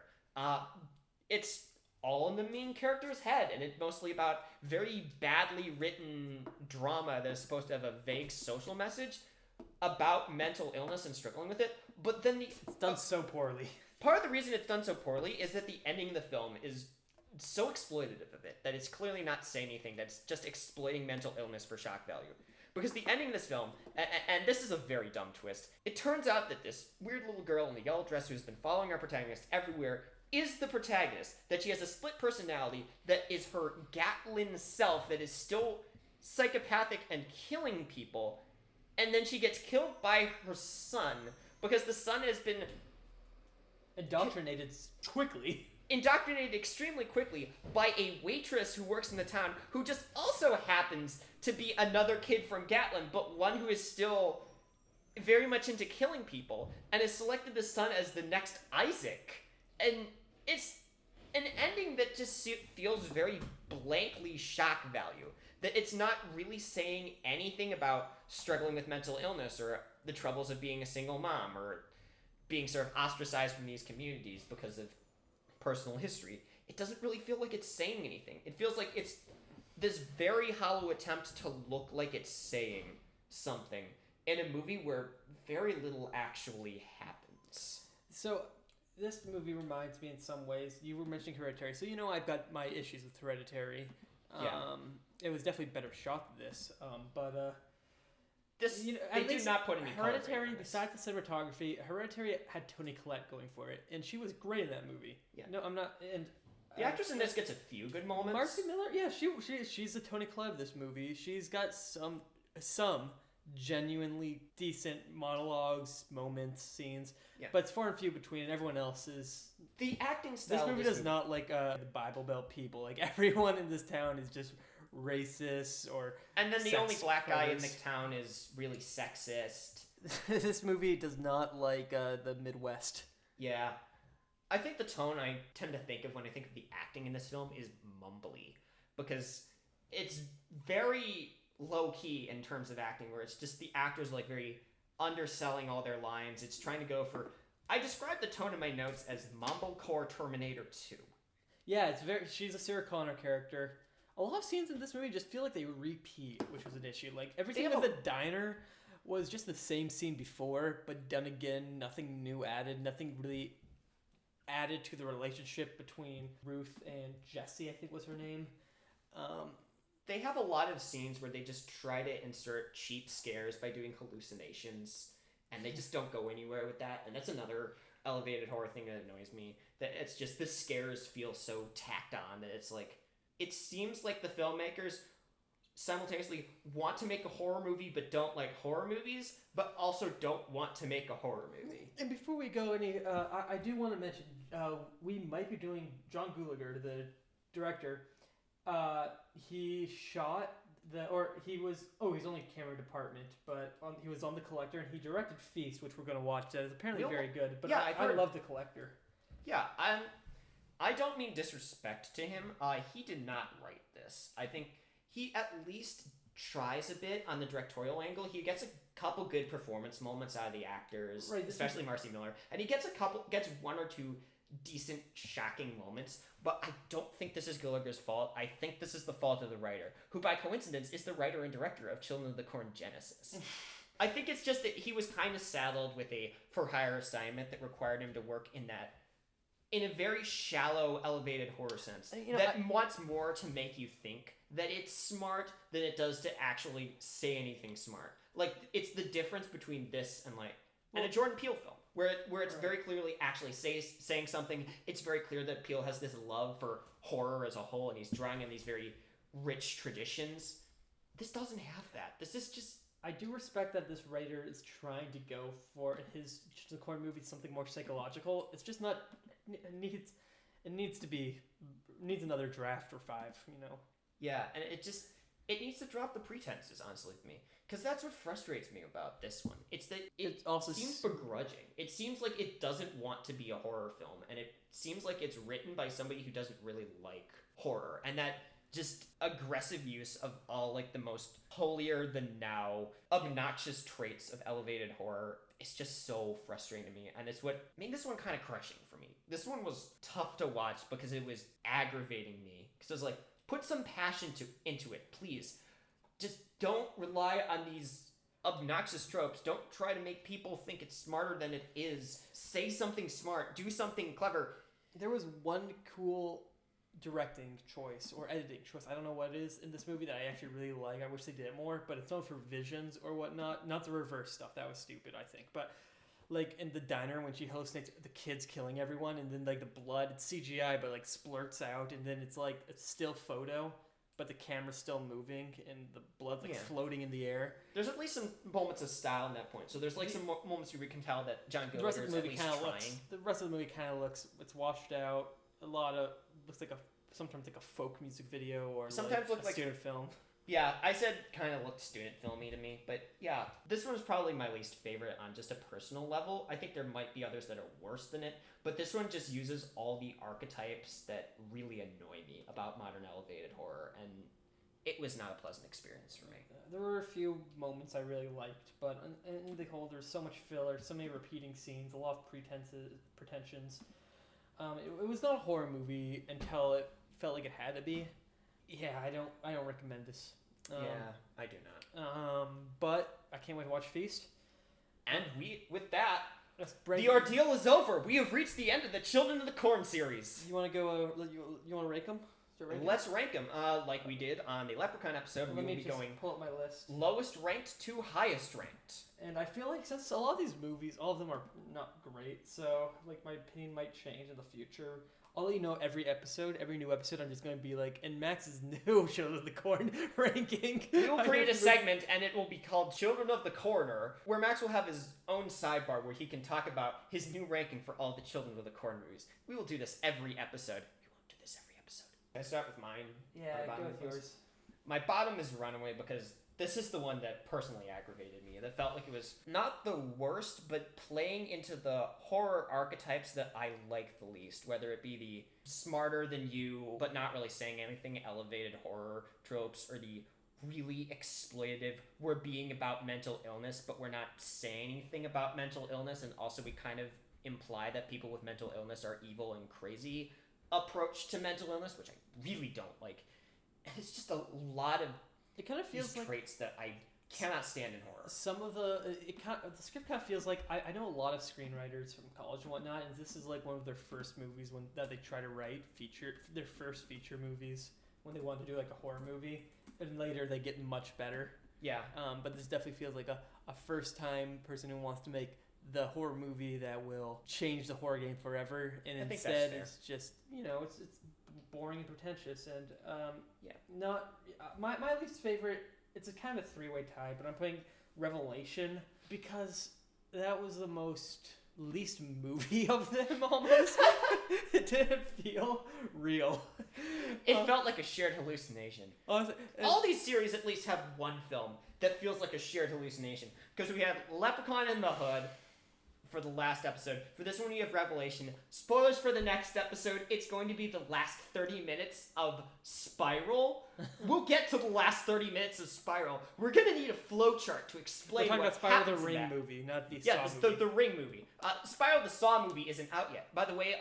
It's all in the main character's head, and it's mostly about very badly written drama that is supposed to have a vague social message about mental illness and struggling with it. But then It's done so poorly. part of the reason it's done so poorly is that the ending of the film is so exploitative of it that it's clearly not saying anything, that's just exploiting mental illness for shock value. Because the ending of this film, and this is a very dumb twist, it turns out that this weird little girl in the yellow dress who's been following our protagonist everywhere is the protagonist, that she has a split personality that is her Gatlin self that is still psychopathic and killing people, and then she gets killed by her son because the son has been Indoctrinated quickly. indoctrinated extremely quickly by a waitress who works in the town who just also happens to be another kid from Gatlin, but one who is still very much into killing people and has selected the son as the next Isaac. And it's an ending that just feels very blankly shock value. That it's not really saying anything about struggling with mental illness or the troubles of being a single mom or being sort of ostracized from these communities because of personal history. It doesn't really feel like it's saying anything. It feels like it's this very hollow attempt to look like it's saying something in a movie where very little actually happens. So, this movie reminds me in some ways, you were mentioning Hereditary, so you know I've got my issues with Hereditary. Yeah. It was definitely better shot than this, but This, you know, they at do least not put any color Hereditary, grading on this. besides the cinematography, Hereditary had Toni Collette going for it, and she was great in that movie. Yeah. No, I'm not, and The actress in this gets a few good moments. Marcy Miller, yeah, she's the Toni Collette of this movie. She's got some genuinely decent monologues, moments, scenes, but it's far and few between, and everyone else is... The acting style... This movie does not like the Bible Belt people. Like, everyone in this town is just racist or... And then the only black guy in the town is really sexist. This movie does not like the Midwest. Yeah. I think the tone I tend to think of when I think of the acting in this film is mumbly. Because it's very low-key in terms of acting, where it's just the actors like very underselling all their lines. It's trying to go for... I described the tone in my notes as Mumblecore Terminator 2. Yeah, she's a Sarah Connor character. A lot of scenes in this movie just feel like they repeat, which was an issue. Like, everything in the diner was just the same scene before, but done again. Nothing new added. Nothing really added to the relationship between Ruth and Jessie, I think was her name. They have a lot of scenes where they just try to insert cheap scares by doing hallucinations, and they just don't go anywhere with that. And that's another elevated horror thing that annoys me. That it's just the scares feel so tacked on that it's like... It seems like the filmmakers simultaneously want to make a horror movie but don't like horror movies, but also don't want to make a horror movie. And before we go any, I do want to mention we might be doing John Gulager, the director. He shot he's only camera department, but he was on The Collector, and he directed Feast, which we're going to watch. That is apparently very good. But yeah, I love The Collector. Yeah, I don't mean disrespect to him. He did not write this. I think he at least tries a bit on the directorial angle. He gets a couple good performance moments out of the actors, especially Marcy Miller, and he gets one or two decent shocking moments. But I don't think this is Gulager's fault. I think this is the fault of the writer, who by coincidence is the writer and director of Children of the Corn Genesis. I think it's just that he was kind of saddled with a for-hire assignment that required him to work in a very shallow, elevated horror sense wants more to make you think that it's smart than it does to actually say anything smart. Like, it's the difference between this and a Jordan Peele film, where it's very clearly actually saying something. It's very clear that Peele has this love for horror as a whole, and he's drawing on these very rich traditions. This doesn't have that. This is just... I do respect that this writer is trying to go for his Children of the Corn movie something more psychological. It's just not... It needs another draft or 5, Yeah, and it needs to drop the pretenses, honestly, with me. Because that's what frustrates me about this one. It's that it also seems begrudging. It seems like it doesn't want to be a horror film, and it seems like it's written by somebody who doesn't really like horror. And that just aggressive use of all, like, the most holier-than-now, obnoxious traits of elevated horror is just so frustrating to me. And it's what made this one kind of crushing for me. This one was tough to watch because it was aggravating me. Because it was like, put some passion into it, please. Just don't rely on these obnoxious tropes. Don't try to make people think it's smarter than it is. Say something smart. Do something clever. There was one cool directing choice or editing choice, I don't know what it is, in this movie that I actually really like. I wish they did it more, but it's known for visions or whatnot. Not the reverse stuff. That was stupid, I think. But like in the diner when she hallucinates the kids killing everyone, and then like the blood, it's CGI but like splurts out, and then it's like a still photo but the camera's still moving and the blood's like floating in the air. There's at least some moments of style in that point. So there's like some moments where we can tell that John Gulager is at least trying. The rest of the movie kind of looks, it's washed out. A lot of, looks like sometimes like a folk music video or sometimes like a student film. Yeah, I said kind of looked student filmy to me, but yeah, this one's probably my least favorite on just a personal level. I think there might be others that are worse than it, but this one just uses all the archetypes that really annoy me about modern elevated horror, and it was not a pleasant experience for me. There were a few moments I really liked, but in the whole, there's so much filler, so many repeating scenes, a lot of pretensions. It was not a horror movie until it felt like it had to be. Yeah, I don't recommend this. Yeah, I do not. But I can't wait to watch Feast. And with that, the ordeal is over. We have reached the end of the Children of the Corn series. You want to go? You want to rank them? Let's rank them. Like we did on the Leprechaun episode. We will be going pull up my list. Lowest ranked to highest ranked. And I feel like since a lot of these movies, all of them are not great, so like my opinion might change in the future. I'll let you know every new episode, I'm just going to be like, in Max's new Children of the Corn ranking. We will create a segment, and it will be called Children of the Corner, where Max will have his own sidebar where he can talk about his new ranking for all the Children of the Corn movies. We will do this every episode. We won't do this every episode. Can I start with mine? Yeah, My go bottom with was- yours. My bottom is Runaway because this is the one that personally aggravated me. That felt like it was not the worst, but playing into the horror archetypes that I like the least, whether it be the smarter than you, but not really saying anything, elevated horror tropes, or the really exploitative, we're being about mental illness, but we're not saying anything about mental illness, and also we kind of imply that people with mental illness are evil and crazy approach to mental illness, which I really don't like. And it's just a lot of It kind of feels these like traits that I cannot stand in horror. some of the the script kind of feels like I know a lot of screenwriters from college and whatnot, and this is like one of their first movies that they try to write their first feature movies when they want to do like a horror movie, and later they get much better. Yeah. But this definitely feels like a first time person who wants to make the horror movie that will change the horror game forever, and I think that's instead fair. it's just it's boring and pretentious, and Yeah. not my least favorite. It's a kind of three-way tie, but I'm putting Revelation because that was the most least movie of them almost. It didn't feel real. It felt like a shared hallucination. All these series at least have one film that feels like a shared hallucination. Because we had Leprechaun in the Hood for the last episode. For this one, we have Revelation. Spoilers for the next episode. It's going to be the last 30 minutes of Spiral. We'll get to the last 30 minutes of Spiral. We're going to need a flowchart to We're explain talking what about Spiral happens the in Ring that. movie, not the Yeah, Saw the movie. Ring movie. Spiral the Saw movie isn't out yet. By the way,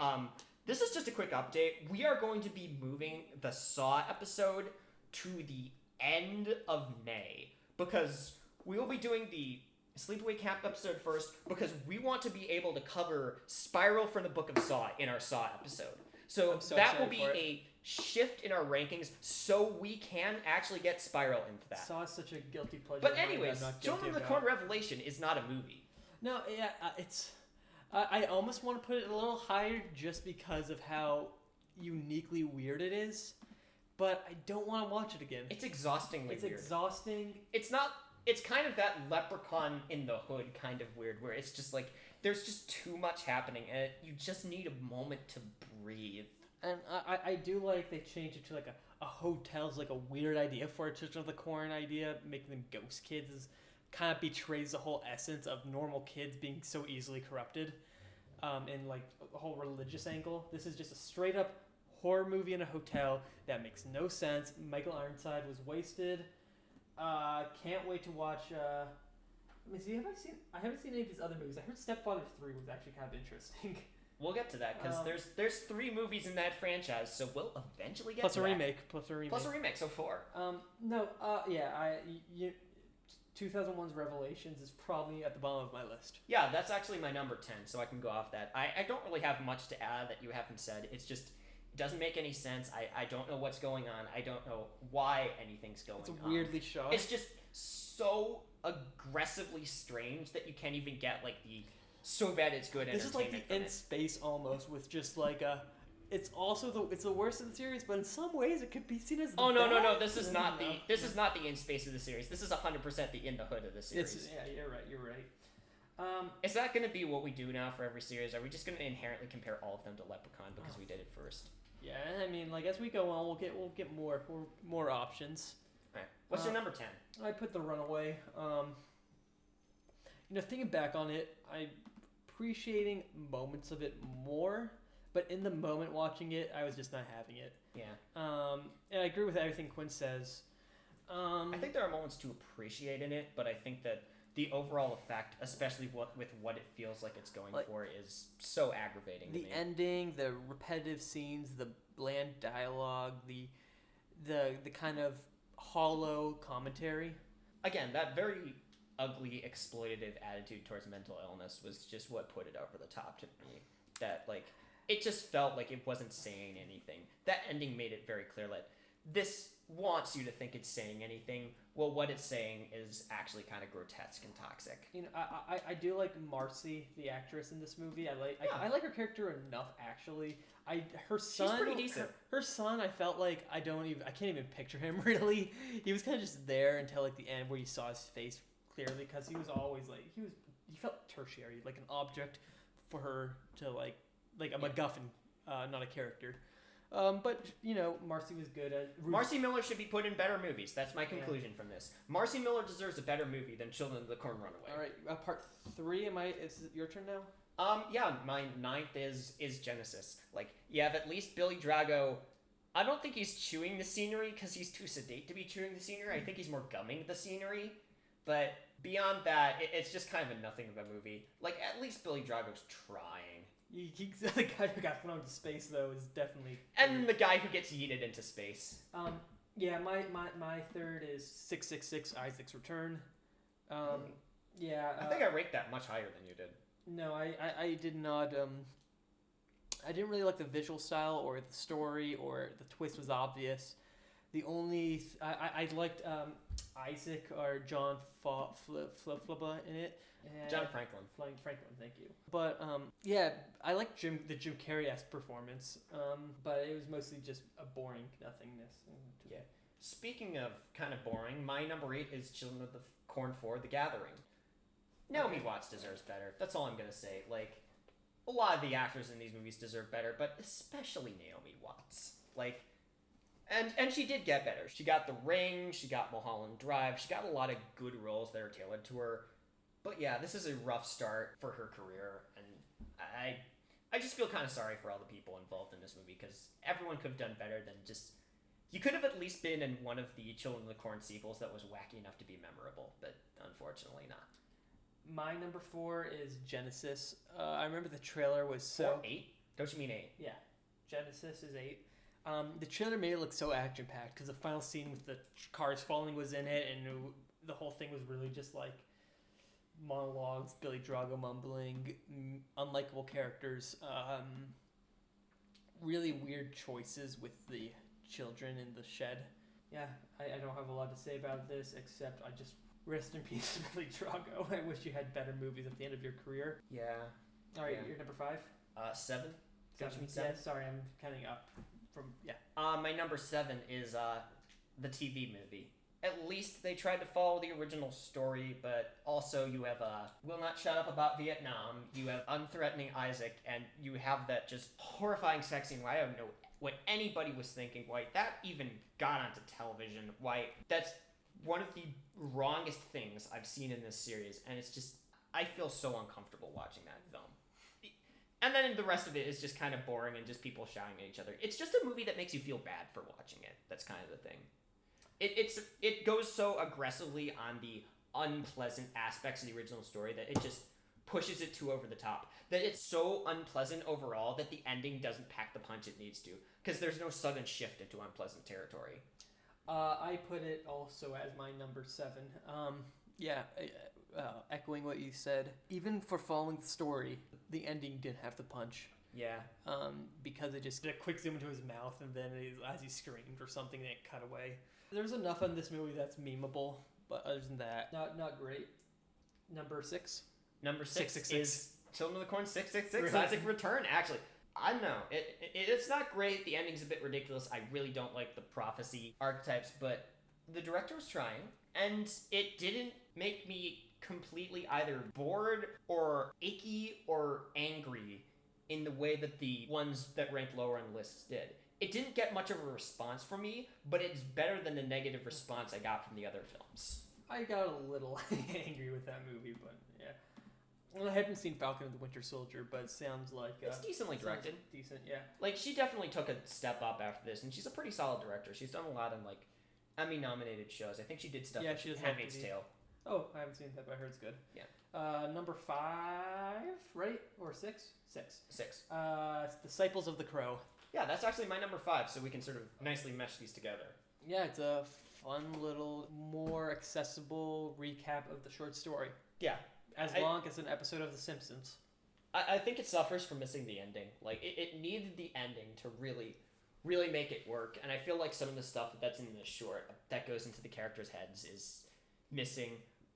this is just a quick update. We are going to be moving the Saw episode to the end of May because we will be doing the Sleepaway Camp episode first because we want to be able to cover Spiral from the Book of Saw in our Saw episode. So I'm so that will excited be for it. a shift in our rankings so we can actually get Spiral into that. Saw is such a guilty pleasure. But of mine that anyways, I'm not Children guilty of the about. Corn Revelation is not a movie. No, yeah, it's. I almost want to put it a little higher just because of how uniquely weird it is, but I don't want to watch it again. It's exhaustingly It's weird. exhausting. It's not. It's kind of that Leprechaun in the Hood kind of weird, where it's just like there's just too much happening, and you just need a moment to breathe. And I do like they changed it to like a hotel's like a weird idea for a Children of the Corn idea, making them ghost kids is kind of betrays the whole essence of normal kids being so easily corrupted, and like the whole religious angle. This is just a straight up horror movie in a hotel that makes no sense. Michael Ironside was wasted. Can't wait to watch. Let me see. I haven't seen any of his other movies. I heard Stepfather 3 was actually kind of interesting. We'll get to that because there's 3 movies in that franchise, so we'll eventually get Plus to a that. remake. Plus a remake. Plus a remake, so 4. No. Yeah. 2001's Revelations is probably at the bottom of my list. Yeah, that's actually my number 10, so I can go off that. I don't really have much to add that you haven't said. It's just it doesn't make any sense. I don't know what's going on. I don't know why anything's going on. It's weirdly shot. It's just so aggressively strange that you can't even get like the so bad it's good This is like entertainment the from In it. Space almost with just like a. It's also it's the worst of the series, but in some ways it could be seen as the Oh no! best. This is not the in space of the series. This is 100% the in the hood of the series. Yeah, you're right. Is that going to be what we do now for every series? Are we just going to inherently compare all of them to Leprechaun because we did it first? Yeah, I mean, like as we go on, we'll get more options. Right. What's your number 10? I put The Runaway. Thinking back on it, I'm appreciating moments of it more, but in the moment watching it, I was just not having it. Yeah. And I agree with everything Quinn says. I think there are moments to appreciate in it, but I think that the overall effect, especially with what it feels like it's going for, is so aggravating to The me. ending, the repetitive scenes, the bland dialogue, the kind of hollow commentary. Again, that very ugly, exploitative attitude towards mental illness was just what put it over the top to me. That, it just felt like it wasn't saying anything. That ending made it very clear that this wants you to think it's saying anything. Well, what it's saying is actually kind of grotesque and toxic. You know, I do like Marcy, the actress in this movie. I like her character enough, actually. Her son, She's pretty decent. Her son, I felt like I can't even picture him really. He was kind of just there until like the end where you saw his face clearly, because he was always like he felt tertiary, like an object for her to like a MacGuffin, not a character. But, you know, Marcy was good at... Marcy Miller should be put in better movies. That's my conclusion from this. Marcy Miller deserves a better movie than Children of the Corn Runaway. All right, part 3, is it your turn now? Yeah, my 9th is Genesis. Like, you have at least Billy Drago. I don't think he's chewing the scenery because he's too sedate to be chewing the scenery. I think he's more gumming the scenery. But beyond that, it's just kind of a nothing of a movie. Like, at least Billy Drago's trying. The guy who got thrown into space, though, is definitely... And the guy who gets yeeted into space. Yeah, my third is 666, Isaac's Return. Yeah. I think I ranked that much higher than you did. No, I did not. I didn't really like the visual style or the story, or the twist was obvious. The only... I liked Isaac or John Flubba in it. John Franklin. Franklin, thank you. But, yeah, I like the Jim Carrey-esque performance, but it was mostly just a boring nothingness. Yeah. Speaking of kind of boring, my number 8 is Children of the Corn 4, The Gathering. Naomi Watts deserves better. That's all I'm going to say. Like, a lot of the actors in these movies deserve better, but especially Naomi Watts. Like, and she did get better. She got The Ring, she got Mulholland Drive, she got a lot of good roles that are tailored to her. But yeah, this is a rough start for her career, and I just feel kind of sorry for all the people involved in this movie, because everyone could have done better than just... You could have at least been in one of the Children of the Corn sequels that was wacky enough to be memorable, but unfortunately not. My number 4 is Genesis. I remember the trailer was so... 8? Don't you mean 8? Yeah. Genesis is 8. The trailer made it look so action-packed, because the final scene with the cars falling was in it, and the whole thing was really just like... monologues, Billy Drago mumbling, unlikable characters, really weird choices with the children in the shed. Yeah, I don't have a lot to say about this, except I just rest in peace, Billy Drago. I wish you had better movies at the end of your career. Yeah. All right, Yeah. you're number 5? 7? Seven. Seven? Yeah, sorry, I'm counting up from, yeah. My number 7 is the TV movie. At least they tried to follow the original story, but also you have Will Not Shut Up About Vietnam, you have Unthreatening Isaac, and you have that just horrifying sex scene where I don't know what anybody was thinking, why that even got onto television, why that's one of the wrongest things I've seen in this series, and it's just, I feel so uncomfortable watching that film. And then the rest of it is just kind of boring and just people shouting at each other. It's just a movie that makes you feel bad for watching it. That's kind of the thing. It goes so aggressively on the unpleasant aspects of the original story that it just pushes it too over the top. That it's so unpleasant overall that the ending doesn't pack the punch it needs to, because there's no sudden shift into unpleasant territory. I put it also as my number 7. Echoing what you said, even for following the story, the ending didn't have the punch. Yeah. Because it just did a quick zoom into his mouth, and then as he screamed or something, then it cut away. There's enough in this movie that's memeable, but other than that, not great. Number 6? Number 6 666. is Children of the Corn 666, Right. Isaac Return, actually. I don't know. It's not great. The ending's a bit ridiculous. I really don't like the prophecy archetypes, but the director was trying, and it didn't make me completely either bored or achy or angry in the way that the ones that ranked lower on lists did. It didn't get much of a response from me, but it's better than the negative response I got from the other films. I got a little angry with that movie, but yeah. Well, I haven't seen Falcon and the Winter Soldier, but it sounds like... It's decently directed. Decent, yeah. Like, she definitely took a step up after this, and she's a pretty solid director. She's done a lot in, like, Emmy-nominated shows. I think she did stuff Yeah, with she does Handmaid's have TV. Tale. Oh, I haven't seen that, but I heard it's good. Yeah. Number 5, right? Or 6? 6. 6. Disciples of the Crow. Yeah, that's actually my number 5, so we can sort of nicely mesh these together. Yeah, it's a fun little, more accessible recap of the short story. Yeah. As long as an episode of The Simpsons. I think it suffers from missing the ending. Like, it needed the ending to really really make it work. And I feel like some of the stuff that's in the short that goes into the characters' heads is missing.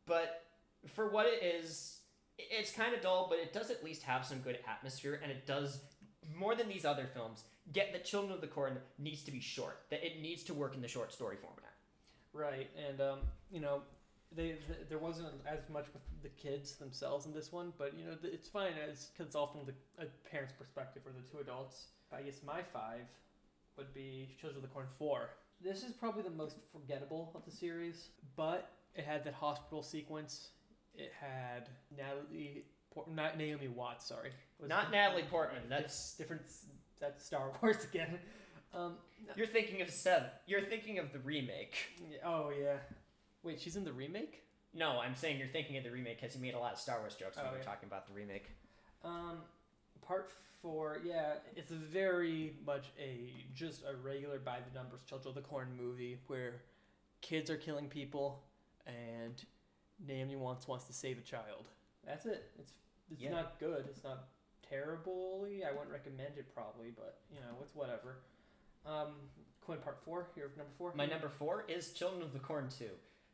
But for what it is, it's kind of dull, but it does at least have some good atmosphere, and it does, more than these other films, get that Children of the Corn needs to be short, that it needs to work in the short story format. Right, and there wasn't as much with the kids themselves in this one, but it's fine because it's all from a parent's perspective, or the two adults. I guess my 5 would be Children of the Corn 4. This is probably the most forgettable of the series, but it had that hospital sequence. It had not Naomi Watts, sorry. Not Natalie Portman. That's different. That's Star Wars again. You're thinking of 7. You're thinking of the remake. Oh yeah. Wait, she's in the remake? No, I'm saying you're thinking of the remake because you made a lot of Star Wars jokes when we were yeah. talking about the remake. Part 4, yeah, it's very much just a regular by the numbers Children of the Corn movie where kids are killing people and Naomi wants to save a child. That's it. It's not good. It's not terribly. I wouldn't recommend it probably, but it's whatever. Quinn, part 4. Your number 4. My number 4 is Children of the Corn 2.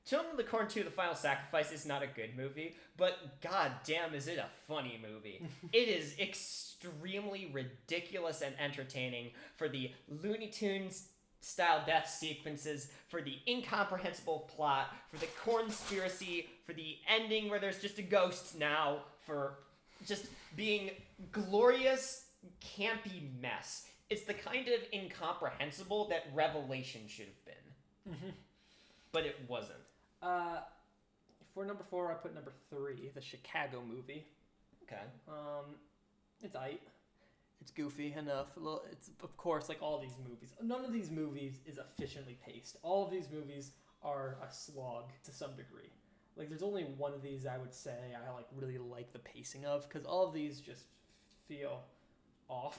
Children of the Corn 2: The Final Sacrifice is not a good movie, but goddamn is it a funny movie. It is extremely ridiculous and entertaining for the Looney Tunes style death sequences, for the incomprehensible plot, for the cornspiracy, for the ending where there's just a ghost now, for just being glorious, campy mess. It's the kind of incomprehensible that Revelation should have been. Mm-hmm. But it wasn't. For number 4, I put number 3, the Chicago movie. Okay. It's aight. It's goofy enough. It's, of course, like all these movies. None of these movies is efficiently paced. All of these movies are a slog to some degree. Like, there's only one of these I would say I really like the pacing of, because all of these just feel off.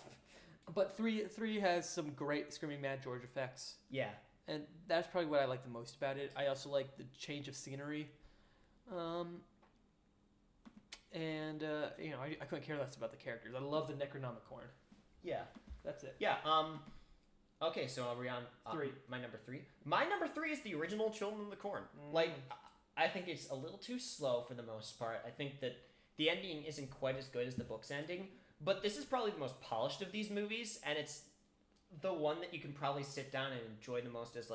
But 3 has some great Screaming Mad George effects. Yeah. And that's probably what I like the most about it. I also like the change of scenery. I couldn't care less about the characters. I love the Necronomicorn. Yeah. That's it. Yeah, okay, so are we on 3? My number 3? My number 3 is the original Children of the Corn. I think it's a little too slow for the most part. I think that the ending isn't quite as good as the book's ending, but this is probably the most polished of these movies, and it's the one that you can probably sit down and enjoy the most as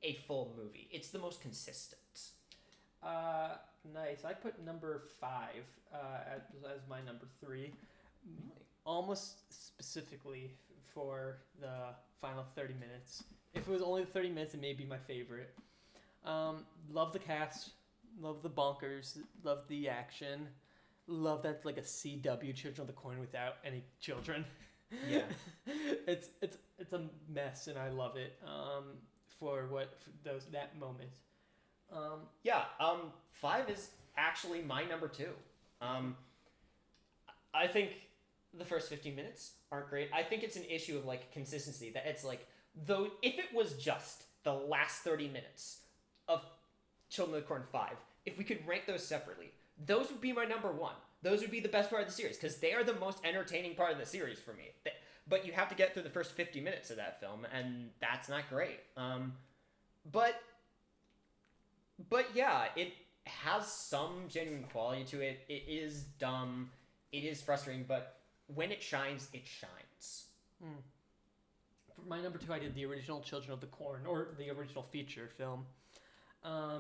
a full movie. It's the most consistent. Nice. I put number 5 as my number 3. Almost specifically for the final 30 minutes. If it was only 30 minutes, it may be my favorite. Love the cast. Love the bonkers. Love the action. Love that's like a CW Children of the Corn without any children. Yeah. It's a mess, and I love it. For that moment. 5 is actually my number 2. I think the first 15 minutes aren't great. I think it's an issue of consistency, that it's though if it was just the last 30 minutes of Children of the Corn 5, if we could rank those separately, those would be my number 1. Those would be the best part of the series, because they are the most entertaining part of the series for me. But you have to get through the first 50 minutes of that film, and that's not great. But yeah, it has some genuine quality to it. It is dumb. It is frustrating, but when it shines, it shines. For my number 2, I did the original Children of the Corn, or the original feature film. I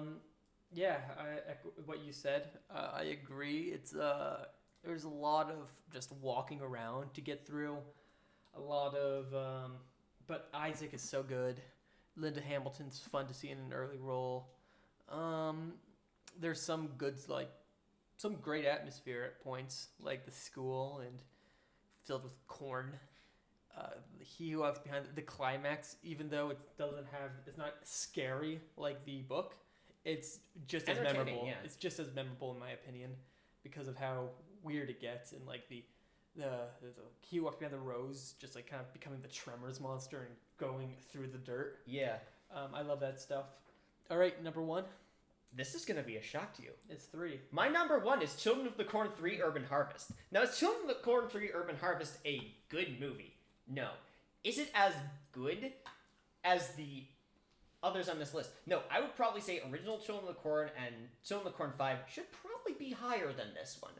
echo what you said. I agree. It's there's a lot of just walking around to get through. A lot of, but Isaac is so good. Linda Hamilton's fun to see in an early role. There's some good, some great atmosphere at points, like the school and filled with corn. He who walks behind the climax, even though it's not scary like the book, it's just as memorable. Yeah. It's just as memorable in my opinion because of how weird it gets, and the he who walks behind the rose, just kind of becoming the Tremors monster and going through the dirt. Yeah. I love that stuff. All right, number 1. This is going to be a shock to you. It's 3. My number 1 is Children of the Corn 3 Urban Harvest. Now, is Children of the Corn 3 Urban Harvest a good movie? No. Is it as good as the others on this list. No, I would probably say original Children of the Corn and Children of the Corn 5 should probably be higher than this one.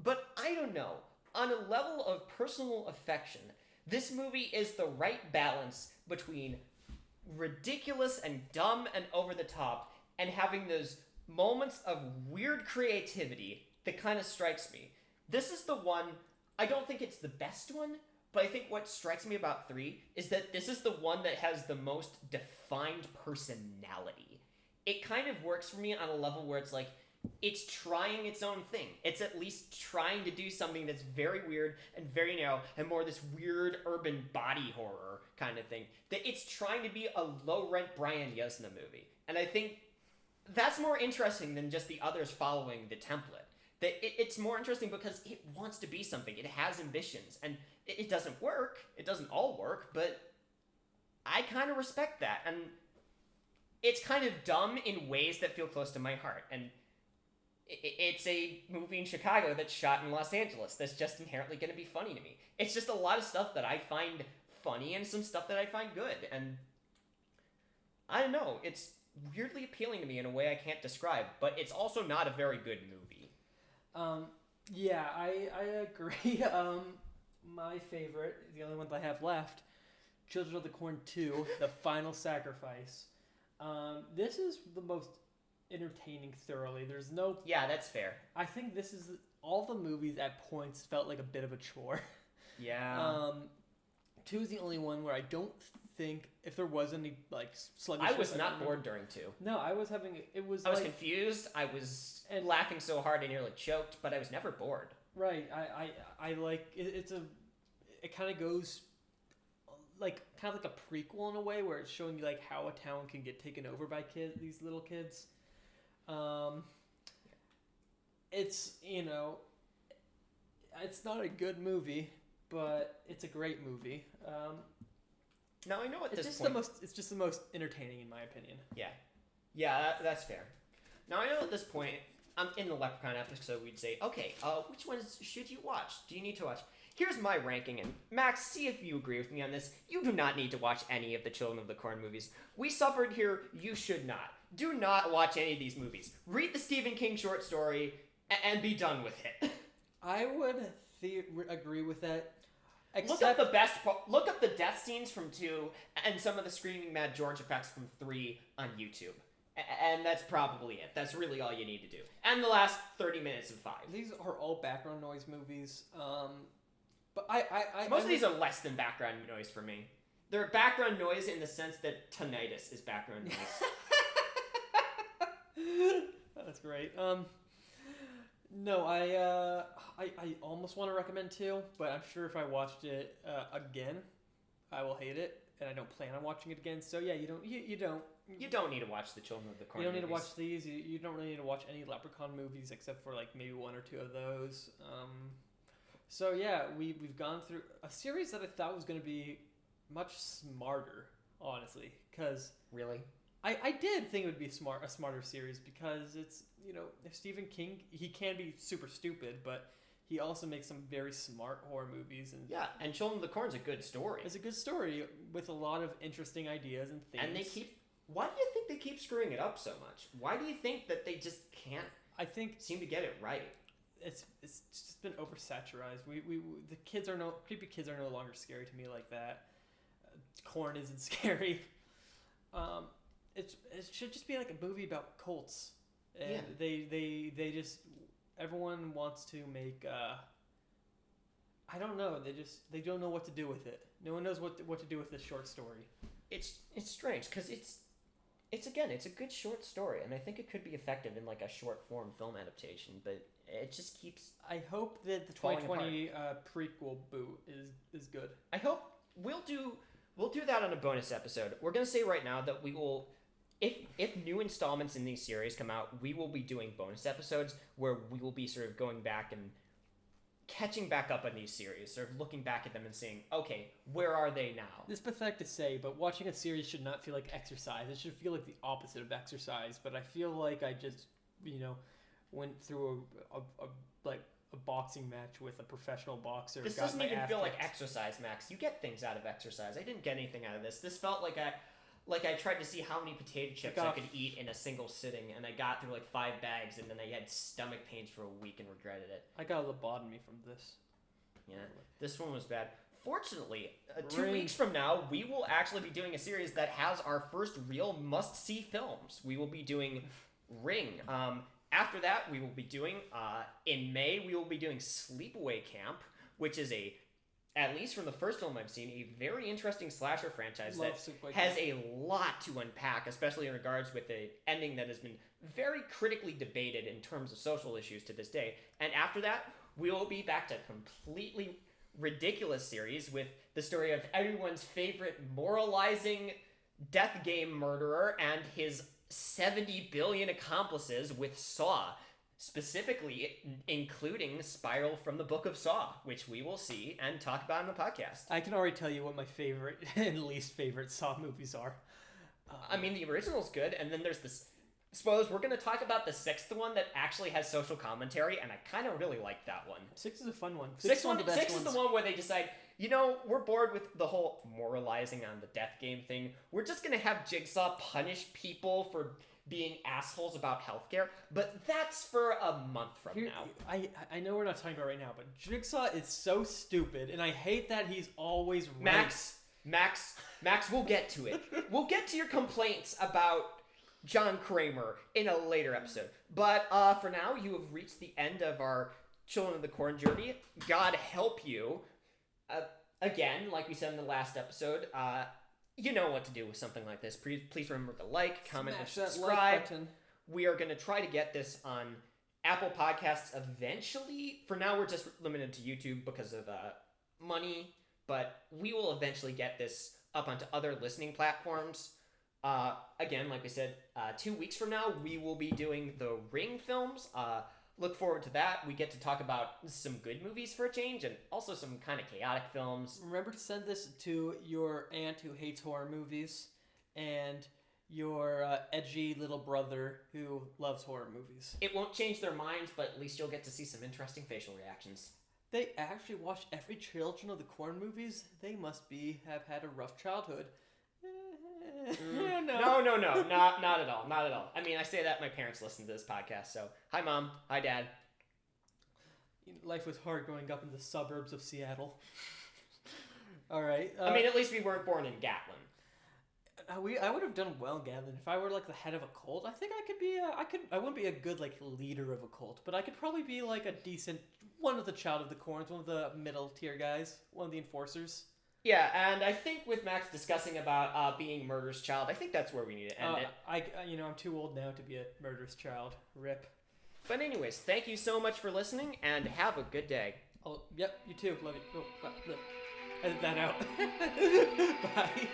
But I don't know. On a level of personal affection, this movie is the right balance between ridiculous and dumb and over the top and having those moments of weird creativity that kind of strikes me. This is the one, I don't think it's the best one, but I think what strikes me about 3 is that this is the one that has the most defined personality. It kind of works for me on a level where it's like, it's trying its own thing. It's at least trying to do something that's very weird and very narrow and more this weird urban body horror kind of thing. That it's trying to be a low-rent Brian Yuzna movie. And I think that's more interesting than just the others following the template. That it's more interesting because it wants to be something. It has ambitions. And it doesn't work. It doesn't all work, but I kind of respect that. And it's kind of dumb in ways that feel close to my heart. And it's a movie in Chicago that's shot in Los Angeles that's just inherently going to be funny to me. It's just a lot of stuff that I find funny and some stuff that I find good. And I don't know. It's weirdly appealing to me in a way I can't describe, but it's also not a very good movie. Yeah, I agree. My favorite, the only one that I have left, Children of the Corn 2, The Final Sacrifice. This is the most entertaining thoroughly. There's no... Yeah, that's fair. I think this is... All the movies at points felt like a bit of a chore. Yeah. 2 is the only one where I don't think if there was any like sluggishness. I was not bored during 2. No, I was having... It was I was confused. I was laughing so hard I nearly choked, but I was never bored. Right. I like... It kind of goes... like kind of like a prequel in a way where it's showing you like how a town can get taken over by these little kids. It's, you know, it's not a good movie, but it's a great movie. Now I know at it's this just point it's just the most entertaining in my opinion. Yeah, that's fair. Now I know at this point, in the Leprechaun episode we'd say, okay, which ones should you watch? Do you need to watch? Here's my ranking, and Max, see if you agree with me on this. You do not need to watch any of the Children of the Corn movies. We suffered here, you should not. Do not watch any of these movies. Read the Stephen King short story, and be done with it. I would agree with that. Look up the death scenes from 2, and some of the Screaming Mad George effects from 3 on YouTube. And that's probably it. That's really all you need to do. And the last 30 minutes of 5. These are all background noise movies. But most of these are less than background noise for me. They're background noise in the sense that tinnitus is background noise. That's great. No, I almost want to recommend 2, but I'm sure if I watched it again, I will hate it, and I don't plan on watching it again. So yeah, you don't need to watch the Children of the Corn. You don't need movies. to watch these. You don't really need to watch any Leprechaun movies except for like maybe 1 or 2 of those. So yeah, we've gone through a series that I thought was going to be much smarter, honestly, because really. I did think it would be a smarter series because it's, you know, if Stephen King, he can be super stupid, but he also makes some very smart horror movies. And yeah, and Children of the Corn's a good story. It's a good story with a lot of interesting ideas and things. And why do you think they keep screwing it up so much? Why do you think that they just can't seem to get it right? It's just been oversaturized. The creepy kids are no longer scary to me like that. Corn isn't scary. It should just be like a movie about cults, and they just everyone wants to make I don't know, they don't know what to do with it. No one knows what to do with this short story. It's strange because it's a good short story, and I think it could be effective in like a short form film adaptation, but it just keeps. I hope that the 2020 prequel boot is good. I hope we'll do that on a bonus episode. We're gonna say right now that we will. If new installments in these series come out, we will be doing bonus episodes where we will be sort of going back and catching back up on these series, sort of looking back at them and saying, okay, where are they now? It's pathetic to say, but watching a series should not feel like exercise. It should feel like the opposite of exercise, but I feel like I just, went through a boxing match with a professional boxer. This got doesn't my even ass feel like kicked. exercise, Max. You get things out of exercise. I didn't get anything out of this. This felt like I tried to see how many potato chips I could eat in a single sitting, and I got through like 5 bags, and then I had stomach pains for a week and regretted it. I got a lobotomy from this. Yeah, this one was bad. Fortunately, 2 Ring. weeks from now, we will actually be doing a series that has our first real must-see films. We will be doing Ring. After that, we will be doing, in May, we will be doing Sleepaway Camp, which is at least from the first film I've seen, a very interesting slasher franchise Love that Sleepaway has Camp. a lot to unpack, especially in regards with the ending that has been very critically debated in terms of social issues to this day. And after that, we will be back to completely ridiculous series with the story of everyone's favorite moralizing death game murderer and his 70 billion accomplices with Saw, specifically including Spiral from the Book of Saw, which we will see and talk about in the podcast. I can already tell you what my favorite and least favorite Saw movies are. I mean, the original's good, and then there's this... Suppose we're going to talk about the 6th one that actually has social commentary, and I kind of really like that one. 6 is a fun one. Six is one of the best is the ones. one where they decide, we're bored with the whole moralizing on the death game thing. We're just going to have Jigsaw punish people for being assholes about healthcare, but that's for a month from now. I know we're not talking about it right now, but Jigsaw is so stupid, and I hate that he's always right. Max, we'll get to it. We'll get to your complaints about John Kramer in a later episode. But for now, you have reached the end of our Children of the Corn journey. God help you. Again, like we said in the last episode, you know what to do with something like this. Please remember to like, comment, Smash and that subscribe. like button. We are going to try to get this on Apple Podcasts eventually. For now, we're just limited to YouTube because of money. But we will eventually get this up onto other listening platforms. Again, like we said, 2 weeks from now, we will be doing the Ring films. Look forward to that. We get to talk about some good movies for a change, and also some kind of chaotic films. Remember to send this to your aunt who hates horror movies, and your edgy little brother who loves horror movies. It won't change their minds, but at least you'll get to see some interesting facial reactions. They actually watch every Children of the Corn movies? They must have had a rough childhood. No, not at all. Not at all. I mean, I say that my parents listen to this podcast, so hi, Mom. Hi, Dad. Life was hard growing up in the suburbs of Seattle. All right. I mean, at least we weren't born in Gatlin. I would have done well, Gavin. If I were like the head of a cult, I think I could be. I wouldn't be a good like leader of a cult, but I could probably be like a decent one of the Child of the Corns, one of the middle tier guys, one of the enforcers. Yeah, and I think with Max discussing about being murderous child, I think that's where we need to end it. I'm too old now to be a murderous child. Rip. But anyways, thank you so much for listening, and have a good day. Oh, yep, you too. Love you. Oh, edit that out. Bye.